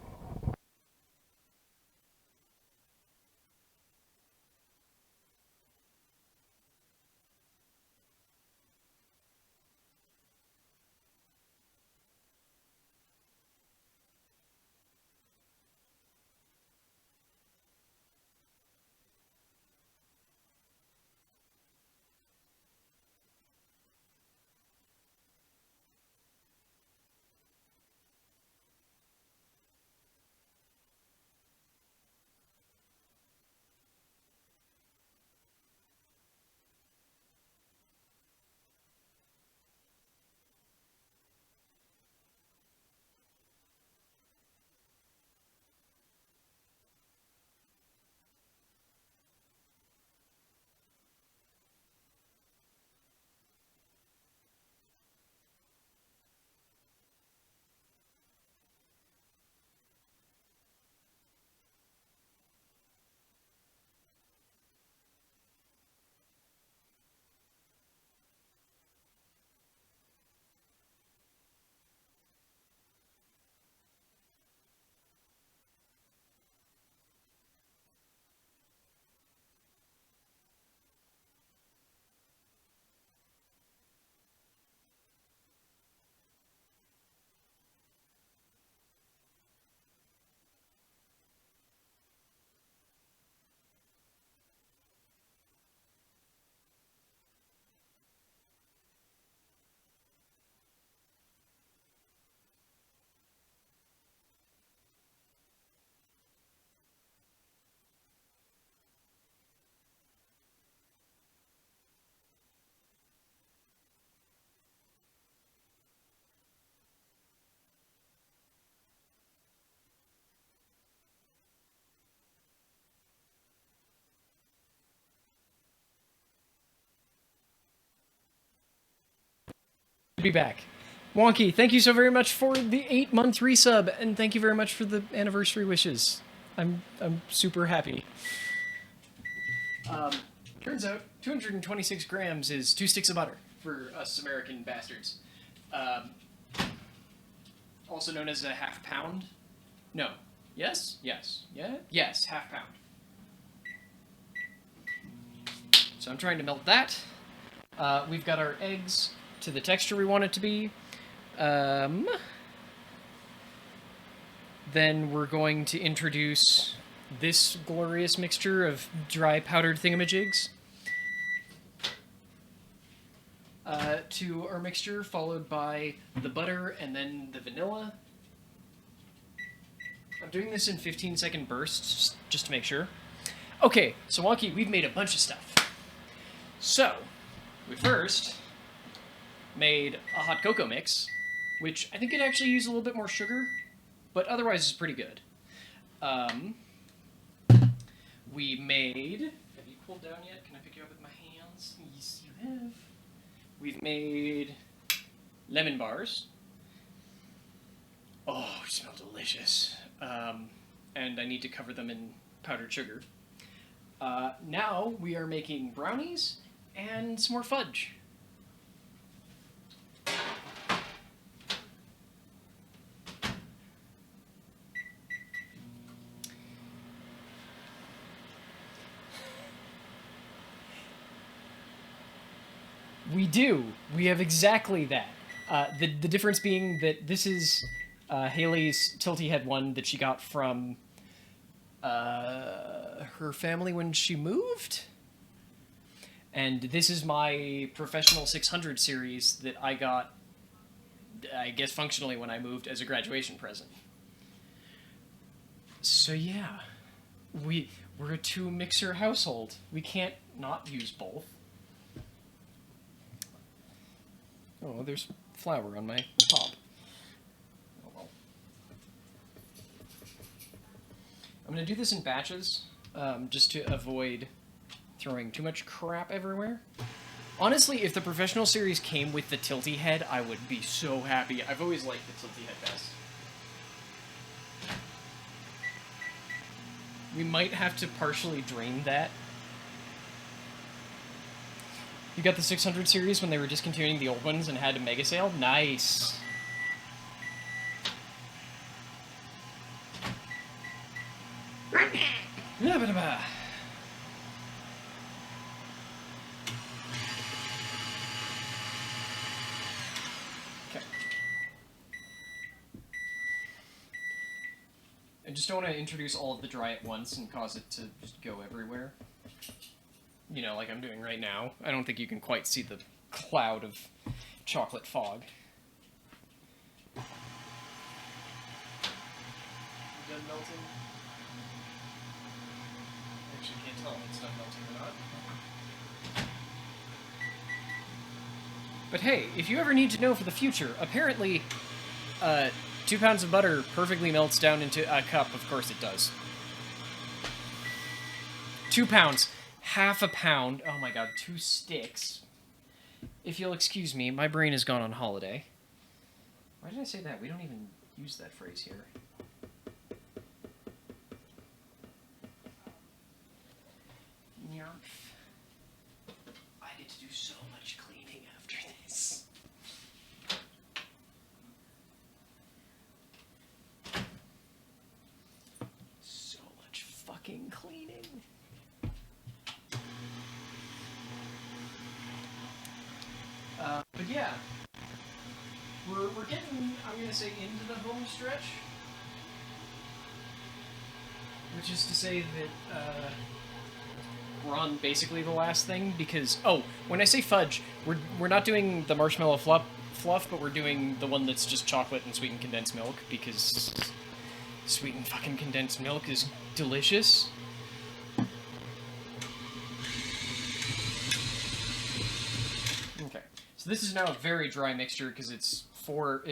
to be back. Wonky, thank you so very much for the 8-month resub, and thank you very much for the anniversary wishes. I'm super happy. Turns out 226 grams is 2 sticks of butter for us American bastards. Also known as a half pound. No. Yes? Yes. Yeah? Yes, half pound. So I'm trying to melt that. We've got our eggs to the texture we want it to be. Then we're going to introduce this glorious mixture of dry powdered thingamajigs to our mixture, followed by the butter and then the vanilla. I'm doing this in 15-second bursts just to make sure. Okay, so Wonky, we've made a bunch of stuff. So, we first made a hot cocoa mix, which I think could actually use a little bit more sugar, but otherwise is pretty good. We made... Have you cooled down yet? Can I pick you up with my hands? Yes, you have. We've made lemon bars. Oh, they smell delicious. And I need to cover them in powdered sugar. Now we are making brownies and some more fudge. We do. We have exactly that. The difference being that this is Haley's Tilty Head one that she got from her family when she moved. And this is my Professional 600 series that I got, I guess functionally when I moved as a graduation present. So yeah, we're a 2-mixer household. We can't not use both. Oh, there's flour on my top. Oh well. I'm going to do this in batches, just to avoid throwing too much crap everywhere. Honestly, if the Professional series came with the Tilty Head, I would be so happy. I've always liked the Tilty Head best. We might have to partially drain that. You got the 600 series when they were discontinuing the old ones and had a mega sale? Nice. Okay. I just don't want to introduce all of the dry at once and cause it to just go everywhere. You know, like I'm doing right now. I don't think you can quite see the cloud of chocolate fog. You done melting? Actually, can't tell if it's done melting or not. But hey, if you ever need to know for the future, apparently 2 pounds of butter perfectly melts down into a cup. Of course it does. 2 pounds. Half a pound. Oh my god, 2 sticks. If you'll excuse me, my brain has gone on holiday. Why did I say that? We don't even use that phrase here. Nerf. I get to do so much cleaning after this. So much fucking cleaning. But yeah, we're getting, I'm going to say, into the home stretch. Which is to say that we're on basically the last thing, because, oh, when I say fudge, we're not doing the marshmallow fluff, but we're doing the one that's just chocolate and sweetened condensed milk, because sweetened fucking condensed milk is delicious. So this is now a very dry mixture because it's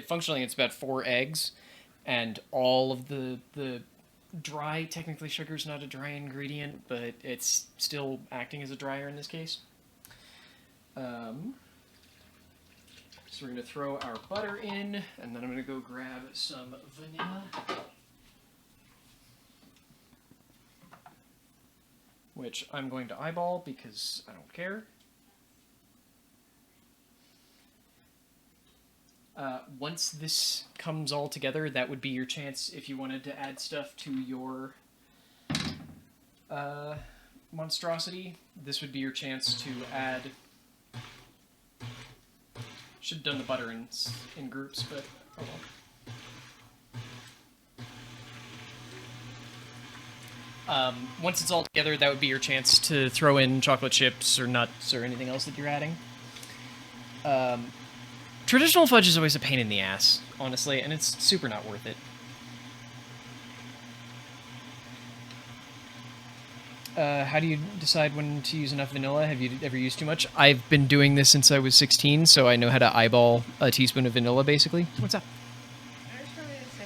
functionally it's about 4 eggs, and all of the dry, technically sugar is not a dry ingredient, but it's still acting as a dryer in this case. So we're going to throw our butter in, and then I'm going to go grab some vanilla. Which I'm going to eyeball because I don't care. Once this comes all together, that would be your chance if you wanted to add stuff to your monstrosity. This would be your chance to add... Should have done the butter in groups, but oh well. Once it's all together, that would be your chance to throw in chocolate chips or nuts or anything else that you're adding. Traditional fudge is always a pain in the ass, honestly, and it's super not worth it. How do you decide when to use enough vanilla? Have you ever used too much? I've been doing this since I was 16, so I know how to eyeball a teaspoon of vanilla, basically. What's up? I just wanted to say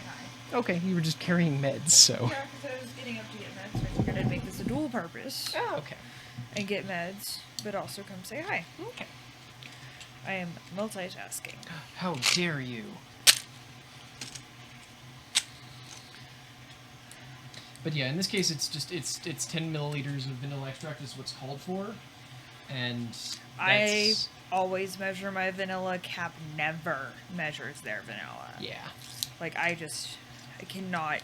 hi. Okay, you were just carrying meds, so... Yeah, because I was getting up to get meds, so I figured I'd make this a dual purpose. Oh, okay. And get meds, but also come say hi. Okay. I am multitasking. How dare you? But yeah, in this case, it's 10 milliliters of vanilla extract is what's called for, and that's... I always measure my vanilla. Cap never measures their vanilla. Yeah. Like, I cannot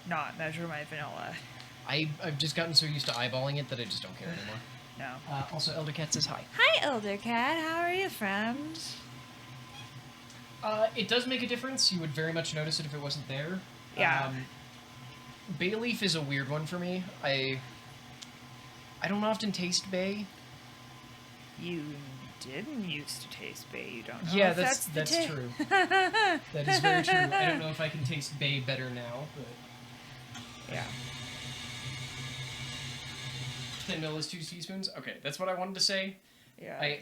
not measure my vanilla. I've just gotten so used to eyeballing it that I just don't care anymore. No. Also, Elder Cat says hi. Hi, Elder Cat. How are you, friend? It does make a difference. You would very much notice it if it wasn't there. Yeah. Bay leaf is a weird one for me. I don't often taste bay. You didn't used to taste bay. You don't know. Yeah, if that's true. That is very true. I don't know if I can taste bay better now, but yeah. 10 ml is 2 teaspoons. Okay, that's what I wanted to say. Yeah.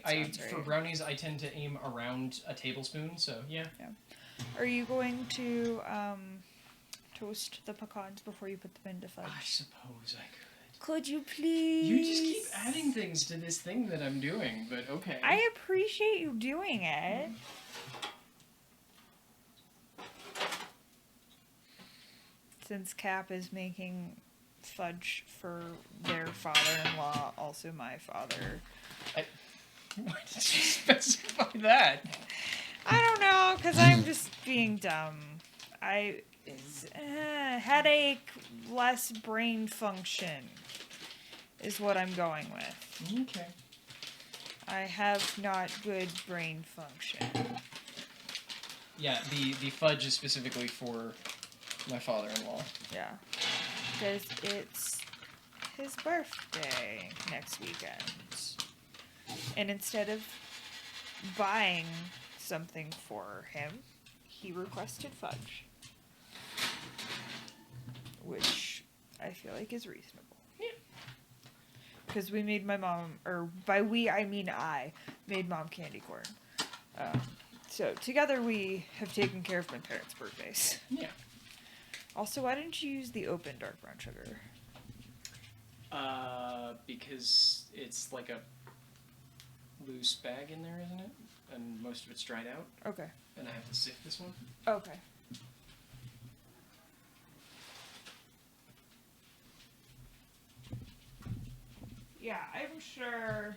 For brownies, I tend to aim around a tablespoon. So yeah. Yeah. Are you going to toast the pecans before you put them into fudge? I suppose I could. Could you please? You just keep adding things to this thing that I'm doing, but okay. I appreciate you doing it. Since Cap is making fudge for their father-in-law, also my father. Why did you specify that? I don't know, because I'm just being dumb. Headache, less brain function is what I'm going with. Okay. I have not good brain function. Yeah, the fudge is specifically for my father-in-law. Yeah. Because it's his birthday next weekend. And instead of buying something for him, he requested fudge. Which I feel like is reasonable. Yeah. Because we made my mom, or by we I mean I, made mom candy corn. So together we have taken care of my parents' birthdays. Yeah. Also, why didn't you use the open dark brown sugar? Because it's like a loose bag in there, isn't it? And most of it's dried out. Okay. And I have to sift this one. Okay. Yeah, I'm sure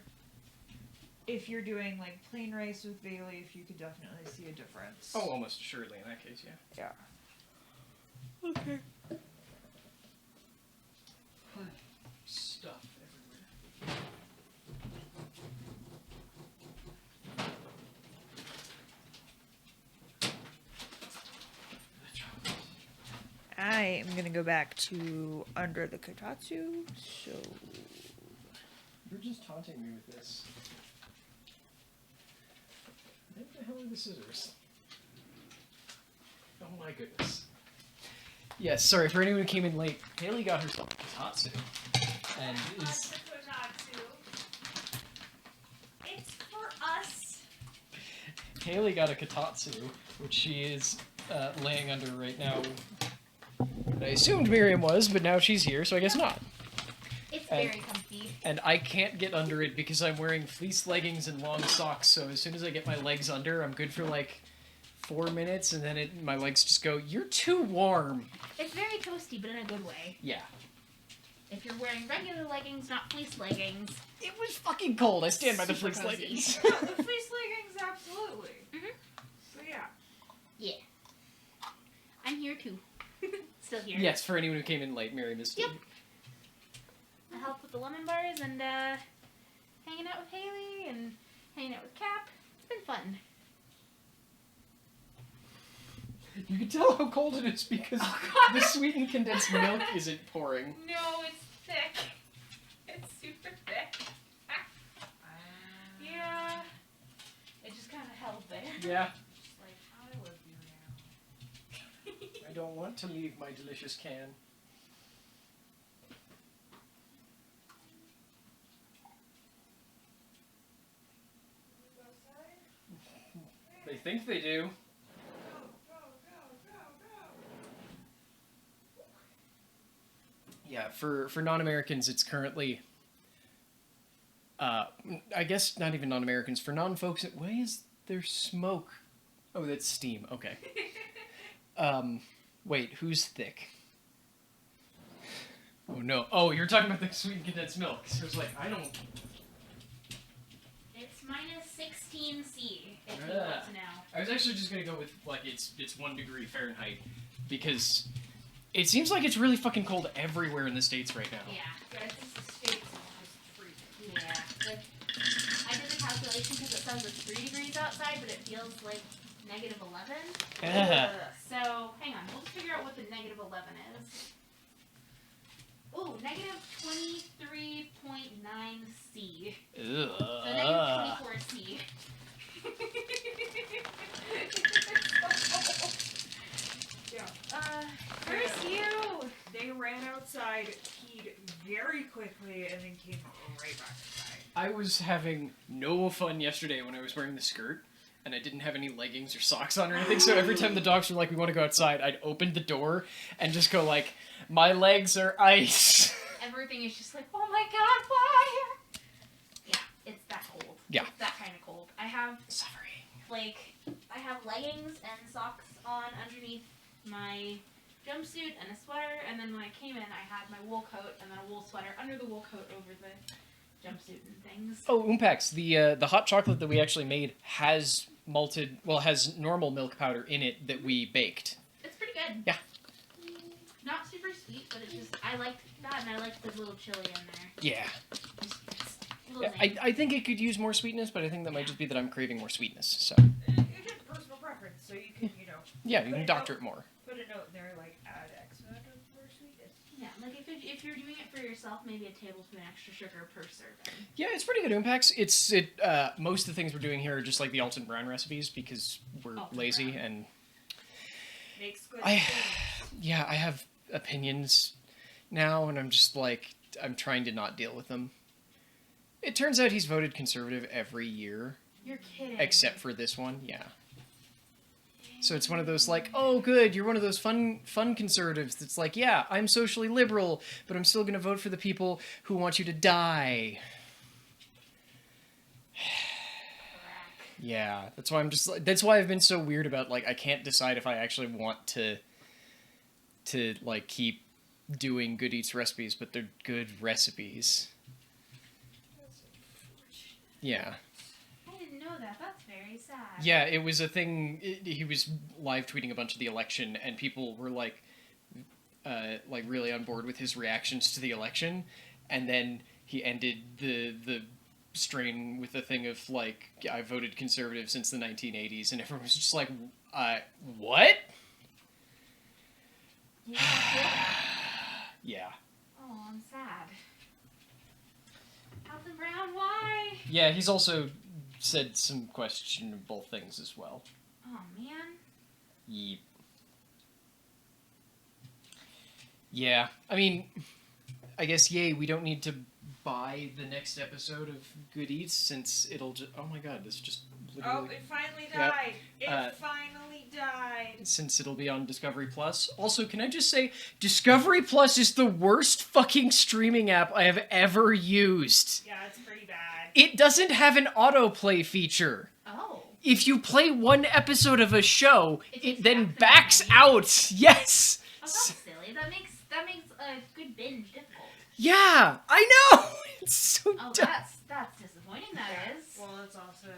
if you're doing like plain rice with bay leaf, you could definitely see a difference. Oh, almost assuredly in that case, yeah. Yeah. Okay. Stuff everywhere. I am gonna go back to under the kotatsu, so... You're just taunting me with this. What the hell are the scissors? Oh my goodness. Yes, sorry, for anyone who came in late, Haley got herself a kotatsu. And is... It's for us. Haley got a kotatsu, which she is laying under right now. I assumed Miriam was, but now she's here, so I guess not. It's very comfy. And I can't get under it because I'm wearing fleece leggings and long socks, so as soon as I get my legs under, I'm good for like 4 minutes, and then my legs just go, "You're too warm." It's very toasty, but in a good way. Yeah. If you're wearing regular leggings, not fleece leggings. It was fucking cold. I stand by the Super fleece cozy. leggings. Yeah, the fleece leggings, absolutely. So yeah. Yeah. I'm here too. Still here. Yes, for anyone who came in late, Mary missed it. Yep. I helped with the lemon bars and hanging out with Haley and hanging out with Cap. It's been fun. You can tell how cold it is because the sweetened condensed milk isn't pouring. No, it's thick. It's super thick. Yeah. It just kind of held there. Yeah. Just like, I love you now. I don't want to leave my delicious can. They think they do. Yeah, for non-Americans, it's currently, I guess not even non-Americans. For non-folks, why is there smoke? Oh, that's steam. Okay. Wait, who's thick? Oh no. Oh, you're talking about the sweet condensed milk. So it's like, I don't... It's minus 16C, if you want to know. I was actually just gonna go with, like, it's 1 degree Fahrenheit, because it seems like it's really fucking cold everywhere in the States right now. Yeah, but I think the States are just freezing. Yeah. Like, I did the calculation because it says it's 3 degrees outside, but it feels like negative 11. So, hang on, we'll just figure out what the negative 11 is. Ooh, negative 23.9C. So negative 24C. Yeah. Where's you? They ran outside, peed very quickly, and then came right back inside. I was having no fun yesterday when I was wearing the skirt, and I didn't have any leggings or socks on or anything, so every time the dogs were like, "We want to go outside," I'd open the door and just go like, "My legs are ice." Everything is just like, oh my god, why? Yeah, it's that cold. Yeah. It's that kind of cold. I have suffering. Like, I have leggings and socks on underneath my jumpsuit and a sweater, and then when I came in, I had my wool coat and then a wool sweater under the wool coat over the jumpsuit and things. Oh, Umpax, the hot chocolate that we actually made has has normal milk powder in it that we baked. It's pretty good. Yeah. Not super sweet, but it's just, I liked that, and I liked the little chili in there. Yeah. Yeah, I think it could use more sweetness, but I think that might just be that I'm craving more sweetness, so. It's just personal preference, so you can, Yeah, you can doctor it more. Put a note in there, like, add X amount of more sweetness. Yeah, like if you're doing it for yourself, maybe a tablespoon extra sugar per serving. Yeah, it's pretty good Umpax. Most of the things we're doing here are just like the Alton Brown recipes because we're lazy and... Makes good I have opinions now, and I'm just like, I'm trying to not deal with them. It turns out he's voted conservative every year. You're kidding. Except for this one, yeah. So it's one of those like, oh good, you're one of those fun conservatives that's like, yeah, I'm socially liberal, but I'm still gonna vote for the people who want you to die. Yeah, that's why I'm just like, that's why I've been so weird about, like, I can't decide if I actually want to like keep doing Good Eats recipes, but they're good recipes. Yeah. I didn't know that. That's very sad. Yeah, it was a thing. He was live tweeting a bunch of the election, and people were like really on board with his reactions to the election, and then he ended the strain with the thing of like, I voted conservative since the 1980s, and everyone was just like, what? Yeah. Oh, I'm sad. Alton Brown, why? Yeah, he's also said some questionable things as well. Oh, man. Yeep. Yeah, I mean, I guess, yay, we don't need to buy the next episode of Good Eats, since it'll just... Oh my god, this just Oh, it finally died. It finally died. Since it'll be on Discovery Plus. Also, can I just say, Discovery Plus is the worst fucking streaming app I have ever used. Yeah, it's pretty bad. It doesn't have an autoplay feature. Oh. If you play one episode of a show, it then backs out. Yes. Oh, that's silly. That makes a good binge difficult. Yeah, I know. It's so Oh, dumb. that's disappointing. That is. Well, it's also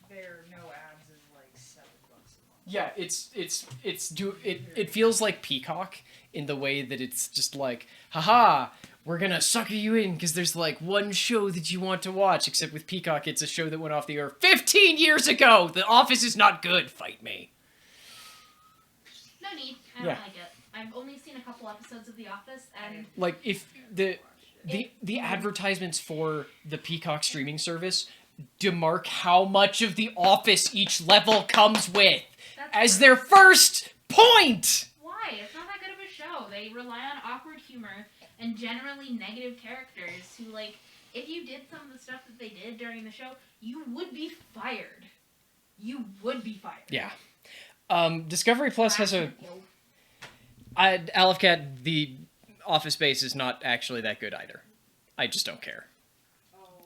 their no ads is like $7 a month. Yeah, it feels like Peacock in the way that it's just like, haha, we're gonna sucker you in because there's like one show that you want to watch, except with Peacock it's a show that went off the air 15 years ago. The Office is not good, fight me. No need. I don't like it. I've only seen a couple episodes of The Office, and Like if the advertisements for the Peacock streaming service demark how much of The Office each level comes with as their first point. why? It's not that good of a show. They rely on awkward humor and generally negative characters who, like, if you did some of the stuff that they did during the show, you would be fired. You would be fired. Yeah. Discovery Plus has a... Aleph Cat, the Office base is not actually that good either. I just don't care.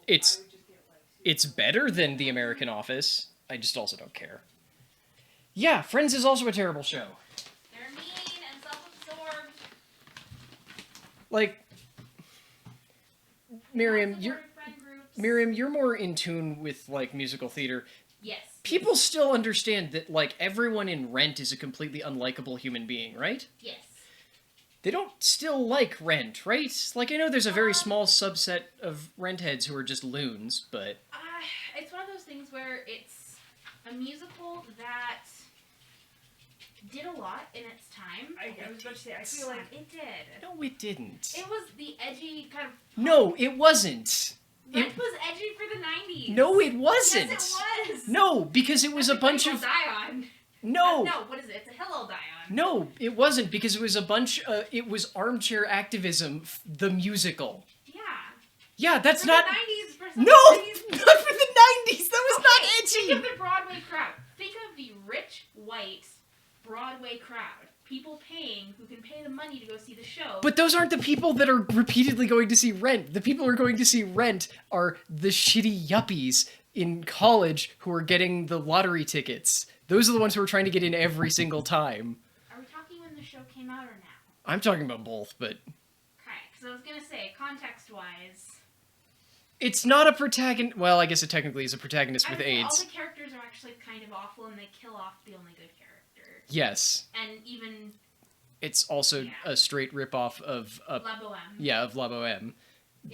It's better than the American Office. I just also don't care. Yeah, Friends is also a terrible show. They're mean and self-absorbed. Like, Miriam, you're more in tune with, like, musical theater. Yes. People still understand that, like, everyone in Rent is a completely unlikable human being, right? Yes. They don't still like Rent, right? Like, I know there's a very small subset of Rent heads who are just loons, but... It's one of those things where it's a musical that did a lot in its time. I was about to say, I feel like it did. No, it didn't. It was the edgy kind of... No, it wasn't. Rent was edgy for the 90s. No, it wasn't. Yes, it was. No, because it was a bunch of... Die on. No. No, what is it? It's a hill I'll die on. No, it wasn't, because it was a bunch... it was Armchair Activism, the musical. Yeah. Yeah, that's for not... the 90s, for No! Not for the 90s! That was not edgy! Think of the Broadway crowd. Think of the rich, white Broadway crowd. People paying, who can pay the money to go see the show. But those aren't the people that are repeatedly going to see Rent. The people who are going to see Rent are the shitty yuppies in college who are getting the lottery tickets. Those are the ones who are trying to get in every single time. Are we talking when the show came out or now? I'm talking about both, but... Okay, because I was going to say, context-wise... It's not a protagonist... Well, I guess it technically is a protagonist with AIDS. All the characters are actually kind of awful, and they kill off the only good character. Yes. And even... It's also a straight ripoff of... La Boheme. Yeah, of La Boheme.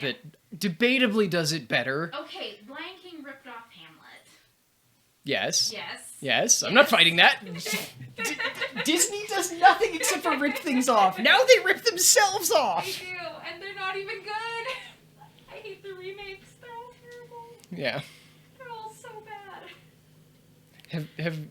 That debatably does it better. Okay, Lion King ripped off Hamlet. Yes. Yes. Yes, I'm not fighting that. Disney does nothing except for rip things off. Now they rip themselves off. They do, and they're not even good. I hate the remakes. They're all terrible. Yeah. They're all so bad.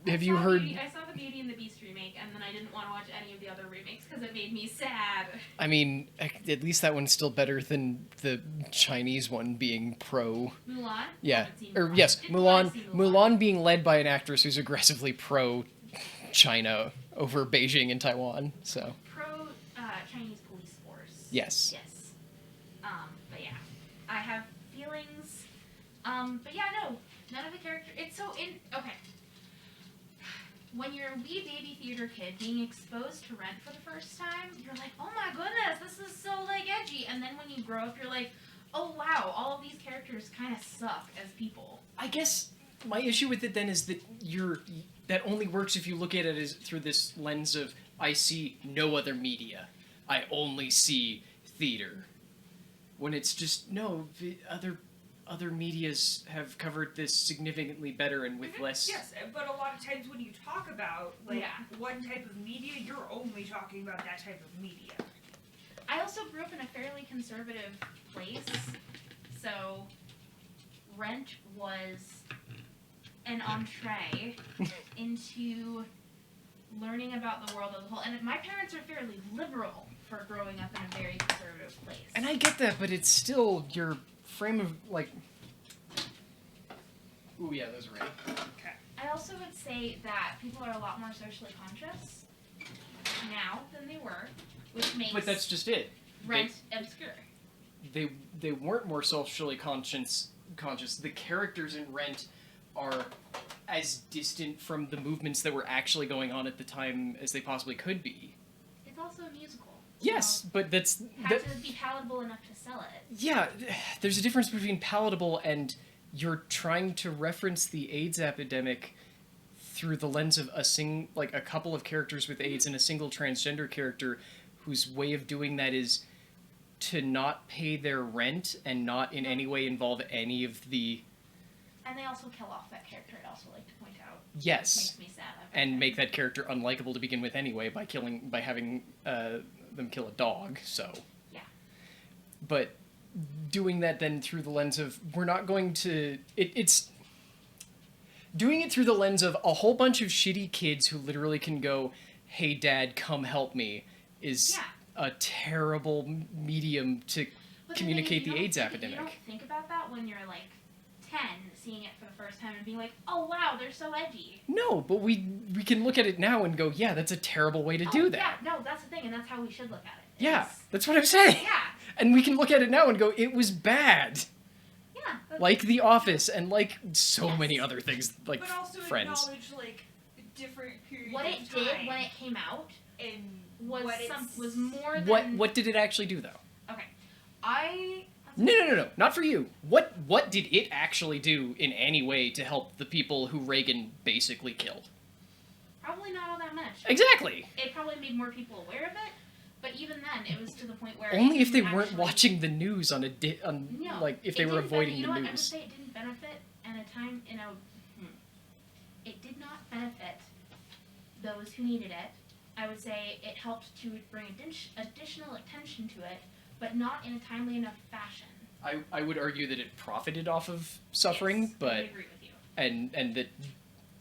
Have you heard? I saw the Beauty and the Beast remake, and then I didn't want to watch any of the other remakes because it made me sad. I mean, at least that one's still better than the Chinese one being pro. Mulan? Yeah. Mulan. Yes, Didn't Mulan. see Mulan being led by an actress who's aggressively pro China over Beijing and Taiwan. So. Pro Chinese police force. Yes. Yes. But yeah, I have feelings. But yeah, no, none of the characters. It's so okay. When you're a wee baby theater kid being exposed to Rent for the first time, you're like, oh my goodness, this is so, like, edgy. And then when you grow up, you're like, oh wow, all of these characters kind of suck as people. I guess my issue with it then is that that only works if you look at it as through this lens of, I see no other media. I only see theater. When it's just, no, the other medias have covered this significantly better and with less... Yes, but a lot of times when you talk about, like, one type of media, you're only talking about that type of media. I also grew up in a fairly conservative place, so Rent was an entree into learning about the world as a whole. And my parents are fairly liberal for growing up in a very conservative place. And I get that, but it's still your frame of, like, Ooh, yeah, those are ready. Okay. I also would say that people are a lot more socially conscious now than they were, which makes But that's just it. Rent obscure. They weren't more socially conscious. The characters in Rent are as distant from the movements that were actually going on at the time as they possibly could be. It's also a musical. Yes, but that's... Has to be palatable enough to sell it. Yeah, there's a difference between palatable and you're trying to reference the AIDS epidemic through the lens of a couple of characters with AIDS and a single transgender character whose way of doing that is to not pay their rent and not in any way involve any of the... And they also kill off that character, I'd also like to point out. Yes. Which makes me sad. And make that character unlikable to begin with anyway by having them kill a dog, so... Yeah. But doing that then through the lens of, we're not going to... It's... Doing it through the lens of a whole bunch of shitty kids who literally can go, hey dad, come help me, is a terrible medium to communicate the AIDS epidemic. You don't think about that when you're like 10, seeing it for the first time and being like, oh wow, they're so edgy. No, but we can look at it now and go, yeah, that's a terrible way to do that. Yeah, no, that's the thing, and that's how we should look at it. Yeah, that's what I'm saying. Yeah. And we can look at it now and go, it was bad. Yeah. Like The Office and like so many other things, like but also Friends. acknowledge like different periods What it of did time when it came out and was more than... What did it actually do, though? Okay. No. Not for you. What did it actually do in any way to help the people who Reagan basically killed? Probably not all that much. Exactly. It probably made more people aware of it, but even then, it was to the point where... Only if they actually, weren't watching the news on No, like, if they it were didn't avoiding you the know what, I would news. say it didn't benefit at a time, it did not benefit those who needed it. I would say it helped to bring additional attention to it, but not in a timely enough fashion. I would argue that it profited off of suffering, Yes, but... I agree with you. And that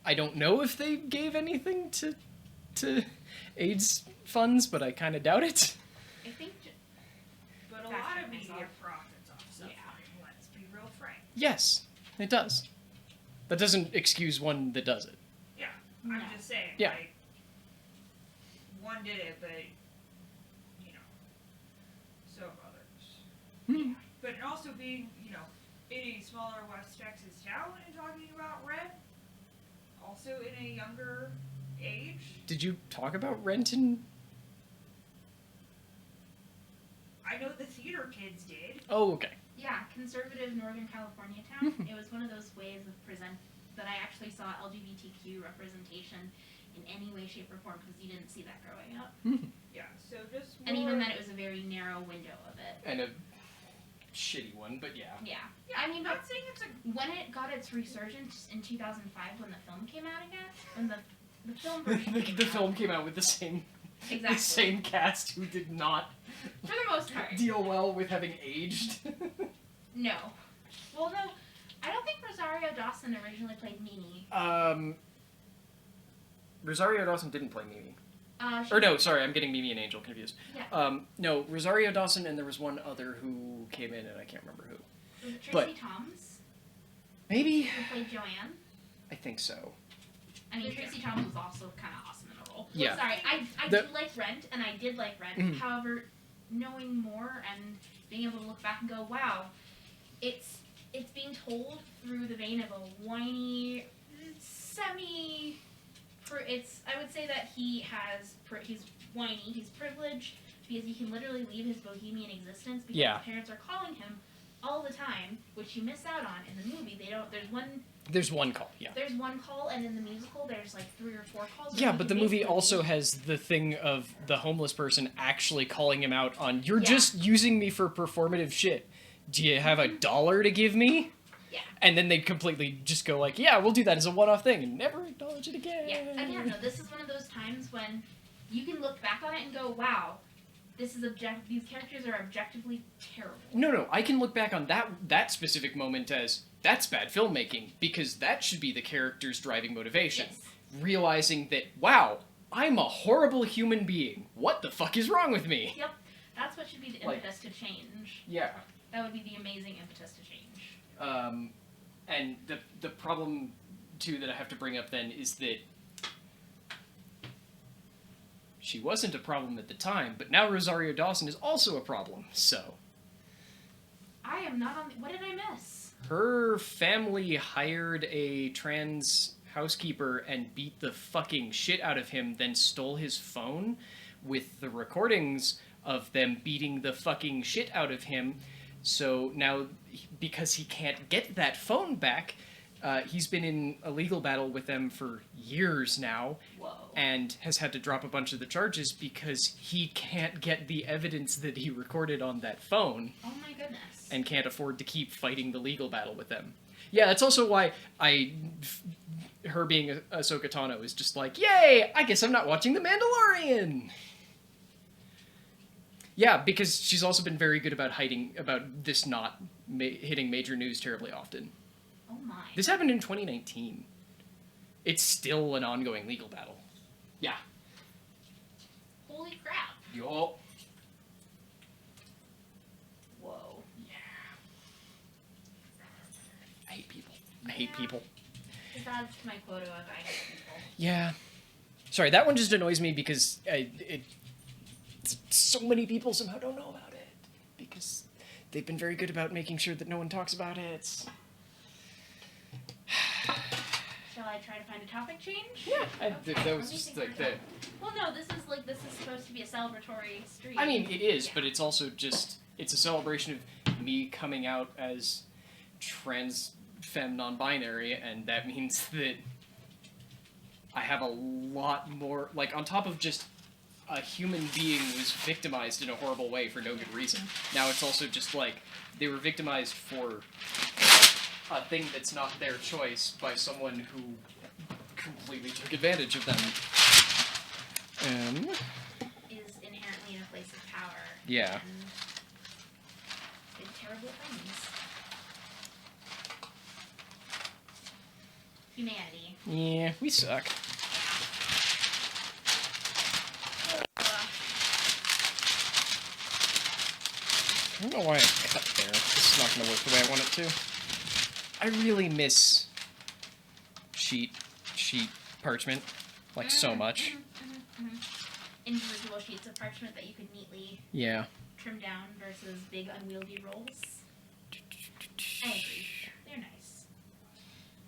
I don't know if they gave anything to AIDS funds, but I kind of doubt it. I think... But a lot of media profits off suffering, let's be real frank. Yes, it does. That doesn't excuse one that does it. Yeah, I'm just saying, Yeah. like, one did it, but, you know, so have others. But also being, you know, in a smaller West Texas town and talking about Rent, also in a younger age. Did you talk about Rent and... I know the theater kids did. Oh, okay. Yeah, conservative Northern California town. It was one of those ways of that I actually saw LGBTQ representation in any way, shape, or form, because you didn't see that growing up. Yeah, so just more... And even then, it was a very narrow window of it. And a shitty one, but yeah. Yeah. I mean, but when it got its resurgence in 2005, when the film came out again, when the film version the film came out with the same... Exactly. The same cast who did not... For the most part. ...deal well with having aged. No. Well, no, I don't think Rosario Dawson originally played Mimi. Rosario Dawson didn't play Mimi. Or no, sorry, I'm getting Mimi and Angel confused. Yeah. No, Rosario Dawson, and there was one other who came in, and I can't remember who. Was it Tracy Thoms? Maybe. Who played Joanne? I think so. I mean, Tracy Thoms was also kind of awesome in the role. Yeah. Sorry, I did like Rent, and I did like Rent. Mhm. However, knowing more and being able to look back and go, wow, it's being told through the vein of a whiny, I would say that he's whiny, he's privileged, because he can literally leave his bohemian existence because his parents are calling him all the time, which you miss out on in the movie. There's one call, yeah. There's one call, and in the musical, there's like 3 or 4 calls. Yeah, but the movie also has the thing of the homeless person actually calling him out on, you're just using me for performative shit. Do you have $1 to give me? Yeah. And then they completely just go like, yeah, we'll do that as a one-off thing and never acknowledge it again. Yeah, again, no, this is one of those times when you can look back on it and go, wow, these characters are objectively terrible. No, I can look back on that specific moment as, that's bad filmmaking, because that should be the character's driving motivation. Yes. Realizing that, wow, I'm a horrible human being. What the fuck is wrong with me? Yep, that's what should be the impetus to change. Yeah. That would be the amazing impetus to change. And the problem, too, that I have to bring up then is that she wasn't a problem at the time, but now Rosario Dawson is also a problem, so... I am not on... What did I miss? Her family hired a trans housekeeper and beat the fucking shit out of him, then stole his phone with the recordings of them beating the fucking shit out of him. So now, because he can't get that phone back, he's been in a legal battle with them for years now. Whoa. And has had to drop a bunch of the charges because he can't get the evidence that he recorded on that phone. Oh my goodness. And can't afford to keep fighting the legal battle with them. Yeah, that's also why her being Ahsoka Tano is just like, yay, I guess I'm not watching The Mandalorian! Yeah, because she's also been very good about hiding, about this not hitting major news terribly often. Oh my. This happened in 2019. It's still an ongoing legal battle. Yeah. Holy crap. Yo. Whoa. Yeah. I hate people. I hate people. This adds to my quota of I hate people. Yeah. Sorry, that one just annoys me because so many people somehow don't know about it. Because they've been very good about making sure that no one talks about it. Shall I try to find a topic change? Yeah. Okay, that let was me just think like for a that. second. Well, no, this is supposed to be a celebratory stream. I mean, it is, but it's also just, it's a celebration of me coming out as trans, femme, non-binary, and that means that I have a lot more, like, on top of just a human being was victimized in a horrible way for no good reason. Now it's also just like, they were victimized for a thing that's not their choice by someone who completely took advantage of them. Is inherently in a place of power. Yeah. And did terrible things. Humanity. Yeah, we suck. I don't know why I cut there. This is not going to work the way I want it to. I really miss sheet parchment, like, so much. Individual sheets of parchment that you could neatly trim down versus big unwieldy rolls. I agree. They're nice.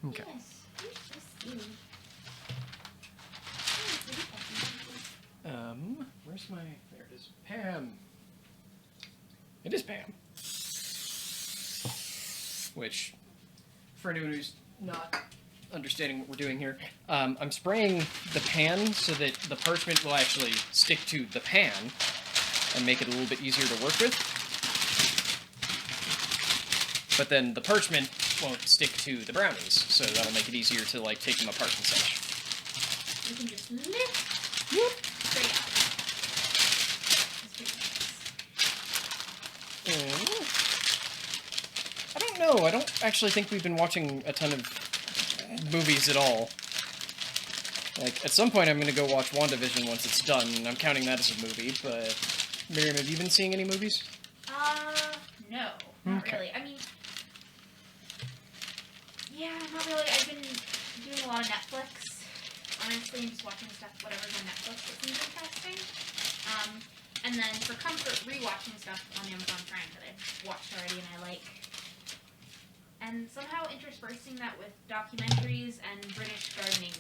Okay. Yes, you're so silly. Where's my... There it is. Pam. It is Pam. Which, for anyone who's not understanding what we're doing here, I'm spraying the pan so that the parchment will actually stick to the pan and make it a little bit easier to work with. But then the parchment won't stick to the brownies, so that'll make it easier to, like, take them apart and such. You can just lift straight out. I don't know. I don't actually think we've been watching a ton of movies at all. Like, at some point I'm going to go watch WandaVision once it's done, and I'm counting that as a movie, but... Miriam, have you been seeing any movies? No. Not Okay. really. I mean... Yeah, not really. I've been doing a lot of Netflix. Honestly, I'm just watching stuff, whatever's on Netflix that seems interesting. And then for comfort, rewatching stuff on Amazon Prime that I've watched already and I like. And somehow interspersing that with documentaries and British gardening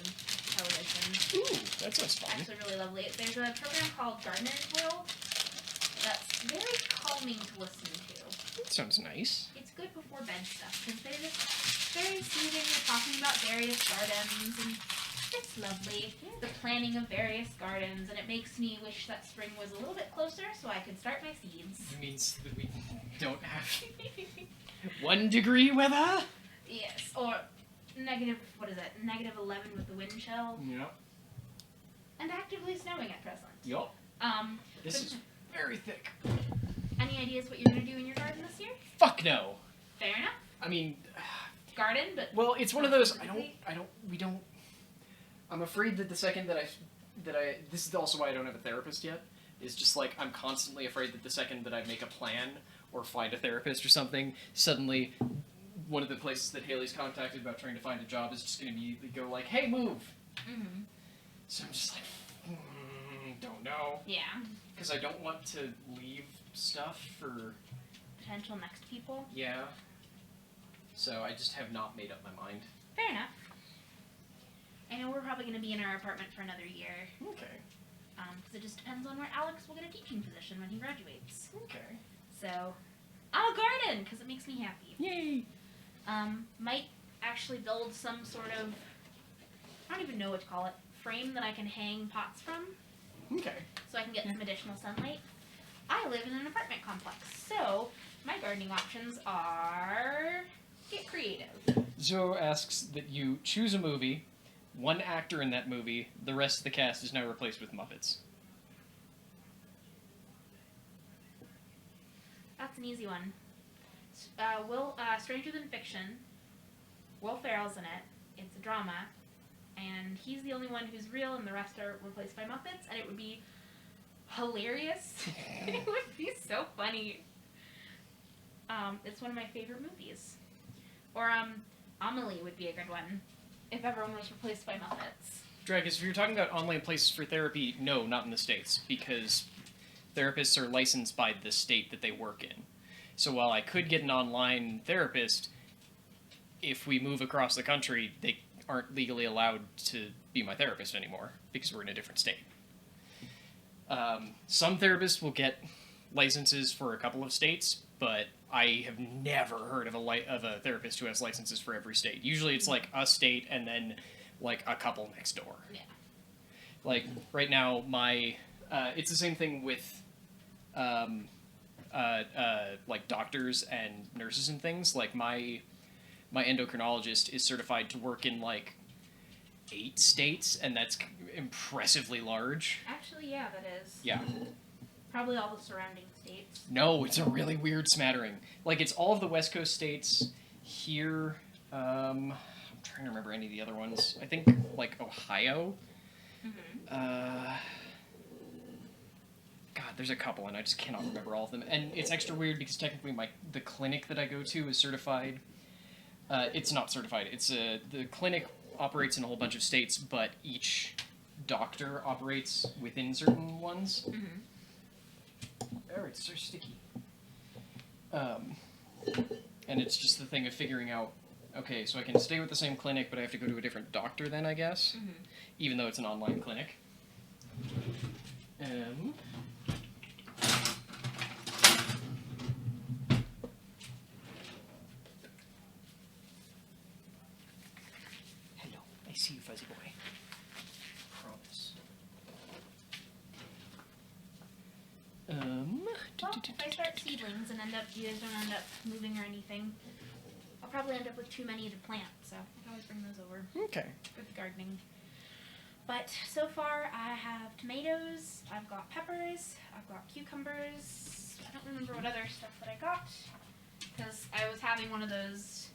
television. Ooh, that sounds fun. Actually really lovely. There's a program called Gardener's World that's very calming to listen to. That sounds nice. It's good before bed stuff, because they're just very soothing. They're talking about various gardens, and it's lovely. The planning of various gardens, and it makes me wish that spring was a little bit closer so I could start my seeds. It means that we don't have 1 degree weather? Yes, or negative, what is it, negative 11 with the wind chill. Yep. And actively snowing at present. Yup. This is very thick. Any ideas what you're going to do in your garden this year? Fuck no. Fair enough. I mean... Garden, but... Well, it's one of those, I'm afraid that the second that I, this is also why I don't have a therapist yet, is just like, I'm constantly afraid that the second that I make a plan or find a therapist or something, suddenly one of the places that Haley's contacted about trying to find a job is just going to immediately go like, hey, move! Mm-hmm. So I'm just like, don't know. Yeah. Because I don't want to leave stuff for... potential next people. Yeah. So I just have not made up my mind. Fair enough. I know we're probably going to be in our apartment for another year. Okay. Because it just depends on where Alex will get a teaching position when he graduates. Okay. So, I'll garden because it makes me happy. Yay! Might actually build some sort of, I don't even know what to call it, frame that I can hang pots from. Okay. So I can get some additional sunlight. I live in an apartment complex, so my gardening options are get creative. Zoe asks that you choose a movie, one actor in that movie, the rest of the cast is now replaced with Muppets. That's an easy one. Stranger Than Fiction. Will Ferrell's in it. It's a drama. And he's the only one who's real, and the rest are replaced by Muppets, and it would be hilarious. It would be so funny. It's one of my favorite movies. Or, Amelie would be a good one, if everyone was replaced by Muppets. Dragus, if you're talking about online places for therapy, no, not in the States, because therapists are licensed by the state that they work in. So while I could get an online therapist, if we move across the country, they aren't legally allowed to be my therapist anymore, because we're in a different state. Some therapists will get licenses for a couple of states, but I have never heard of a therapist who has licenses for every state. Usually it's like a state and then like a couple next door. Yeah. Like right now, it's the same thing with like doctors and nurses and things. Like my endocrinologist is certified to work in like 8 states, and that's impressively large. Actually, yeah, that is. Yeah. Probably all the surrounding states. No, it's a really weird smattering. Like, it's all of the West Coast states here. I'm trying to remember any of the other ones. I think, like, Ohio. Mm-hmm. God, there's a couple, and I just cannot remember all of them. And it's extra weird because technically the clinic that I go to is certified. It's not certified. The clinic operates in a whole bunch of states, but each doctor operates within certain ones. Mm-hmm. Oh, it's so sticky. And it's just the thing of figuring out, okay, so I can stay with the same clinic, but I have to go to a different doctor then, I guess, Mm-hmm. even though it's an online clinic. Hello, I see you, fuzzy boy. Promise. Well, if I start seedlings and you guys don't end up moving or anything, I'll probably end up with too many to plant, so I can always bring those over. Okay. For the gardening. But so far, I have tomatoes, I've got peppers, I've got cucumbers, I don't remember what other stuff that I got, because I was having one of those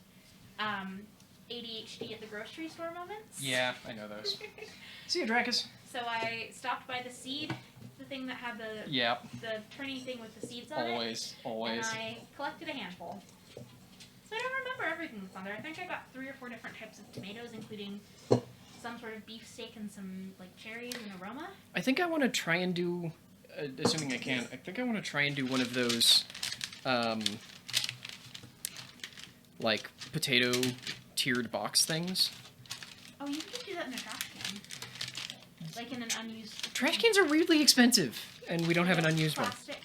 ADHD at the grocery store moments. Yeah, I know those. See you, Dracus. So I stopped by the seed, the thing that had the the turny thing with the seeds on Always. and I collected a handful. So I don't remember everything that's on there. I think I got 3 or 4 different types of tomatoes, including some sort of beefsteak and some like cherries and aroma. I think I want to try and do, assuming I can, I think I want to try and do one of those, like, potato tiered box things. Oh, you can do that in a trash can. Like in an unused... Trash cans are weirdly expensive, and we don't have an unused plastic.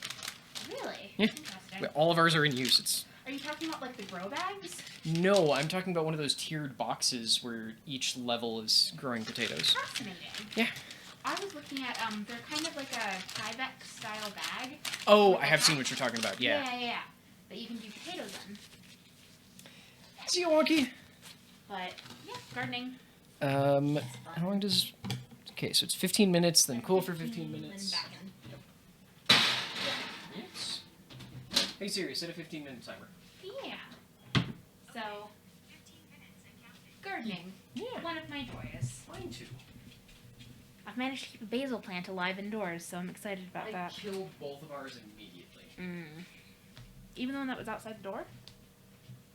Really? Yeah. Interesting. All of ours are in use. It's... Are you talking about like the grow bags? No, I'm talking about one of those tiered boxes where each level is growing potatoes. Fascinating. Yeah. I was looking at, they're kind of like a Tyvek style bag. Oh, I have seen what you're talking about, yeah. Yeah. That you can do potatoes in. See you, Wonky. But, yeah, gardening. How long does... Okay, so it's 15 minutes, then cool for 15 minutes. Then back in. Yes. Hey Siri, set a 15-minute timer. Yeah. So, gardening. Yeah. One of my joys. Mine too. I've managed to keep a basil plant alive indoors, so I'm excited about I that. killed both of ours immediately. Even the one that was outside the door?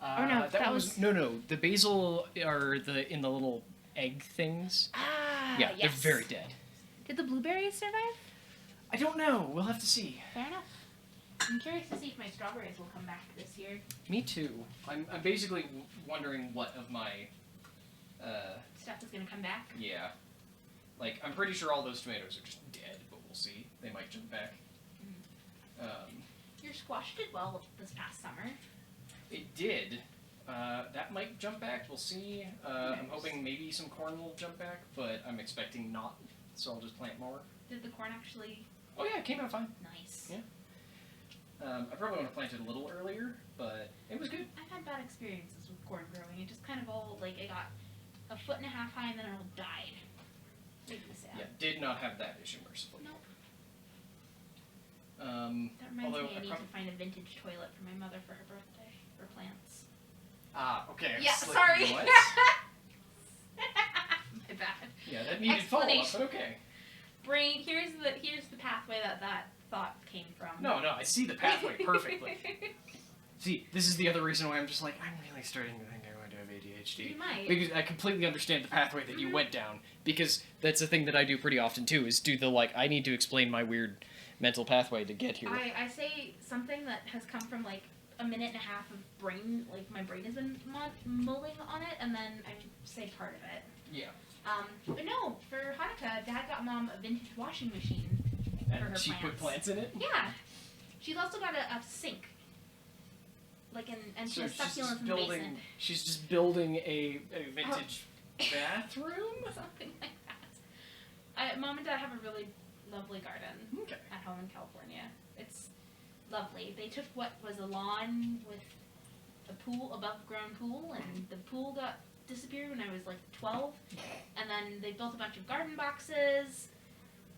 Oh no, that was no. The basil are in the little egg things. Yeah, yes. they're very dead. Did the blueberries survive? I don't know. We'll have to see. Fair enough. I'm curious to see if my strawberries will come back this year. Me too. I'm basically wondering what of my stuff is gonna come back. Yeah. Like, I'm pretty sure all those tomatoes are just dead, but we'll see. They might jump back. Your squash did well this past summer. It did. That might jump back. We'll see. I'm hoping maybe some corn will jump back, but I'm expecting not, so I'll just plant more. Did the corn actually? Oh yeah, it came out fine. Nice. Yeah. I probably want to plant it a little earlier, but it was good. I've had bad experiences with corn growing. It just kind of all, like, it got 1.5 feet high and then it all died. Made me sad. Yeah, did not have that issue, mercifully. Nope. That reminds me I need to find a vintage toilet for my mother for her birthday. For plants. Ah, okay. Yeah, Like, sorry. what? My bad. Yeah, that needed follow-up, but okay. Brain, here's the pathway that thought came from. No, I see the pathway perfectly. See, this is the other reason why I'm just like, I'm really starting to think I might have ADHD. You might. Because I completely understand the pathway that you went down, because that's a thing that I do pretty often too, is do the, like, I need to explain my weird mental pathway to get here. I say something that has come from, like, 1.5 minutes of brain, like, my brain has been mulling on it, and then I say part of it. Yeah. But no, for Hanukkah, Dad got Mom a vintage washing machine for her And she plants. put plants in it? Yeah. She's also got a sink. Like, and she has succulents in the basement. She's just building a vintage bathroom? Something like that. Mom and Dad have a really lovely garden at home in California. It's lovely. They took what was a lawn with a pool, above ground pool, and the pool got disappeared when I was like 12, and then they built a bunch of garden boxes,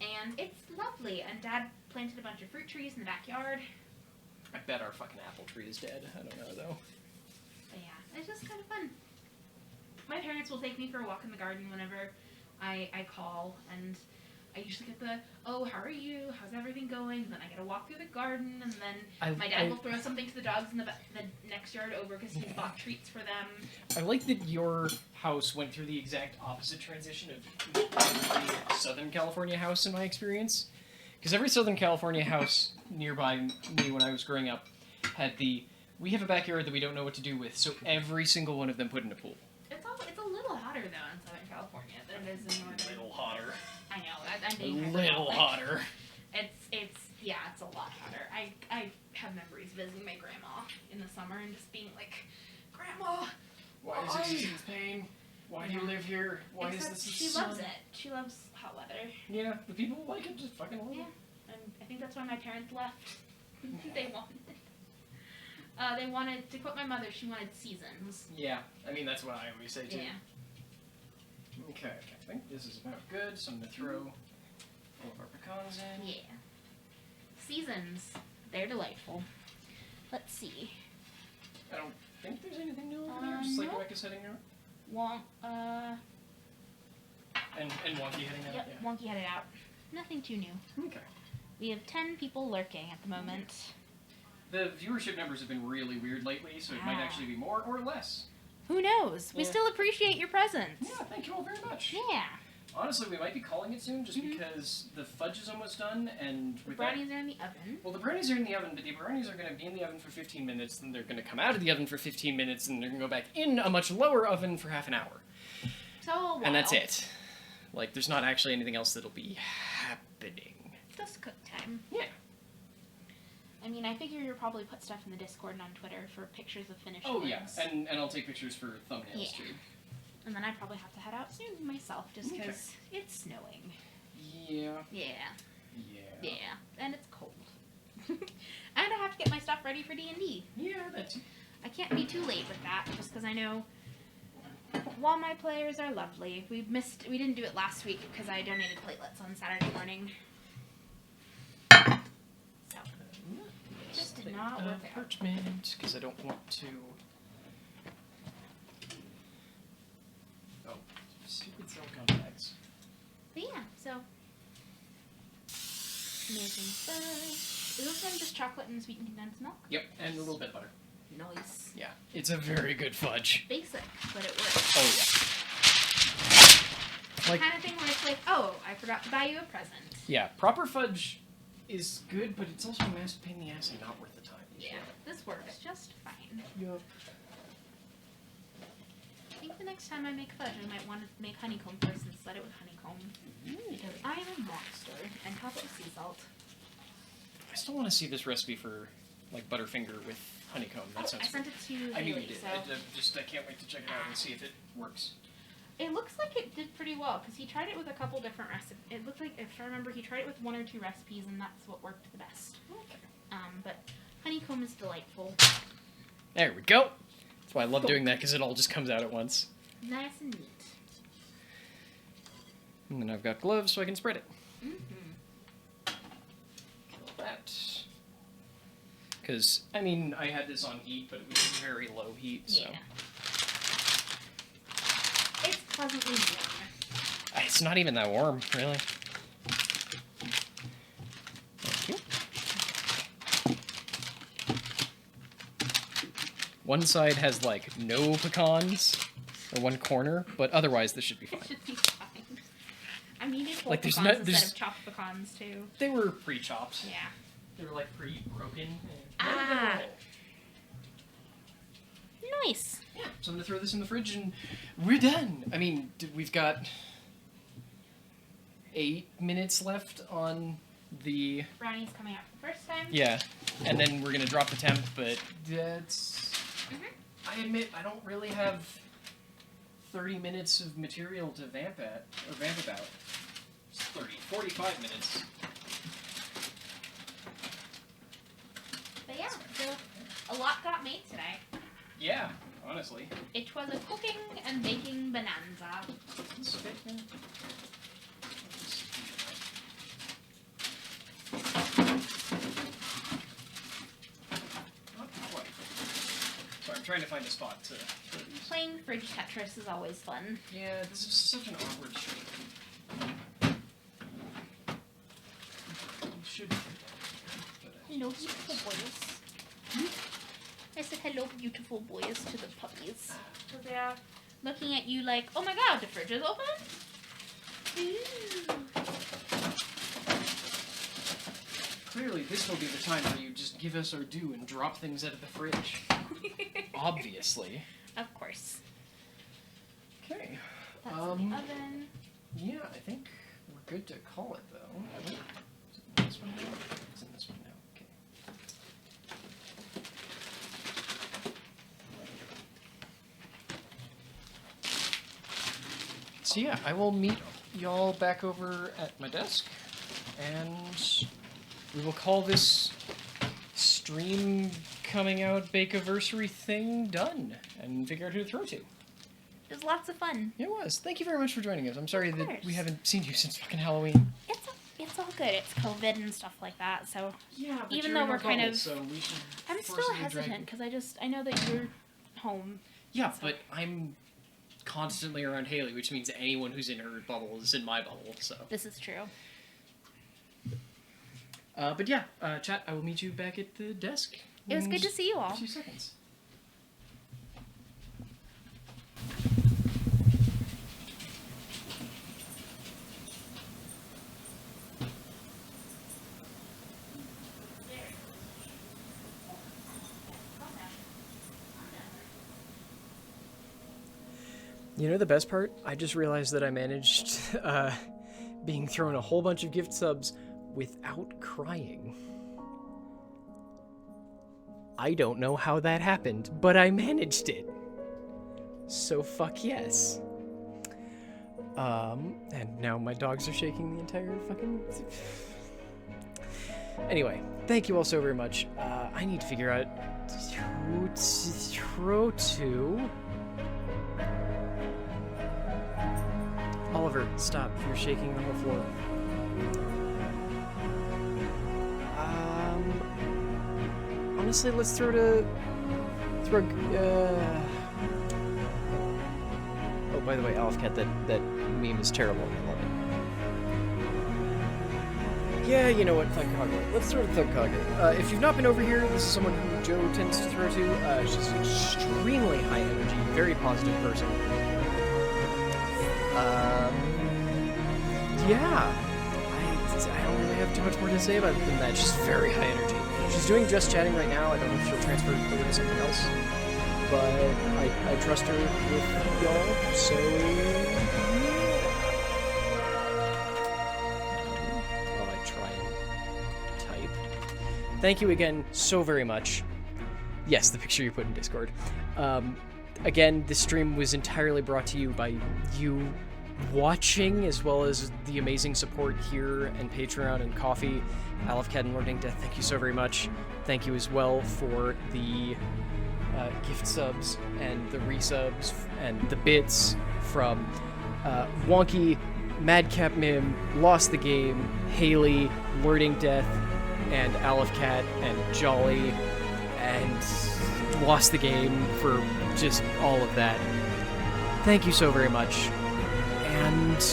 and it's lovely. And Dad planted a bunch of fruit trees in the backyard. I bet our fucking apple tree is dead. I don't know though. But yeah, it's just kind of fun. My parents will take me for a walk in the garden whenever I call, and I usually get the, oh, how are you? How's everything going? And then I get a walk through the garden, and then my dad will throw something to the dogs in the next yard over because he's bought treats for them. I like that your house went through the exact opposite transition of the Southern California house in my experience. Because every Southern California house nearby me when I was growing up had we have a backyard that we don't know what to do with, so every single one of them put in a pool. It's a little hotter, though, in Southern California than it is in Northern. A little hotter. I know. A little hotter. It's a lot hotter. I have memories visiting my grandma in the summer and just being like, Grandma, why is existence pain? Why do you live here? Why is this she sun? loves it. She loves hot weather. Yeah, the people who like it just fucking love it. Yeah, and I think that's why my parents left. They wanted, to quote my mother, she wanted seasons. Yeah, I mean, that's what I always say too. Yeah. Okay, I think this is about good, so I'm going to throw all of our pecans in. Yeah. Seasons. They're delightful. Let's see. I don't think there's anything new over there, just like Rebecca's heading out. And Wonky heading out? Yep, Yeah. Wonky headed out. Nothing too new. Okay. We have 10 people lurking at the moment. The viewership numbers have been really weird lately, so it might actually be more or less. Who knows? We Yeah. still appreciate your presence. Yeah, thank you all very much. Yeah. Honestly, we might be calling it soon, just because the fudge is almost done, and The brownies are in the oven. Well, the brownies are in the oven, but the brownies are going to be in the oven for 15 minutes, then they're going to come out of the oven for 15 minutes, and they're going to go back in a much lower oven for half an hour. So And that's it. Like, there's not actually anything else that'll be happening. Just cook time. Yeah. I mean, I figure you'll probably put stuff in the Discord and on Twitter for pictures of finished Oh, things. yeah, and I'll take pictures for thumbnails, too. And then I probably have to head out soon myself, just because it's snowing. Yeah. Yeah. Yeah. Yeah. And it's cold. And I have to get my stuff ready for D&D. Yeah, that's... I can't be too late with that, just because I know while my players are lovely, we didn't do it last week because I donated platelets on Saturday morning. So, it just did not work out. Parchment, because I don't want to... Oh, stupid silicone bags. But yeah, so amazing. Is this one just chocolate and sweetened condensed milk? Yep, and a little bit of butter. Nice. Yeah, it's a very good fudge. Basic, but it works. Oh yeah. The kind of thing where it's like, oh, I forgot to buy you a present. Yeah, proper fudge is good, but it's also a massive pain in the ass and not worth the time. Yeah, this works just fine. Yup. I think the next time I make fudge, I might want to make honeycomb first and set it with honeycomb. Because I am a monster, and top it with sea salt. I still want to see this recipe for like Butterfinger with honeycomb. That sounds. I sent it to I knew Haley, you did. so... I can't wait to check it out and see if it works. It looks like it did pretty well, because he tried it with a couple different recipes. It looked like, if I remember, he tried it with 1 or 2 recipes, and that's what worked the best. Okay. But honeycomb is delightful. There we go. That's why I love doing that, because it all just comes out at once. Nice and neat. And then I've got gloves so I can spread it. Mm-hmm. Kill that. Because, I mean, I had this on heat, but it was very low heat, so... Yeah. It's pleasantly warm. It's not even that warm, really. Thank you. One side has, like, no pecans, or one corner, but otherwise this should be fine. It should be fine. I needed whole Like, there's pecans no- there's- instead of chopped pecans, too. They were pre-chopped. Yeah. They were, like, pre-broken. Ah. Nice. Yeah, so I'm going to throw this in the fridge and we're done. I mean, we've got 8 minutes left on the... Brownies coming out for the first time. Yeah, and then we're going to drop the temp, but that's... I admit, I don't really have 30 minutes of material to vamp about. It's 45 minutes. But yeah, so a lot got made today. Yeah, honestly. It was a cooking and baking bonanza. Not quite. Sorry, I'm trying to find a spot to throw these. Playing fridge Tetris is always fun. Yeah, this is such an awkward shape. Should. Hello, beautiful boys. I said hello, beautiful boys, to the puppies. So they are looking at you like, oh my god, the fridge is open? Ooh. Clearly, this will be the time where you just give us our due and drop things out of the fridge. Obviously. Of course. Okay. That's in the oven. Yeah, I think we're good to call it, though. Is it in this one now? It's in this one now. Okay. So yeah, I will meet y'all back over at my desk, and we will call this stream coming out bake-aversary thing done, and figure out who to throw to. It was lots of fun. It was. Thank you very much for joining us. I'm sorry that course. we haven't seen you since fucking Halloween. It's all good. It's COVID and stuff like that, so Yeah, but even you're though in we're our kind bubble, of, so we should I'm still forcibly drag hesitant because I know that you're home. Yeah, but I'm constantly around Haley, which means anyone who's in her bubble is in my bubble, so. This is true. But yeah, chat, I will meet you back at the desk. It was in good to see you all. A few seconds. You know the best part? I just realized that I managed being thrown a whole bunch of gift subs without crying. I don't know how that happened, but I managed it. So fuck yes. And now my dogs are shaking the entire fucking... Anyway, thank you all so very much. I need to figure out who to throw to. Oliver, stop. You're shaking the whole floor. Honestly, let's throw to... Oh, by the way, Alfcat, that meme is terrible. I love it. Yeah, you know what, Thugkage. Let's throw to Thugkage. If you've not been over here, this is someone who Joe tends to throw to. She's extremely high energy, very positive person. Yeah. I don't really have too much more to say about it than that. She's very high energy. She's doing just chatting right now. I don't know if she'll transfer over to something else. But I trust her with y'all, so... While I try and type. Thank you again so very much. Yes, the picture you put in Discord. Again, this stream was entirely brought to you by you watching, as well as the amazing support here and Patreon and Coffee. Alefcat and Lord Death, thank you so very much. Thank you as well for the gift subs and the resubs and the bits from Wonky, Madcap Mim, Lost the Game, Haley, Lording Death, and Alefcat and Jolly, and Lost the Game for just all of that. Thank you so very much. And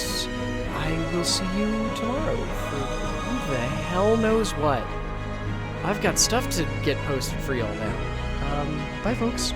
I will see you tomorrow for who the hell knows what. I've got stuff to get posted for y'all now. Bye, folks.